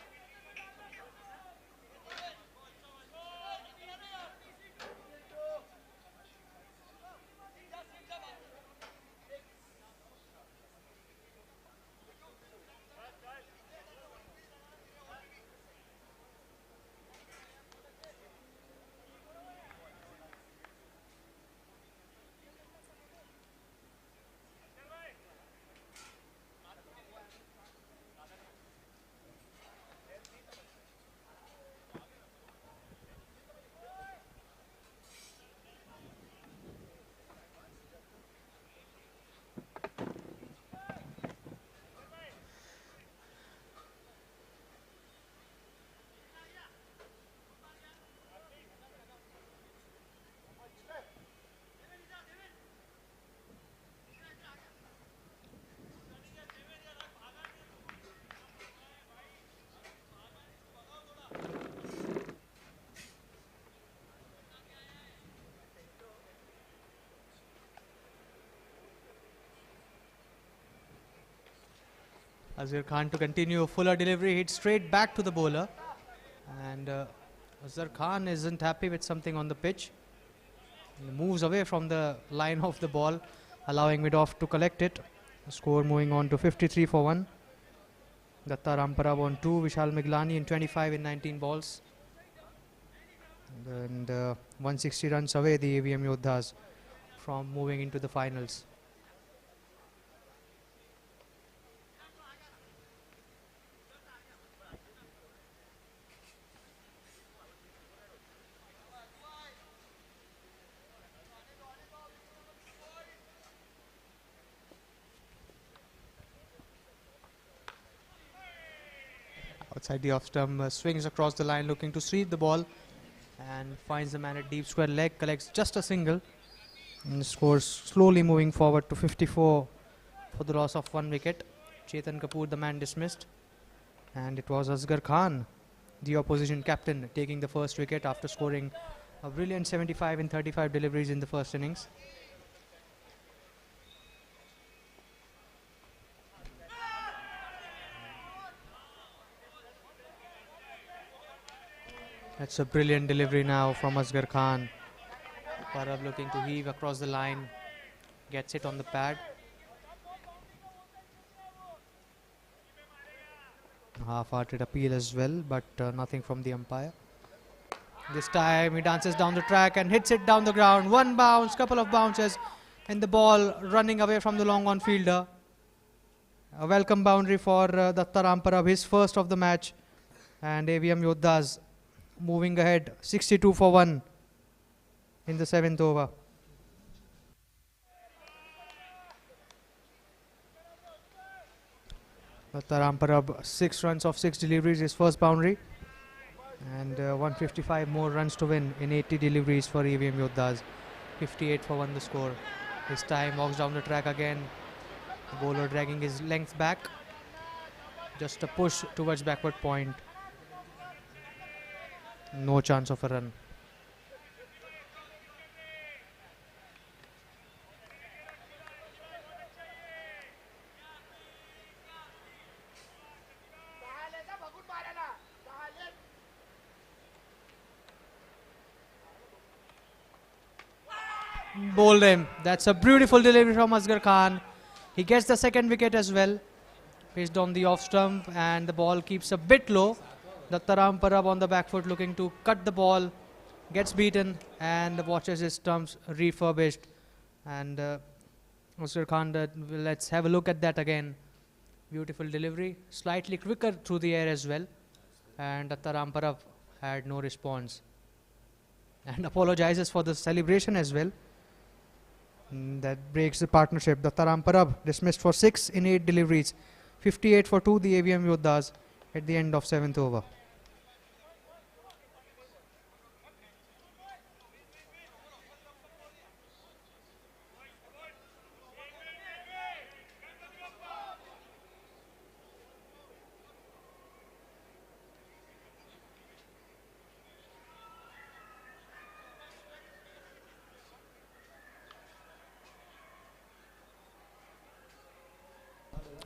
Asgar Khan to continue. Fuller delivery, hit straight back to the bowler. And Asgar Khan isn't happy with something on the pitch. He moves away from the line of the ball, allowing mid-off to collect it. The score moving on to 53 for 1. Datta Ramparab on 2, Vishal Miglani in 25 in 19 balls. And 160 runs away, the AVM Yoddhas, from moving into the finals. Outside the off stump, swings across the line looking to sweep the ball and finds the man at deep square leg, collects just a single and scores, slowly moving forward to 54 for the loss of 1 wicket. Chetan Kapoor, the man dismissed, and it was Asgar Khan, the opposition captain, taking the first wicket after scoring A brilliant 75 in 35 deliveries in the first innings. That's a brilliant delivery now from Asgar Khan. Parab looking to heave across the line. Gets it on the pad. Half-hearted appeal as well, but nothing from the umpire. This time he dances down the track and hits it down the ground. One bounce, couple of bounces, and the ball running away from the long-on fielder. A welcome boundary for Dattaram Parab, his first of the match. And AVM Yoddhas moving ahead, 62 for 1 in the 7th over. Dattaram Parab, 6 runs off 6 deliveries, his first boundary. And 155 more runs to win in 80 deliveries for AVM Yoddhas. 58 for 1 the score. This time walks down the track again. The bowler dragging his length back. Just a push towards backward point. No chance of a run. Bowled him. That's a beautiful delivery from Asgar Khan. He gets the second wicket as well. Pitched on the off stump and the ball keeps a bit low. Dattaram Parab on the back foot looking to cut the ball. Gets beaten and watches his stumps refurbished. And Asgar Khan, let's have a look at that again. Beautiful delivery. Slightly quicker through the air as well. And Dattaram Parab had no response. And apologizes for the celebration as well. That breaks the partnership. Dattaram Parab dismissed for 6 in 8 deliveries. 58 for 2 the AVM Yoddhas at the end of 7th over.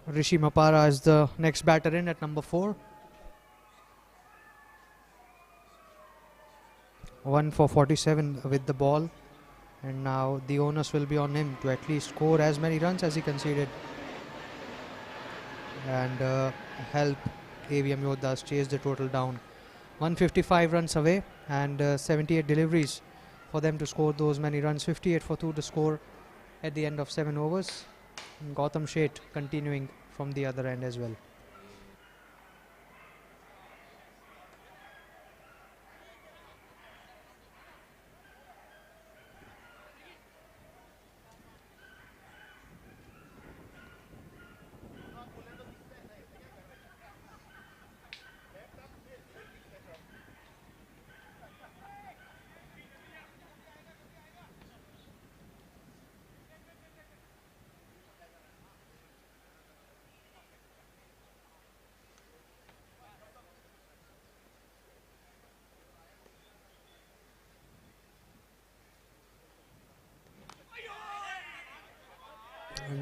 Rishi Mapara is the next batter in at number 4. 1 for 47 with the ball. And now the onus will be on him to at least score as many runs as he conceded. And help AVM Yoddhas chase the total down. 155 runs away and 78 deliveries for them to score those many runs. 58 for 2 to score at the end of 7 overs. And Gautam Sheth continuing from the other end as well.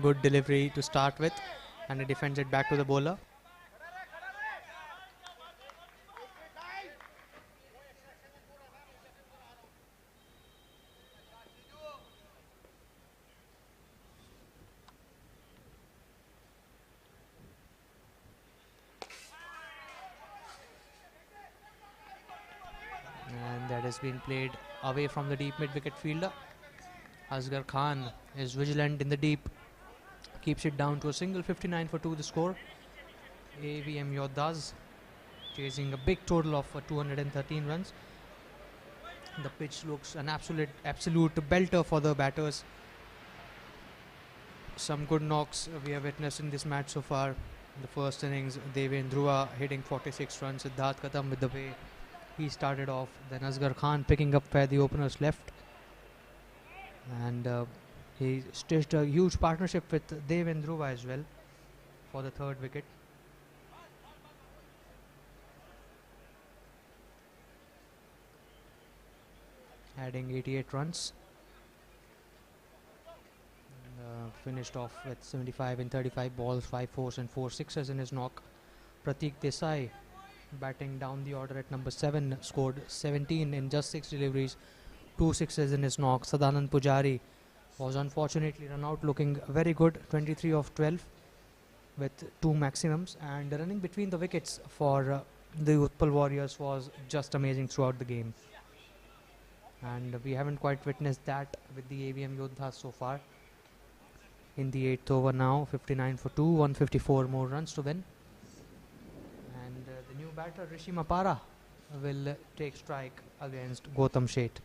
Good delivery to start with, and he defends it back to the bowler. And that has been played away from the deep mid-wicket fielder. Asgar Khan is vigilant in the deep. Keeps it down to a single. 59 for 2 the score. AVM Yoddhas chasing a big total of 213 runs. The pitch looks an absolute belter for the batters. Some good knocks we have witnessed in this match so far. In the first innings, Avm Yoddhas hitting 46 runs. Siddharth Katam with the way he started off. Then Asgar Khan picking up where the openers left. And he stitched a huge partnership with Avm Yoddhas as well for the third wicket. adding 88 runs. Finished off with 75 in 35 balls, 5 fours and 4 sixes in his knock. Pratik Desai, batting down the order at number 7, scored 17 in just 6 deliveries, 2 sixes in his knock. Sadanand Pujari was unfortunately run out, looking very good, 23 of 12 with 2 maximums, and running between the wickets for the Utpal Warriors was just amazing throughout the game. And we haven't quite witnessed that with the AVM Yoddhas so far. In the 8th over now, 59 for 2, 154 more runs to win. And the new batter Rishi Mapara will take strike against Gautam Sheth.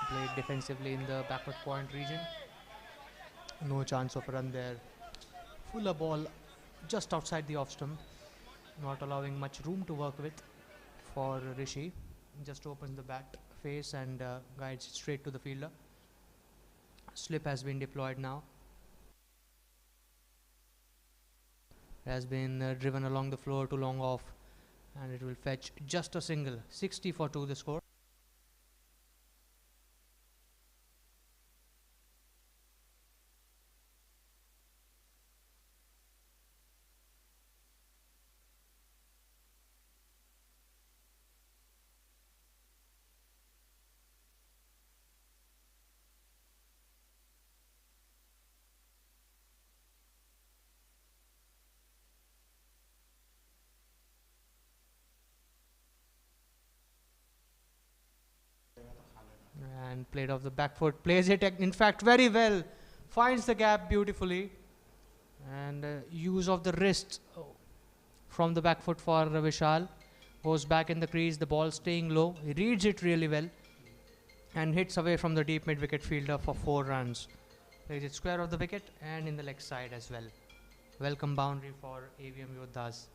Played defensively in the backward point region. No chance of a run there. Fuller ball just outside the off stump, not allowing much room to work with for Rishi. Just opens the bat face and guides it straight to the fielder. Slip has been deployed now. Has been driven along the floor to long off, and it will fetch just a single. 60 for 2 the score. And played off the back foot, plays it in fact very well, finds the gap beautifully, and use of the wrist from the back foot for Vishal. Goes back in the crease, the ball staying low, he reads it really well and hits away from the deep mid wicket fielder for 4 runs. Plays it square of the wicket and in the leg side as well. Welcome boundary for AVM Yoddhas.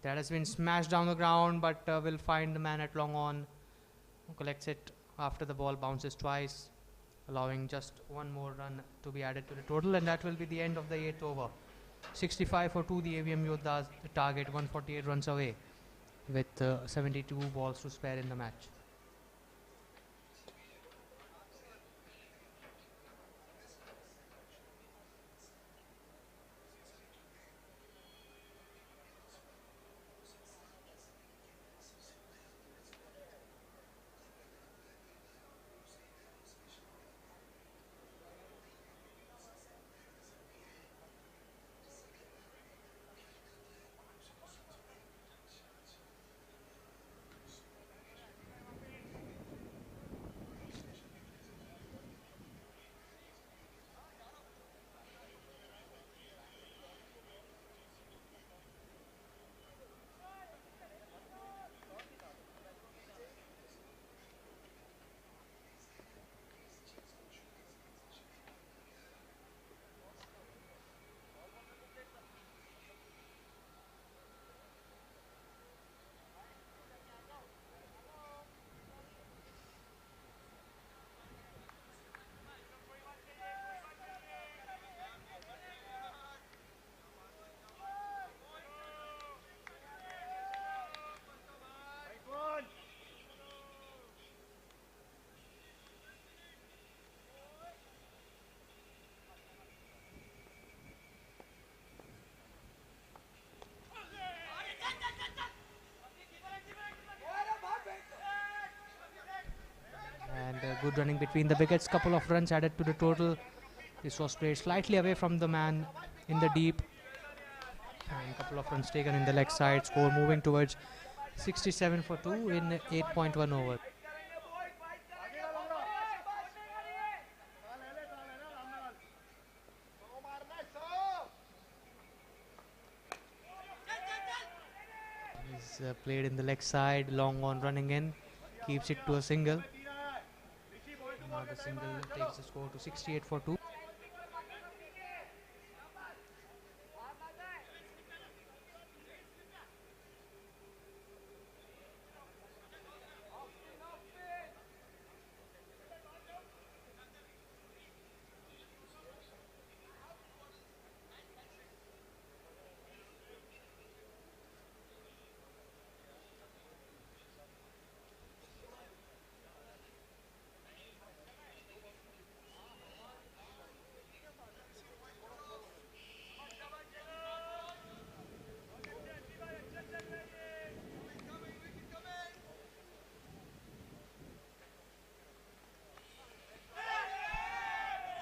That has been smashed down the ground, but will find the man at long on, who collects it after the ball bounces twice, allowing just one more run to be added to the total, and that will be the end of the 8th over. 65 for 2 the AVM Yoddhas, the target 148 runs away with 72 balls to spare in the match. And good running between the wickets, couple of runs added to the total. This was played slightly away from the man in the deep, and couple of runs taken in the leg side. Score moving towards 67 for 2 in 8.1 over. He's played in the leg side, long on running in, keeps it to a single. The single takes the score to 68 for 2.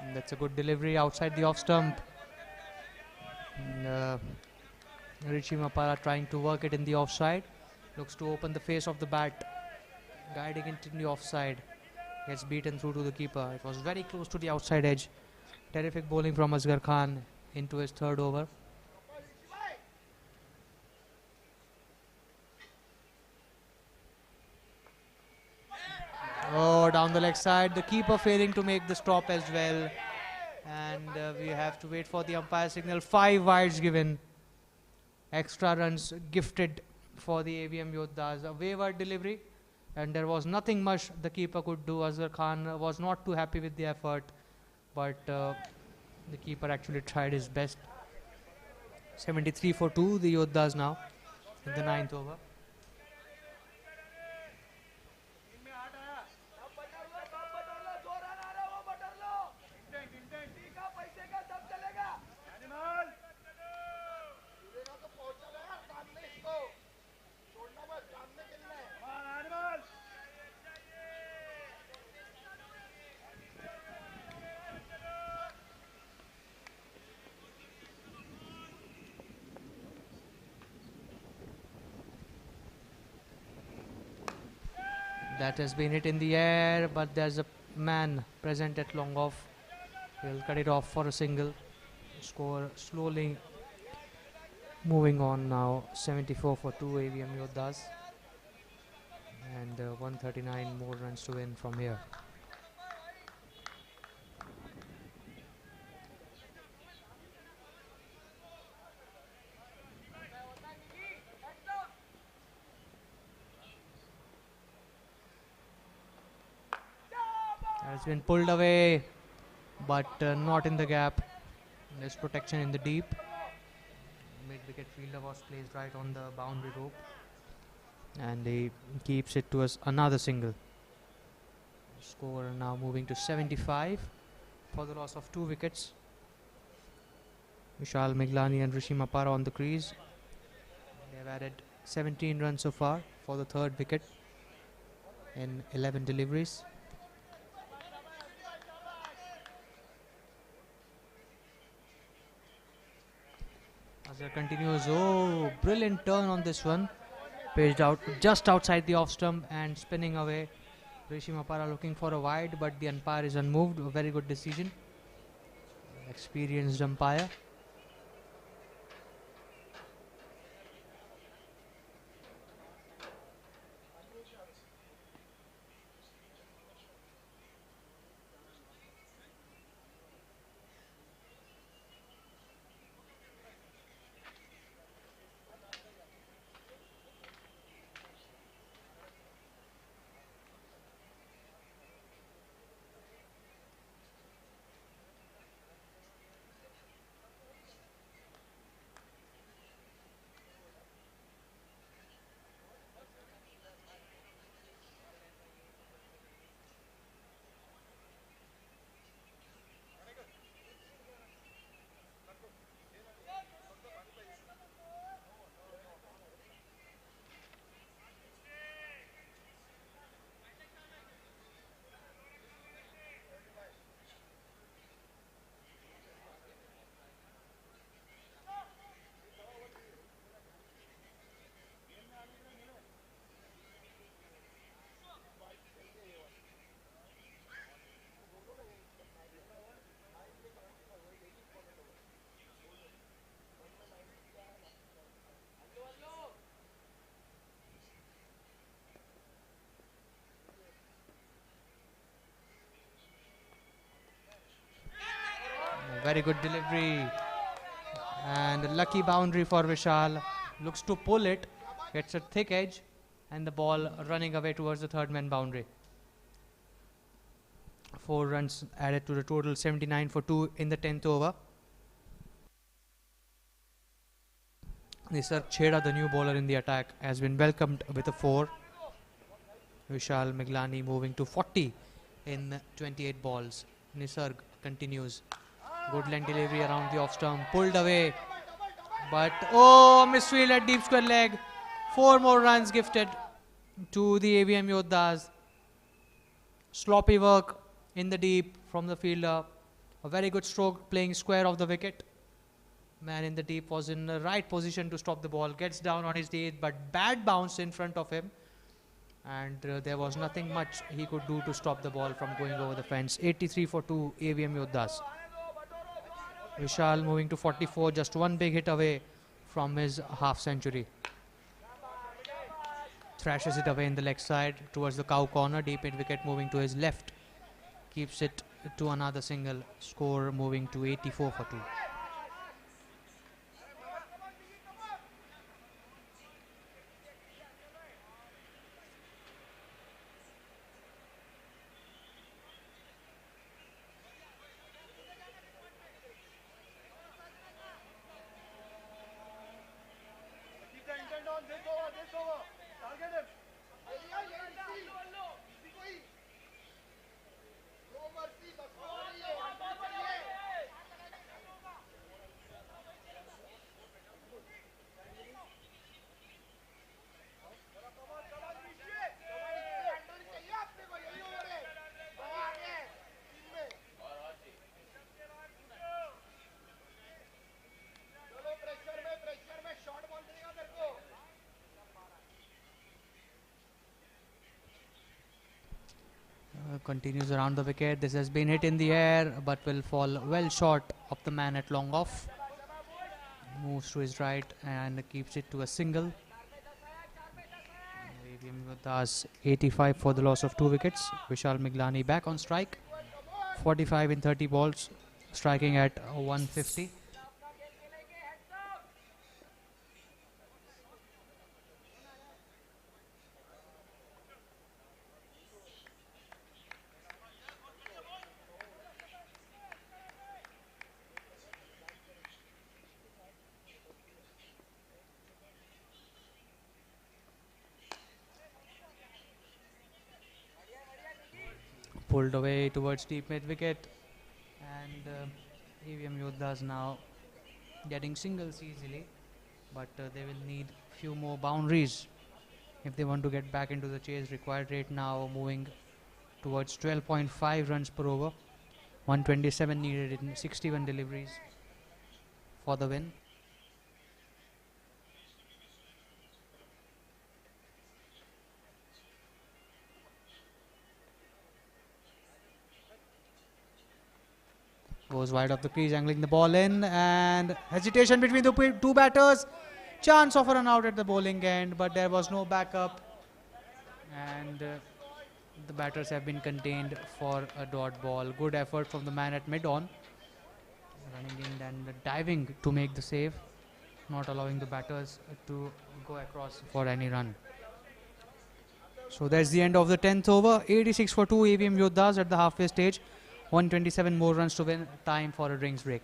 And that's a good delivery outside the off stump. And, Richie Mapara trying to work it in the offside. Looks to open the face of the bat. Guiding it in the offside. Gets beaten through to the keeper. It was very close to the outside edge. Terrific bowling from Asgar Khan into his third over. Oh, down the leg side. The keeper failing to make the stop as well. And we have to wait for the umpire signal. 5 wides given. Extra runs gifted for the AVM Yoddhas. A wayward delivery. And there was nothing much the keeper could do. Asgar Khan was not too happy with the effort. But the keeper actually tried his best. 73 for 2, the Yoddhas now in the 9th over. That has been hit in the air, but there's a man present at long off. He'll cut it off for a single. Score slowly moving on now. 74 for 2 AVM Yoddhas. And 139 more runs to win from here. Has been pulled away, but not in the gap. There's protection in the deep. Mid-wicket fielder was placed right on the boundary rope, and he keeps it to us another single. Score now moving to 75 for the loss of 2 wickets. Vishal Miglani and Rishi Mapara on the crease. They have added 17 runs so far for the 3rd wicket in 11 deliveries. Asgar continues. Oh, brilliant turn on this one. Paged out just outside the off stump and spinning away. Rishi Mapara looking for a wide, but the umpire is unmoved. A very good decision. Experienced umpire. Very good delivery. And a lucky boundary for Vishal. Looks to pull it. Gets a thick edge. And the ball running away towards the third man boundary. 4 runs added to the total, 79 for 2 in the 10th over. Nisarg Chheda, the new bowler in the attack, has been welcomed with a 4. Vishal Miglani moving to 40 in 28 balls. Nisarg continues. Good length delivery around the off stump, pulled away. But misfield at deep square leg. 4 more runs gifted to the AVM Yoddhas. Sloppy work in the deep from the fielder. A very good stroke playing square of the wicket. Man in the deep was in the right position to stop the ball. Gets down on his knees, but bad bounce in front of him. And there was nothing much he could do to stop the ball from going over the fence. 83 for 2, AVM Yoddhas. Vishal moving to 44, just one big hit away from his half century. Thrashes it away in the leg side towards the cow corner. Deep mid wicket moving to his left. Keeps it to another single. Score moving to 84 for 2. Continues around the wicket. This has been hit in the air but will fall well short of the man at long off. Moves to his right and keeps it to a single. AVM Yoddhas 85 for the loss of 2 wickets. Vishal Miglani back on strike. 45 in 30 balls, striking at 150. Pulled away towards deep mid wicket, and AVM Yoddhas now getting singles easily, but they will need few more boundaries if they want to get back into the chase. Required rate now moving towards 12.5 runs per over. 127 needed in 61 deliveries for the win. Goes wide of the crease, angling the ball in, and hesitation between the two batters. Chance of a run out at the bowling end, but there was no backup, and the batters have been contained for a dot ball. Good effort from the man at mid-on, running in and diving to make the save, not allowing the batters to go across for any run. So that's the end of the 10th over. 86 for 2, AVM Yoddhas at the halfway stage. 127 more runs to win. Time for a drinks break.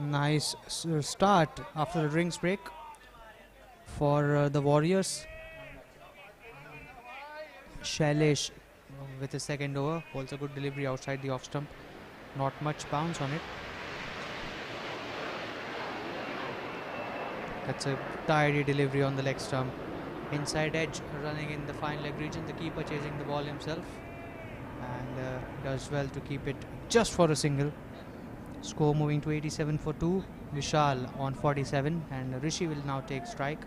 Nice start after the drinks break for the Warriors. Shailesh with his second over. Also good delivery outside the off stump. Not much bounce on it. That's a tidy delivery on the leg stump. Inside edge running in the fine leg region. The keeper chasing the ball himself. And does well to keep it just for a single. Score moving to 87 for 2. Vishal on 47. And Rishi will now take strike.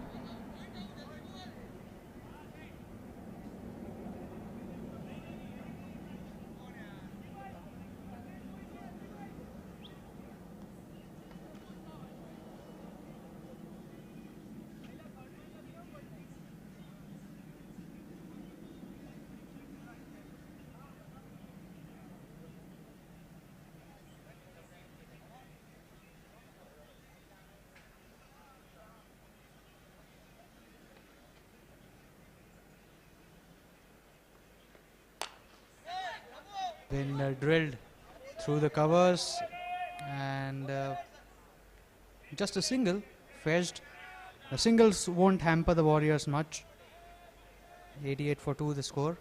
Been drilled through the covers and just a single fetched. The singles won't hamper the Warriors much. 88 for 2 the score.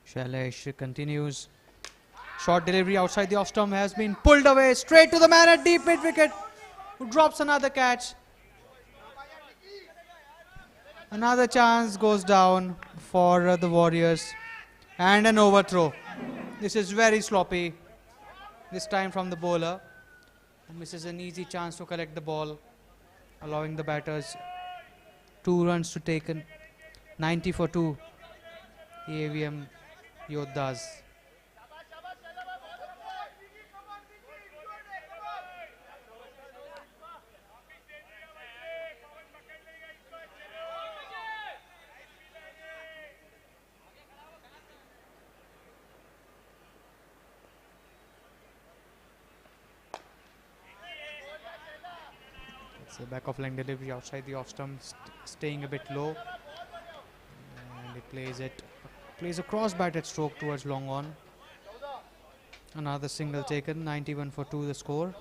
Shailesh continues. Short delivery outside the off stump has been pulled away straight to the man at deep mid wicket, who drops another catch. Another chance goes down for the Warriors and an overthrow. This is very sloppy. This time from the bowler, who misses an easy chance to collect the ball, allowing the batters 2 runs to taken. 90 for 2. AVM Yoddhas. It's a back of line delivery outside the off stump, staying a bit low, and he plays a cross batted stroke towards long on. Another single taken. 91 for 2 the score.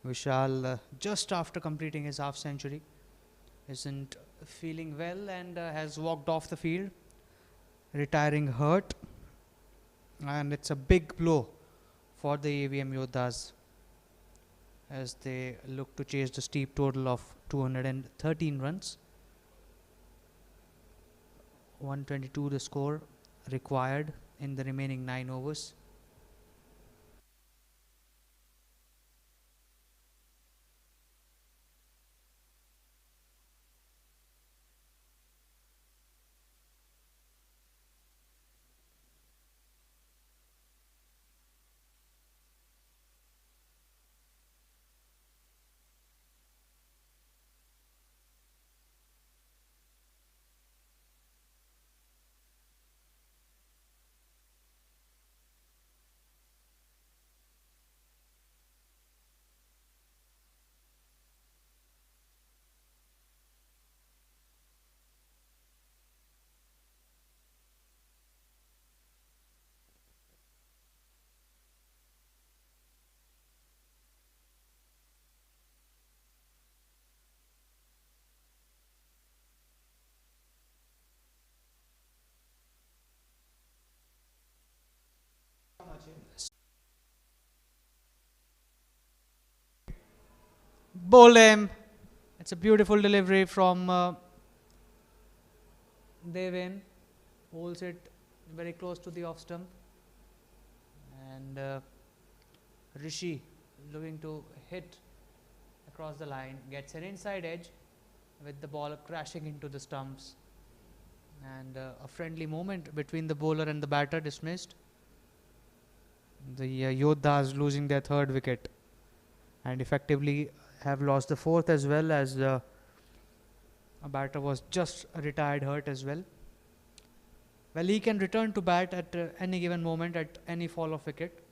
Vishal, just after completing his half century, isn't feeling well and has walked off the field, retiring hurt. And it's a big blow for the AVM Yoddhas as they look to chase the steep total of 213 runs. 122 the score required in the remaining 9 overs. Bowl him. It's a beautiful delivery from Devin. Holds it very close to the off stump. And Rishi looking to hit across the line. Gets an inside edge with the ball crashing into the stumps. And a friendly moment between the bowler and the batter dismissed. The Yoddhas losing their third wicket and effectively have lost the fourth as well, as a batter was just retired hurt as well. Well, he can return to bat at any given moment at any fall of wicket,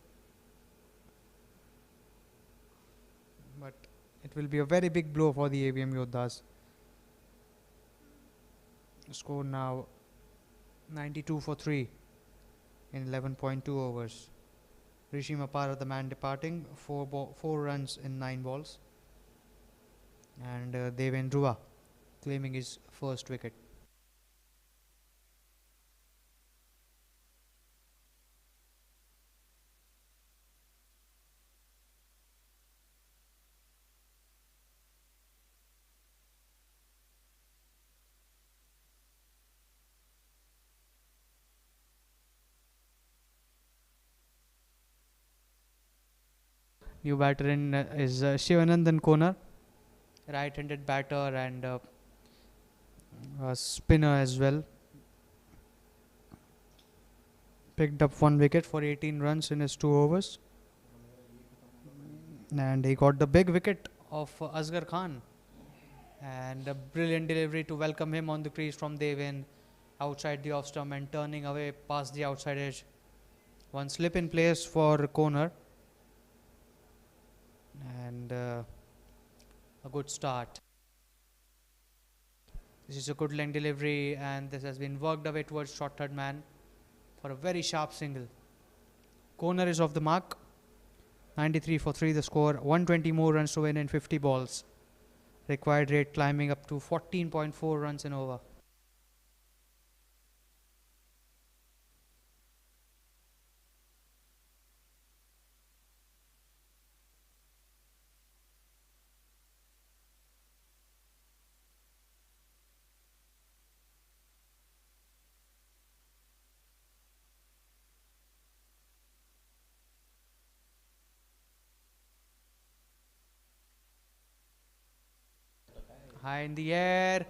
but it will be a very big blow for the AVM Yoddhas. Score now 92 for 3 in 11.2 overs. Rishi Mapara, the man departing, 4 runs in 9 balls. And Deven Dhruva claiming his first wicket. New batter in is Shivanandan Konar, right-handed batter and a spinner as well. Picked up 1 wicket for 18 runs in his 2 overs. And he got the big wicket of Asgar Khan. And a brilliant delivery to welcome him on the crease from Devin outside the off stump and turning away past the outside edge. One slip in place for Konar. And a good start. This is a good length delivery and this has been worked away towards short third man for a very sharp single. Konar is off the mark. 93 for 3 the score. 120 more runs to win in 50 balls. Required rate climbing up to 14.4 runs an over. High in the air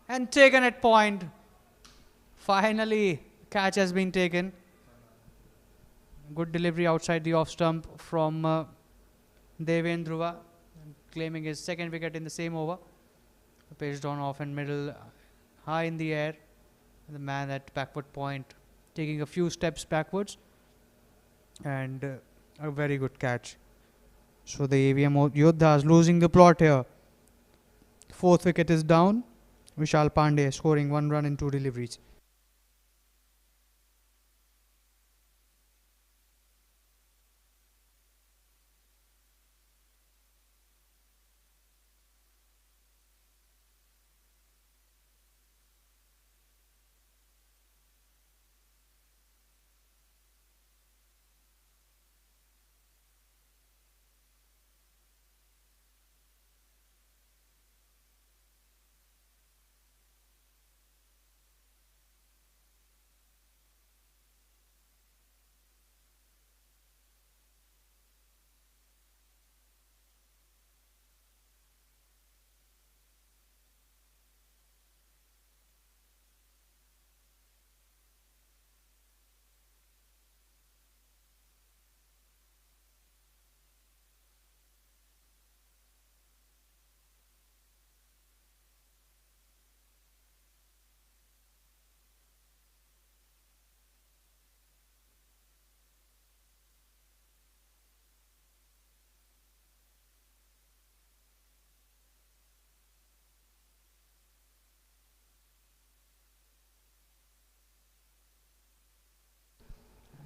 and taken at point. Finally, catch has been taken. Good delivery outside the off stump from Deven Dhruva, claiming his second wicket in the same over. Pitched on off and middle, high in the air. The man at backward point taking a few steps backwards and a very good catch. So the AVM Yoddhas losing the plot here. 4th wicket is down. Vishal Pandey scoring 1 run in 2 deliveries.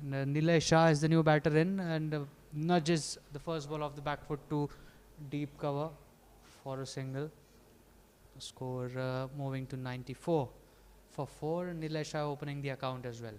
Nilay Shah is the new batter in and nudges the first ball of the back foot to deep cover for a single. Score moving to 94 for 4. Nilay Shah opening the account as well.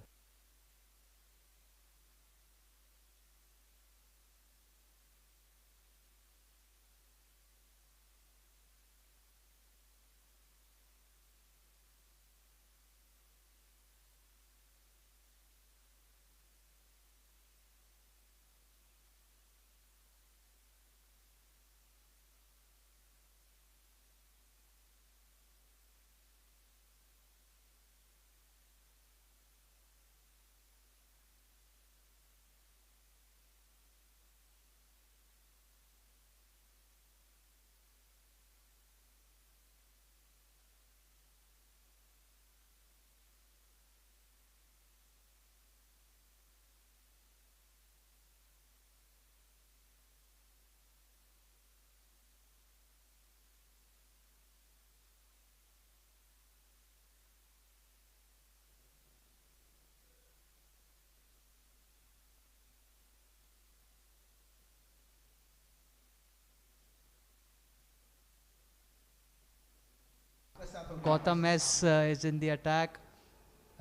Gautam S is in the attack.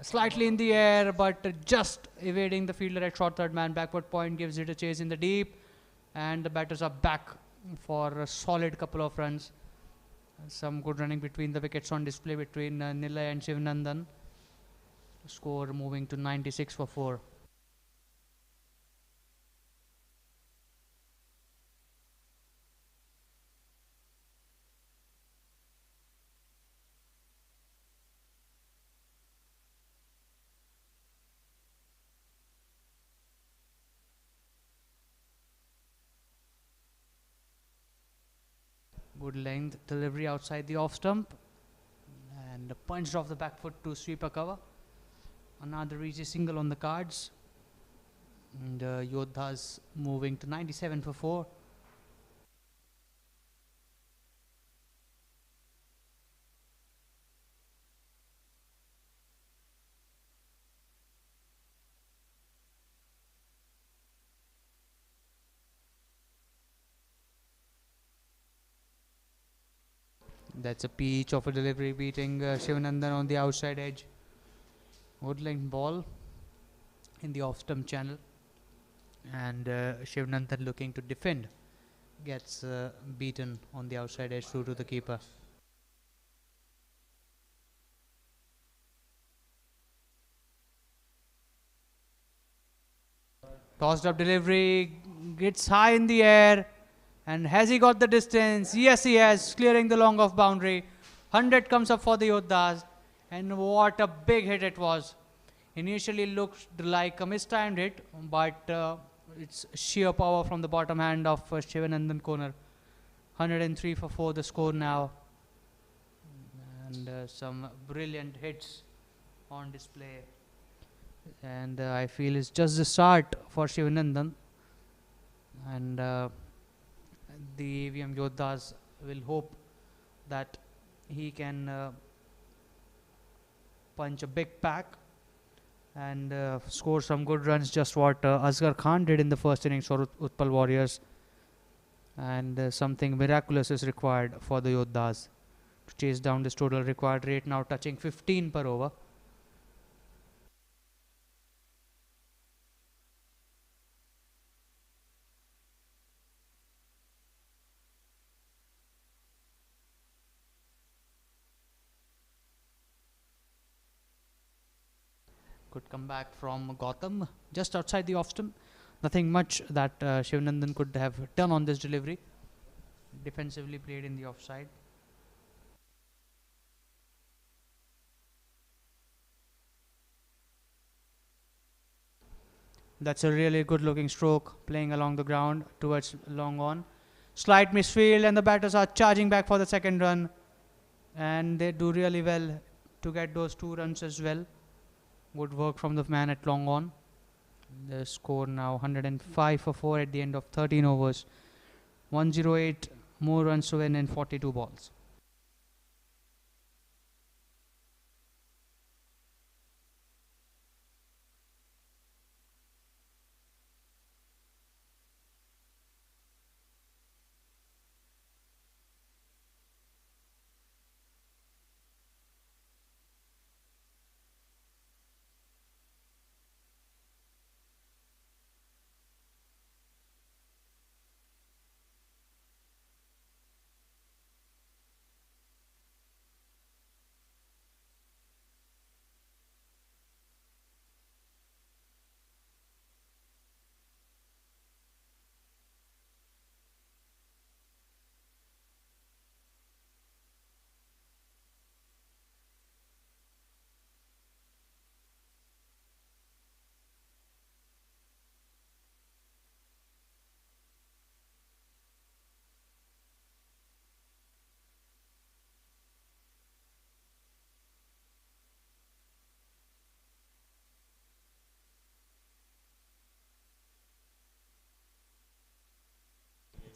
Slightly in the air, but just evading the fielder at short third man. Backward point gives it a chase in the deep. And the batters are back for a solid couple of runs. Some good running between the wickets on display between Nilay and Shivanandan. Score moving to 96 for 4. Good length delivery outside the off stump and punched off the back foot to sweep a cover. Another easy single on the cards. And Yoddhas moving to 97 for 4. That's a peach of a delivery beating Shivanandan on the outside edge. Good length ball in the off stump channel. And Shivanandan looking to defend. Gets beaten on the outside edge through to the keeper. Tossed up delivery, gets high in the air. And has he got the distance? Yes, he has, clearing the long off boundary. 100 comes up for the Yoddhas. And what a big hit it was. Initially looked like a mistimed hit, but it's sheer power from the bottom hand of Shivanandan corner. 103 for 4 the score now. And some brilliant hits on display. And I feel it's just the start for Shivanandan. And the AVM Yoddhas will hope that he can punch a big pack and score some good runs, just what Asgar Khan did in the first innings for Utpal Warriors. And something miraculous is required for the Yoddhas to chase down this total required rate, now touching 15 per over. Good comeback from Gautam, just outside the off stump. Nothing much that Shivanandan could have done on this delivery. Defensively played in the offside. That's a really good looking stroke, playing along the ground towards long on. Slight misfield and the batters are charging back for the second run. And they do really well to get those 2 runs as well. Good work from the man at long on. The score now 105 for 4 at the end of 13 overs. 108 more runs to win in 42 balls.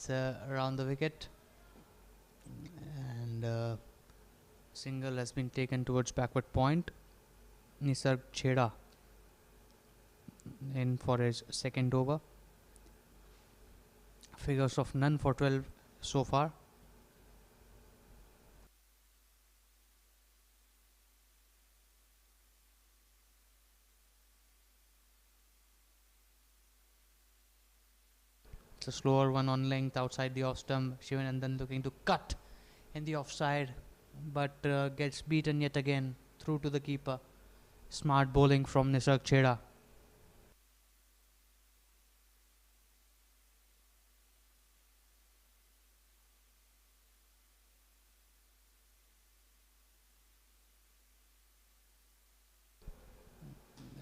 hits around the wicket, and single has been taken towards backward point. Nisarg Chheda in for his second over. Figures of none for 12 so far. It's a slower one on length outside the off stump. Shivanandan looking to cut in the offside, but gets beaten yet again through to the keeper. Smart bowling from Nisarg Chheda.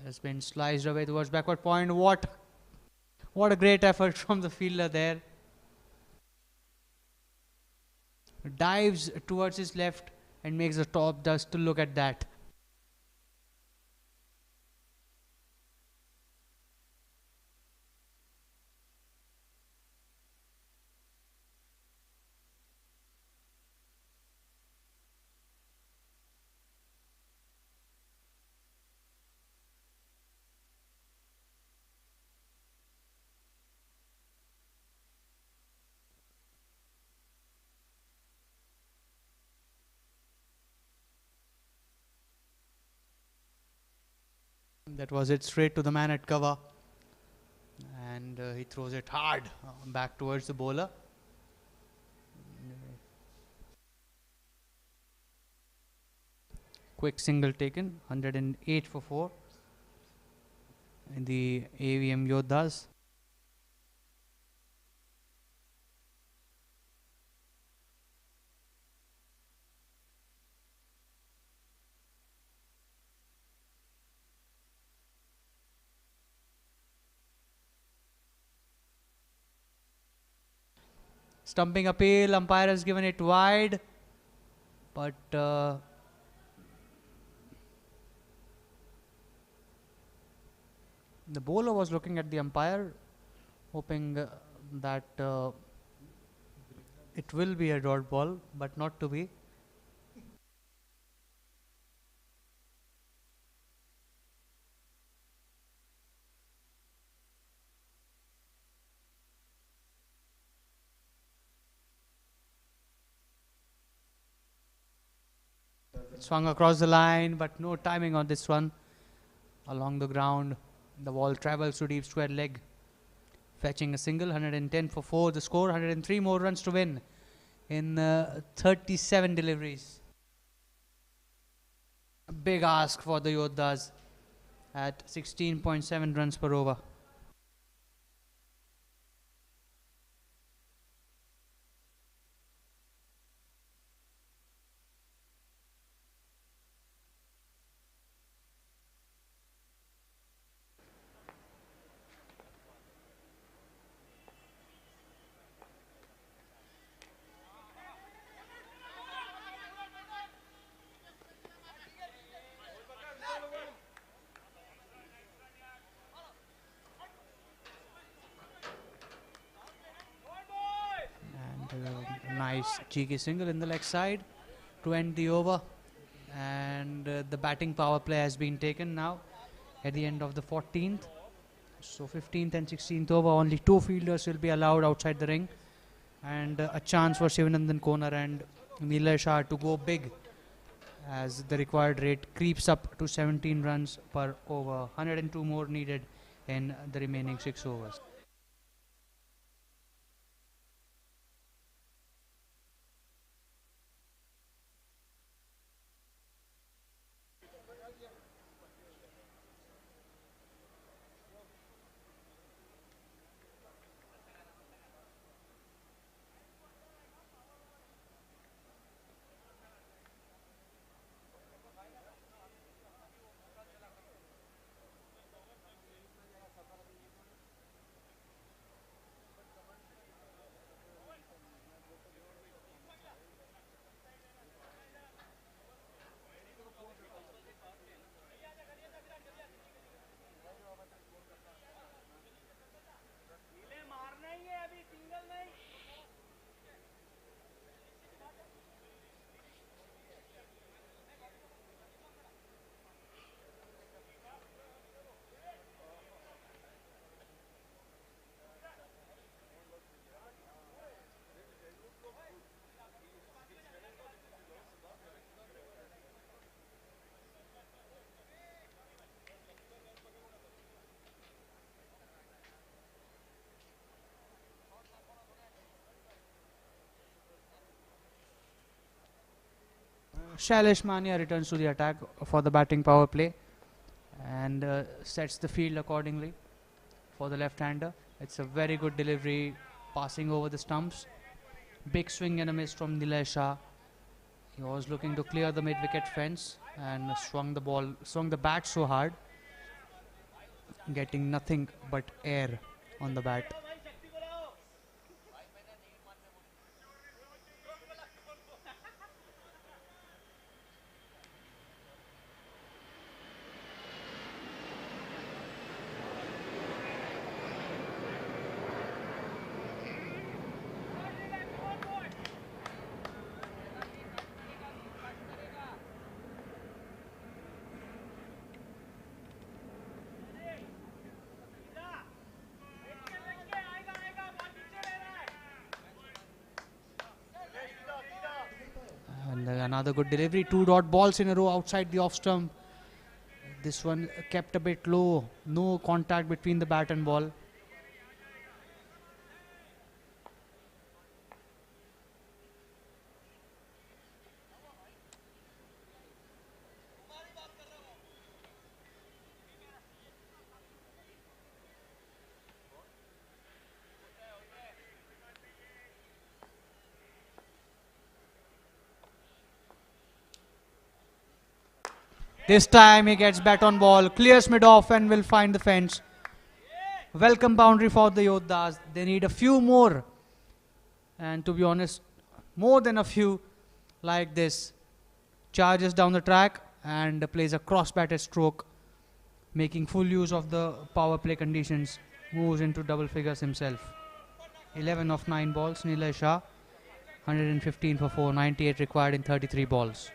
Has been sliced away towards backward point. What a great effort from the fielder there. Dives towards his left and makes the top dust to look at that. That was it, straight to the man at cover, and he throws it hard back towards the bowler. Quick single taken, 108 for 4 in the AVM Yoddhas. Stumping appeal, umpire has given it wide, but the bowler was looking at the umpire, hoping that it will be a dot ball, but not to be. Swung across the line, but no timing on this one. Along the ground, the ball travels to deep square leg, fetching a single. 110 for 4 the score. 103 more runs to win in 37 deliveries. A big ask for the Yoddhas at 16.7 runs per over. Nice cheeky single in the leg side to end the over, and the batting power play has been taken now at the end of the 14th. So 15th and 16th over, only 2 fielders will be allowed outside the ring, and a chance for Shivanandan Konar and Neelay Shah to go big as the required rate creeps up to 17 runs per over. 102 more needed in the remaining 6 overs. Shailesh Mania returns to the attack for the batting power play and sets the field accordingly for the left-hander. It's a very good delivery, passing over the stumps. Big swing and a miss from Nilay Shah. He was looking to clear the mid-wicket fence and swung the bat so hard, getting nothing but air on the bat. And another good delivery, 2 dot balls in a row outside the off stump. This one kept a bit low, no contact between the bat and ball. This time he gets bat on ball, clears mid off and will find the fence. Welcome boundary for the Yoddhas. They need a few more. And to be honest, more than a few like this. Charges down the track and plays a cross-batted stroke, making full use of the power play conditions. Moves into double figures himself. 11 of 9 balls, Nilay Shah. 115 for 4, 98 required in 33 balls.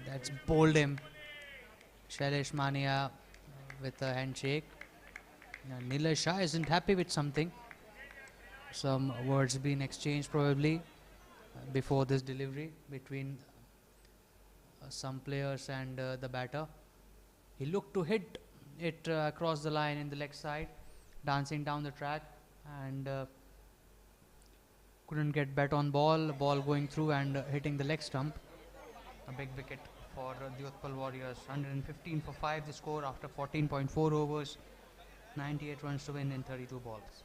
That's bowled him. Shailesh Mania with a handshake. Nilay Shah isn't happy with something. Some words being exchanged probably before this delivery between some players and the batter. He looked to hit it across the line in the leg side, dancing down the track, and couldn't get bat on ball. Ball going through and hitting the leg stump. A big wicket for the Utpal Warriors. 115 for 5 the score after 14.4 overs. 98 runs to win in 32 balls.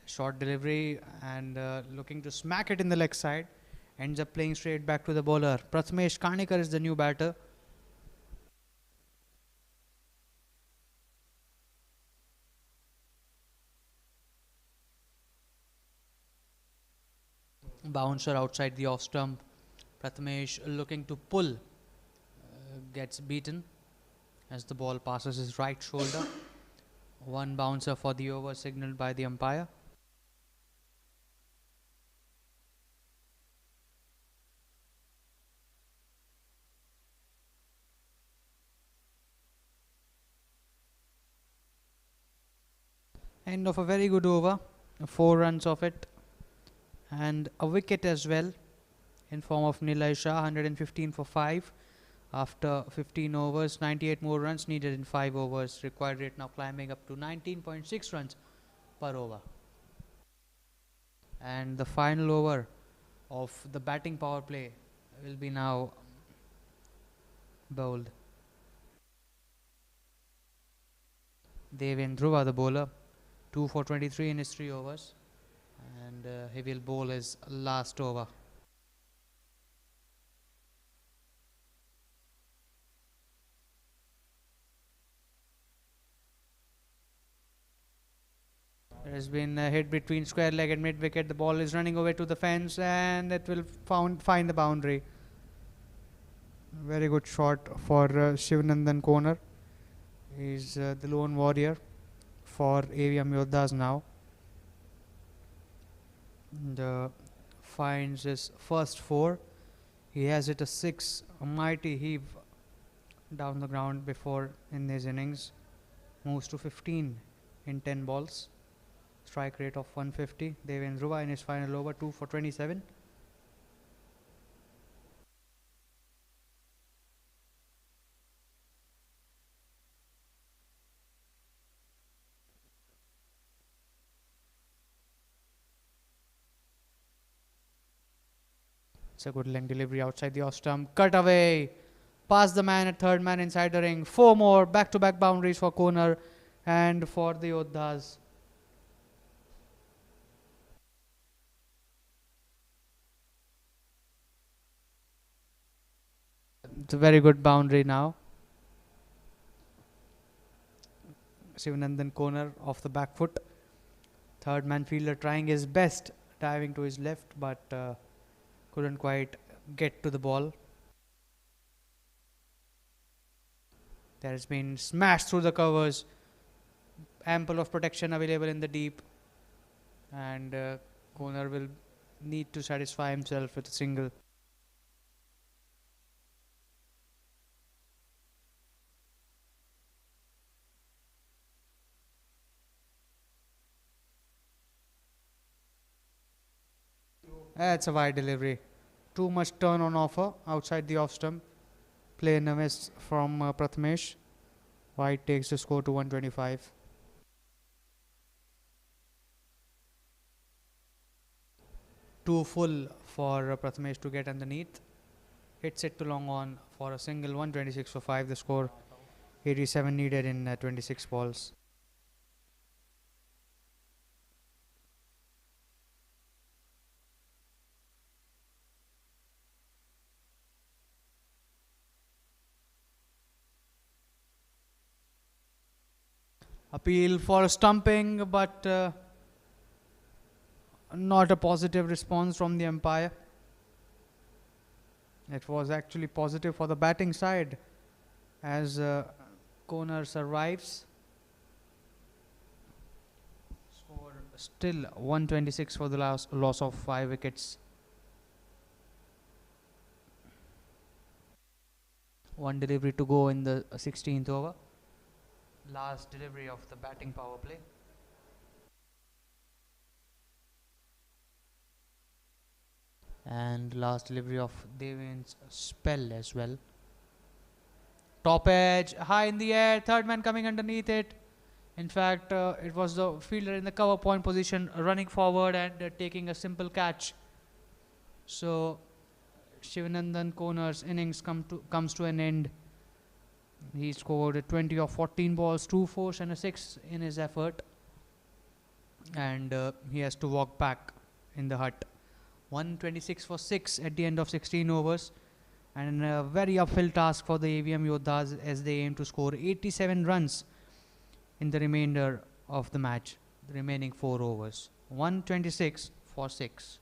Short delivery and looking to smack it in the leg side. Ends up playing straight back to the bowler. Prathamesh Kanikar is the new batter. Bouncer outside the off stump. Prathamesh looking to pull. Gets beaten as the ball passes his right shoulder. One bouncer for the over signalled by the umpire. End of a very good over. 4 runs of it. And a wicket as well in form of Nilay Shah. 115 for 5 after 15 overs. 98 more runs needed in 5 overs. Required rate now climbing up to 19.6 runs per over. And the final over of the batting power play will be now bowled. Devendra Dhruva, the bowler, 2 for 23 in his 3 overs, and he will bowl his last over. There has been a hit between square leg and mid wicket. The ball is running away to the fence and it will find the boundary. Very good shot for Shivanandan Konar. He's the lone warrior for AVM Yoddhas now. And finds his first 4. He has hit a 6, a mighty heave down the ground before in his innings. Moves to 15 in 10 balls. Strike rate of 150. Devendra Dhruva in his final over, 2 for 27. It's a good length delivery outside the off stump. Cut away. Past the man at third man inside the ring. 4 more back-to-back boundaries for Konar and for the Yoddhas. It's a very good boundary now. Sivanandan Konar off the back foot. Third man fielder trying his best, diving to his left, but couldn't quite get to the ball. That has been smashed through the covers. Ample of protection available in the deep. And Konar will need to satisfy himself with a single. That's a wide delivery. Too much turn on offer outside the off stump. Play in a miss from Prathamesh. White takes the score to 125. Too full for Prathamesh to get underneath. Hits it to long on for a single, 126 for 5. The score 87 needed in 26 balls. Appeal for stumping, but not a positive response from the umpire. It was actually positive for the batting side as Konar survives. Score still 126 for the loss of 5 wickets. One delivery to go in the 16th over. Last delivery of the batting power play. And last delivery of Devin's spell as well. Top edge, high in the air, third man coming underneath it. In fact, it was the fielder in the cover point position running forward and taking a simple catch. So Sivanandan Konar's innings comes to an end. He scored 20 of 14 balls, 2 fours and a 6 in his effort. And he has to walk back in the hut. 126 for 6 at the end of 16 overs. And a very uphill task for the AVM Yoddhas as they aim to score 87 runs in the remainder of the match. The remaining 4 overs. 126 for 6.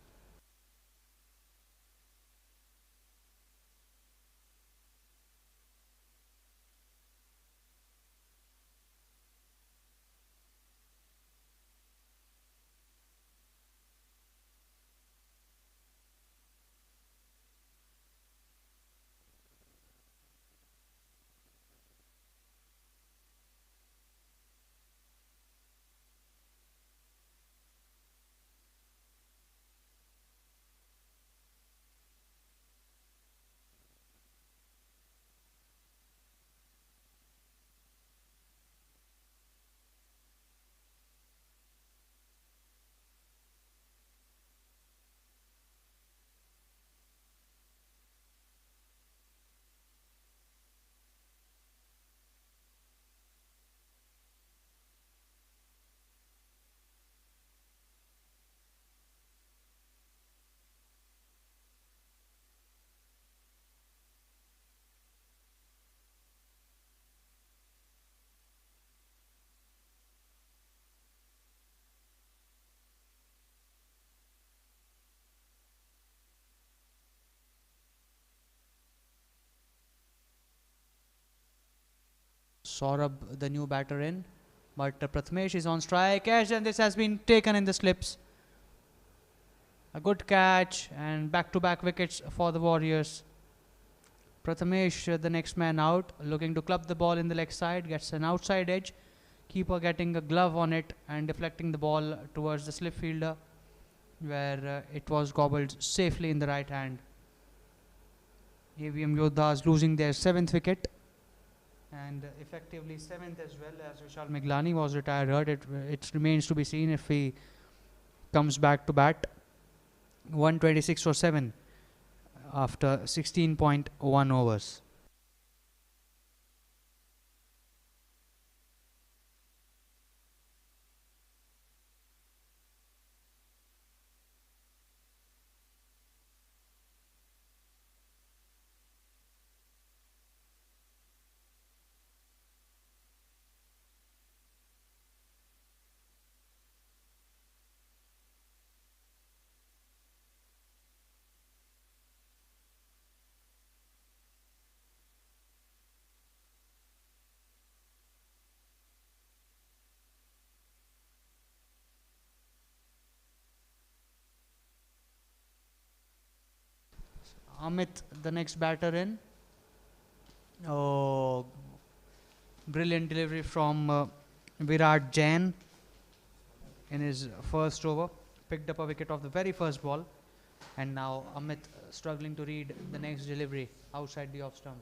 Saurabh, the new batter in, but Prathamesh is on strike edge and this has been taken in the slips. A good catch and back-to-back wickets for the Warriors. Prathamesh, the next man out, looking to club the ball in the leg side, gets an outside edge, Keeper getting a glove on it and deflecting the ball towards the slip fielder, where it was gobbled safely in the right hand. AVM Yoddhas losing their 7th wicket, and effectively 7th as well, as Vishal Miglani was retired. It remains to be seen if he comes back to bat. 126 for 7 after 16.1 overs. Amit, the next batter in. Oh, brilliant delivery from Virat Jain in his first over. Picked up a wicket off the very first ball. And now Amit struggling to read the next delivery outside the off stump.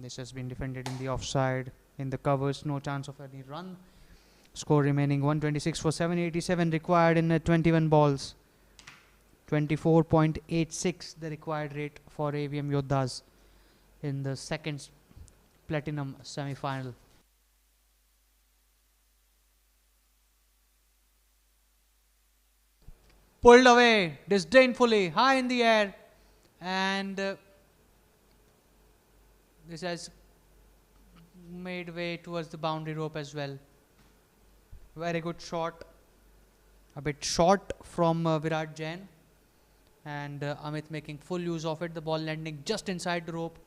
This has been defended in the offside. In the covers, no chance of any run. Score remaining 126 for 787 required in 21 balls. 24.86 the required rate for AVM Yoddhas in the second platinum semi-final. Pulled away disdainfully, high in the air, and this has made way towards the boundary rope as well. Very good shot, a bit short from Virat Jain, and Amit making full use of it. The ball landing just inside the rope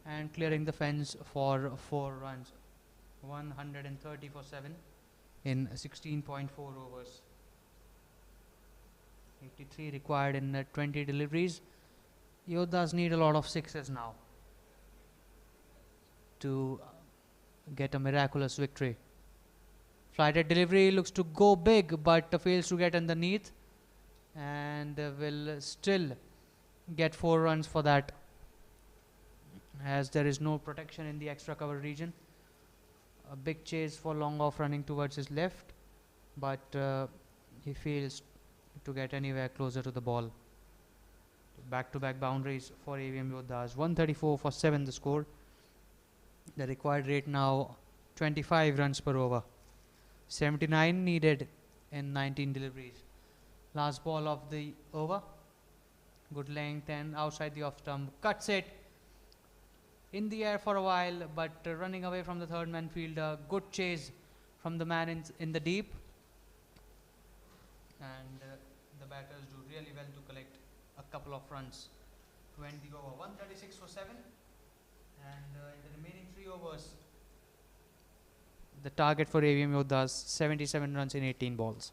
and clearing the fence for 4 runs. 130 for 7 in 16.4 overs. 83 required in 20 deliveries. Yoddhas need a lot of sixes now to get a miraculous victory. Flighted delivery looks to go big, but fails to get underneath, and will still get 4 runs for that, as there is no protection in the extra cover region. A big chase for long off running towards his left, but he fails to get anywhere closer to the ball. Back-to-back boundaries for AVM Yoddhas. 134 for 7 the score. The required rate now 25 runs per over. 79 needed in 19 deliveries. Last ball of the over. Good length and outside the off stump. Cuts it in the air for a while, but running away from the third man fielder. Good chase from the man in the deep. And the batters do really well to collect a couple of runs to end the over. 136 for 7. And in the remaining 3 overs, the target for AVM Yoddhas 77 runs in 18 balls.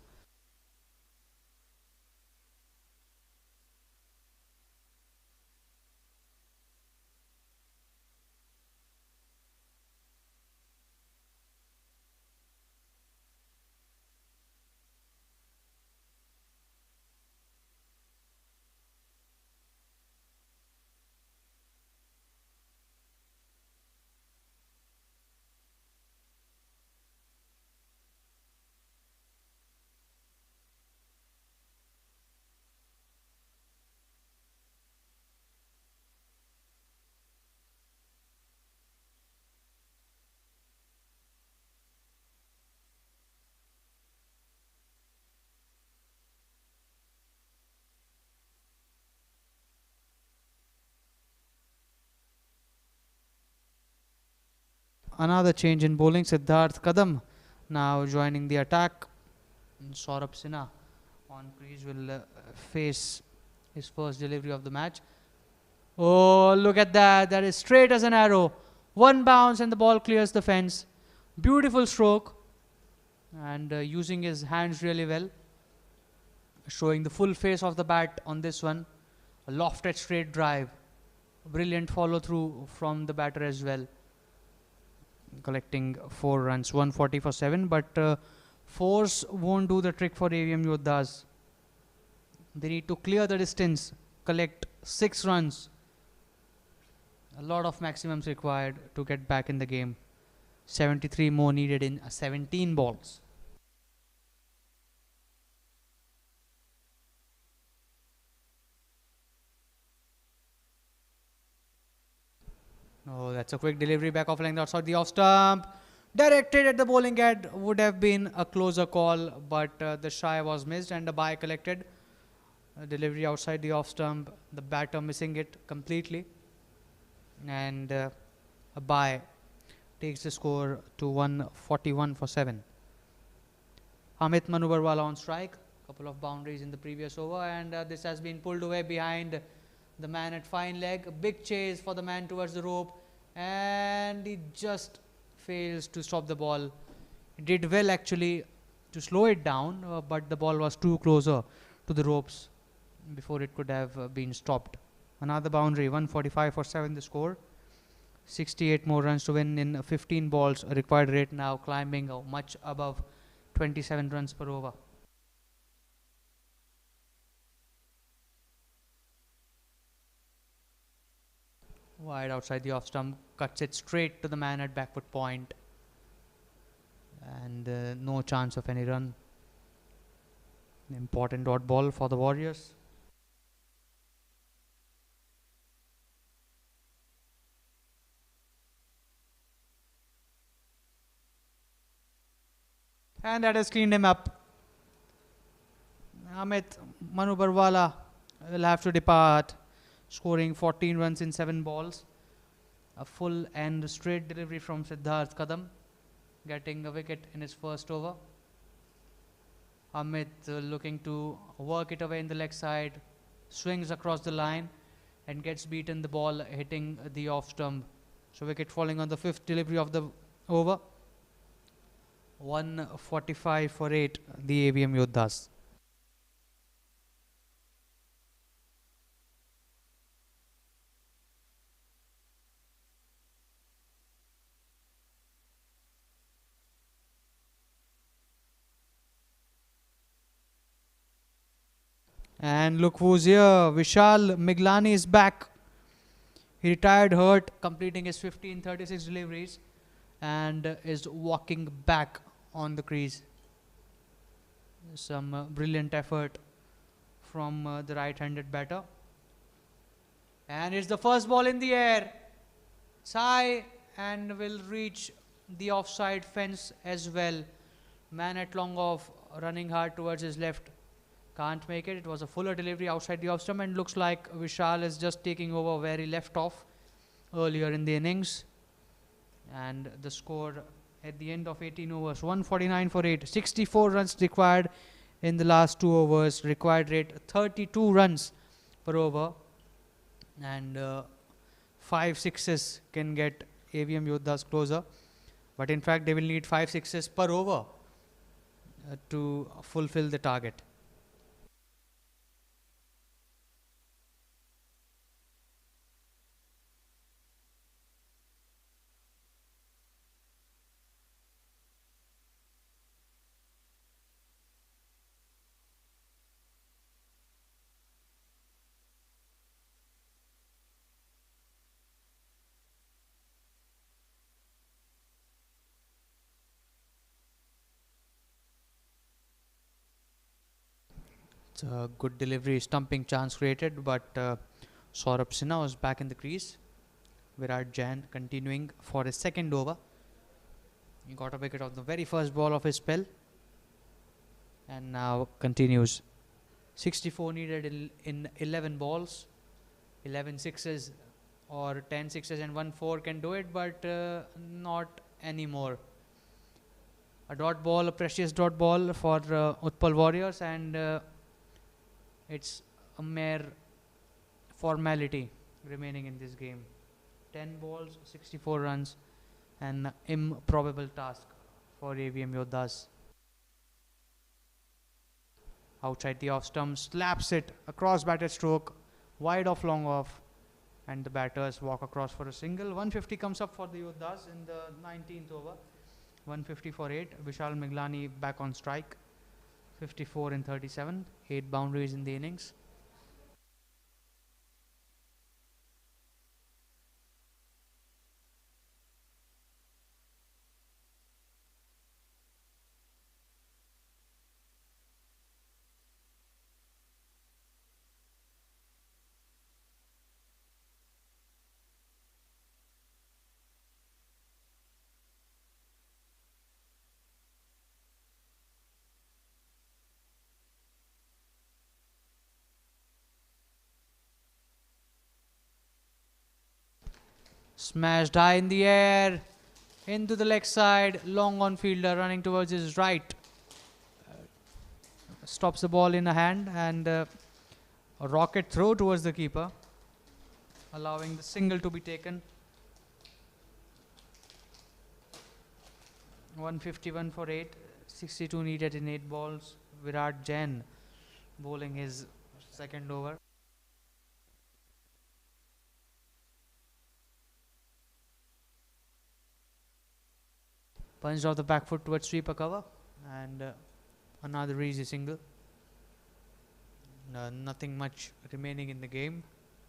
Another change in bowling. Siddharth Kadam now joining the attack. And Saurabh Sinha on crease will face his first delivery of the match. Oh, look at that. That is straight as an arrow. One bounce and the ball clears the fence. Beautiful stroke. And using his hands really well. Showing the full face of the bat on this one. A lofted straight drive. Brilliant follow through from the batter as well. Collecting 4 runs, 140 for 7. But force won't do the trick for AVM Yoddhas. They need to clear the distance, collect 6 runs. A lot of maximums required to get back in the game. 73 more needed in 17 balls. Oh, that's a quick delivery back off length outside the off stump. Directed at the bowling head would have been a closer call, but the shy was missed and a bye collected. A delivery outside the off stump, the batter missing it completely. And a bye takes the score to 141 for 7. Amit Manubarwala on strike. Couple of boundaries in the previous over, and this has been pulled away behind the man at fine leg. A big chase for the man towards the rope, and he just fails to stop the ball. He did well actually to slow it down, but the ball was too closer to the ropes before it could have been stopped. Another boundary, 145 for 7 the score. 68 more runs to win in 15 balls. A required rate now climbing much above 27 runs per over. Wide outside the off stump, cuts it straight to the man at back foot point, and no chance of any run. An important dot ball for the Warriors. And that has cleaned him up. Amit Manubarwala will have to depart, scoring 14 runs in 7 balls. A full and straight delivery from Siddharth Kadam, getting a wicket in his first over. Amit looking to work it away in the leg side, swings across the line and gets beaten the ball hitting the off stump. So wicket falling on the 5th delivery of the over. 145 for 8, the AVM Yoddhas. And look who's here. Vishal Miglani is back. He retired hurt, completing his 1536 deliveries and is walking back on the crease. Some brilliant effort from the right-handed batter. And it's the first ball in the air. It's high and will reach the offside fence as well. Man at long off, running hard towards his left. Can't make it. It was a fuller delivery outside the off stump, and looks like Vishal is just taking over where he left off earlier in the innings. And the score at the end of 18 overs, 149 for 8. 64 runs required in the last 2 overs. Required rate 32 runs per over. And 5 sixes can get AVM Yoddhas closer. But in fact, they will need 5 sixes per over to fulfill the target. It's a good delivery, stumping chance created, but Saurabh Sinha was back in the crease. Virat Jain continuing for his second over. He got a wicket on the very first ball of his spell and now continues. 64 needed in 11 balls. 11 sixes or 10 sixes and 1 4 can do it, but not anymore. A dot ball, a precious dot ball for Utpal Warriors, and it's a mere formality remaining in this game. 10 balls, 64 runs, an improbable task for AVM Yoddhas. Outside the off stump, slaps it across batted stroke wide off, long off, and the batters walk across for a single. 150 comes up for the Yoddhas in the 19th over. 150 for 8. Vishal Miglani back on strike. 54 in 37. 8 boundaries in the innings. Smashed high in the air, into the leg side, long on fielder running towards his right. Stops the ball in a hand and a rocket throw towards the keeper, allowing the single to be taken. 151 for 8, 62 needed in 8 balls. Virat Jain bowling his second over. Punched off the back foot towards sweeper cover and another easy single. Nothing much remaining in the game,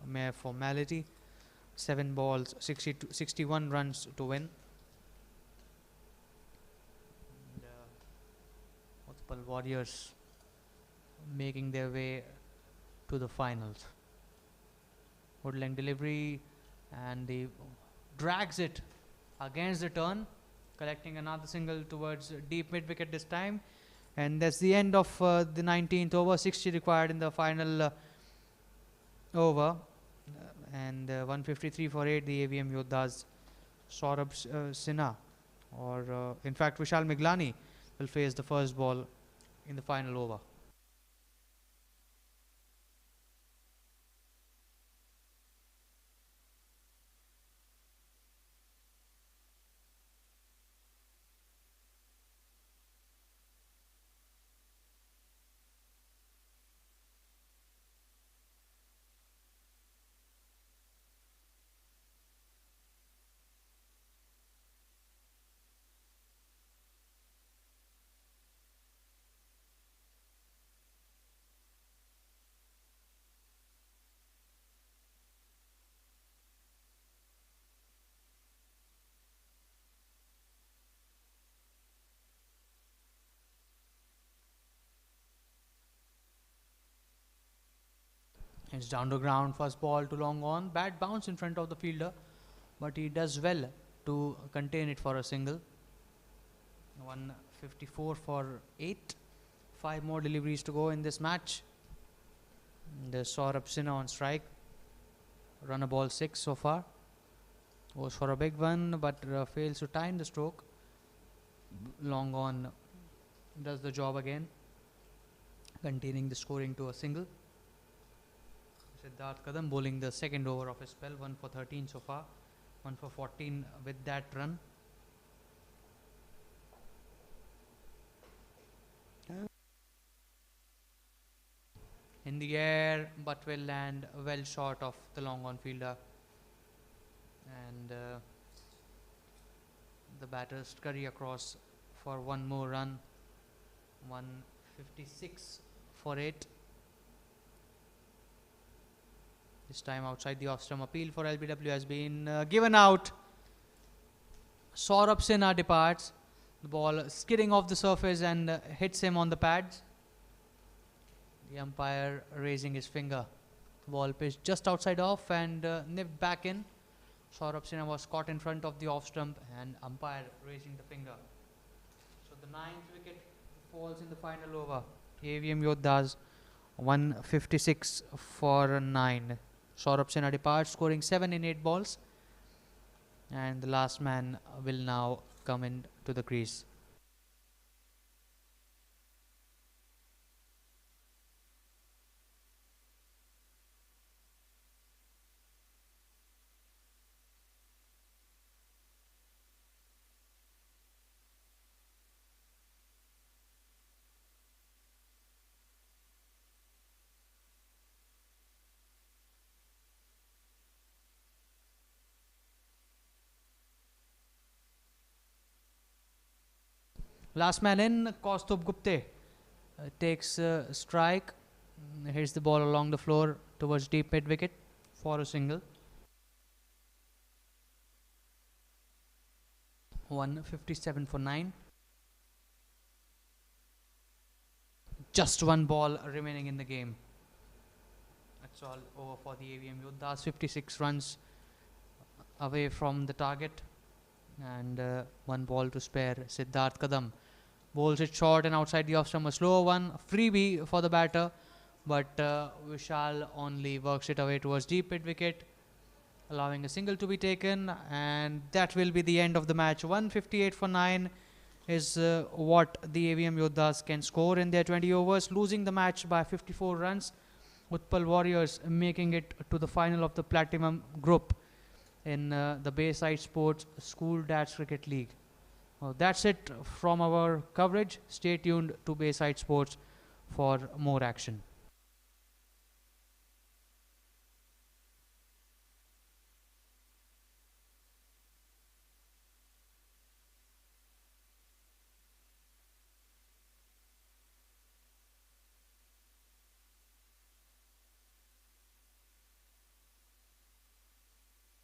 a mere formality. 7 balls, 61 runs to win. Utpal Warriors making their way to the finals. Woodland delivery and he drags it against the turn, collecting another single towards deep mid wicket this time. And that's the end of the 19th over. 60 required in the final over. And 153 for 8, the AVM Yoddhas. Saurabh Sinha, or in fact Vishal Miglani, will face the first ball in the final over. It's down to ground, first ball to long on. Bad bounce in front of the fielder, but he does well to contain it for a single. 154 for 8. 5 more deliveries to go in this match. The Saurabh Sinha on strike. Run a ball 6 so far. Goes for a big one, but fails to time the stroke. Long on does the job again, containing the scoring to a single. Siddharth Kadam bowling the second over of his spell. 1 for 13 so far. 1 for 14 with that run. In the air, but will land well short of the long on fielder. And the batters scurry across for one more run. 156 for 8. This time outside the off-stump. Appeal for LBW has been given out. Saurabh Sinha departs. The ball skidding off the surface and hits him on the pads. The umpire raising his finger. The ball pitched just outside off and nipped back in. Saurabh Sinha was caught in front of the off-stump and umpire raising the finger. So the 9th wicket falls in the final over. AVM Yoddhas 156 for 9. Saurabh Sinha departs, scoring 7 in 8 balls. And the last man will now come into the crease. Last man in, Kaustubh Gupte takes a strike, hits the ball along the floor towards deep mid wicket for a single. 157 for 9. Just one ball remaining in the game. That's all over for the AVM Yoddhas. 56 runs away from the target, and one ball to spare. Siddharth Kadam bowls it short and outside the off stump. A slow one, freebie for the batter, but Vishal only works it away towards deep mid wicket, allowing a single to be taken, and that will be the end of the match. 158 for 9 is what the AVM Yoddhas can score in their 20 overs, losing the match by 54 runs. Utpal Warriors making it to the final of the Platinum Group in the Bayside Sports School Dads Cricket League. That's it from our coverage. Stay tuned to Bayside Sports for more action.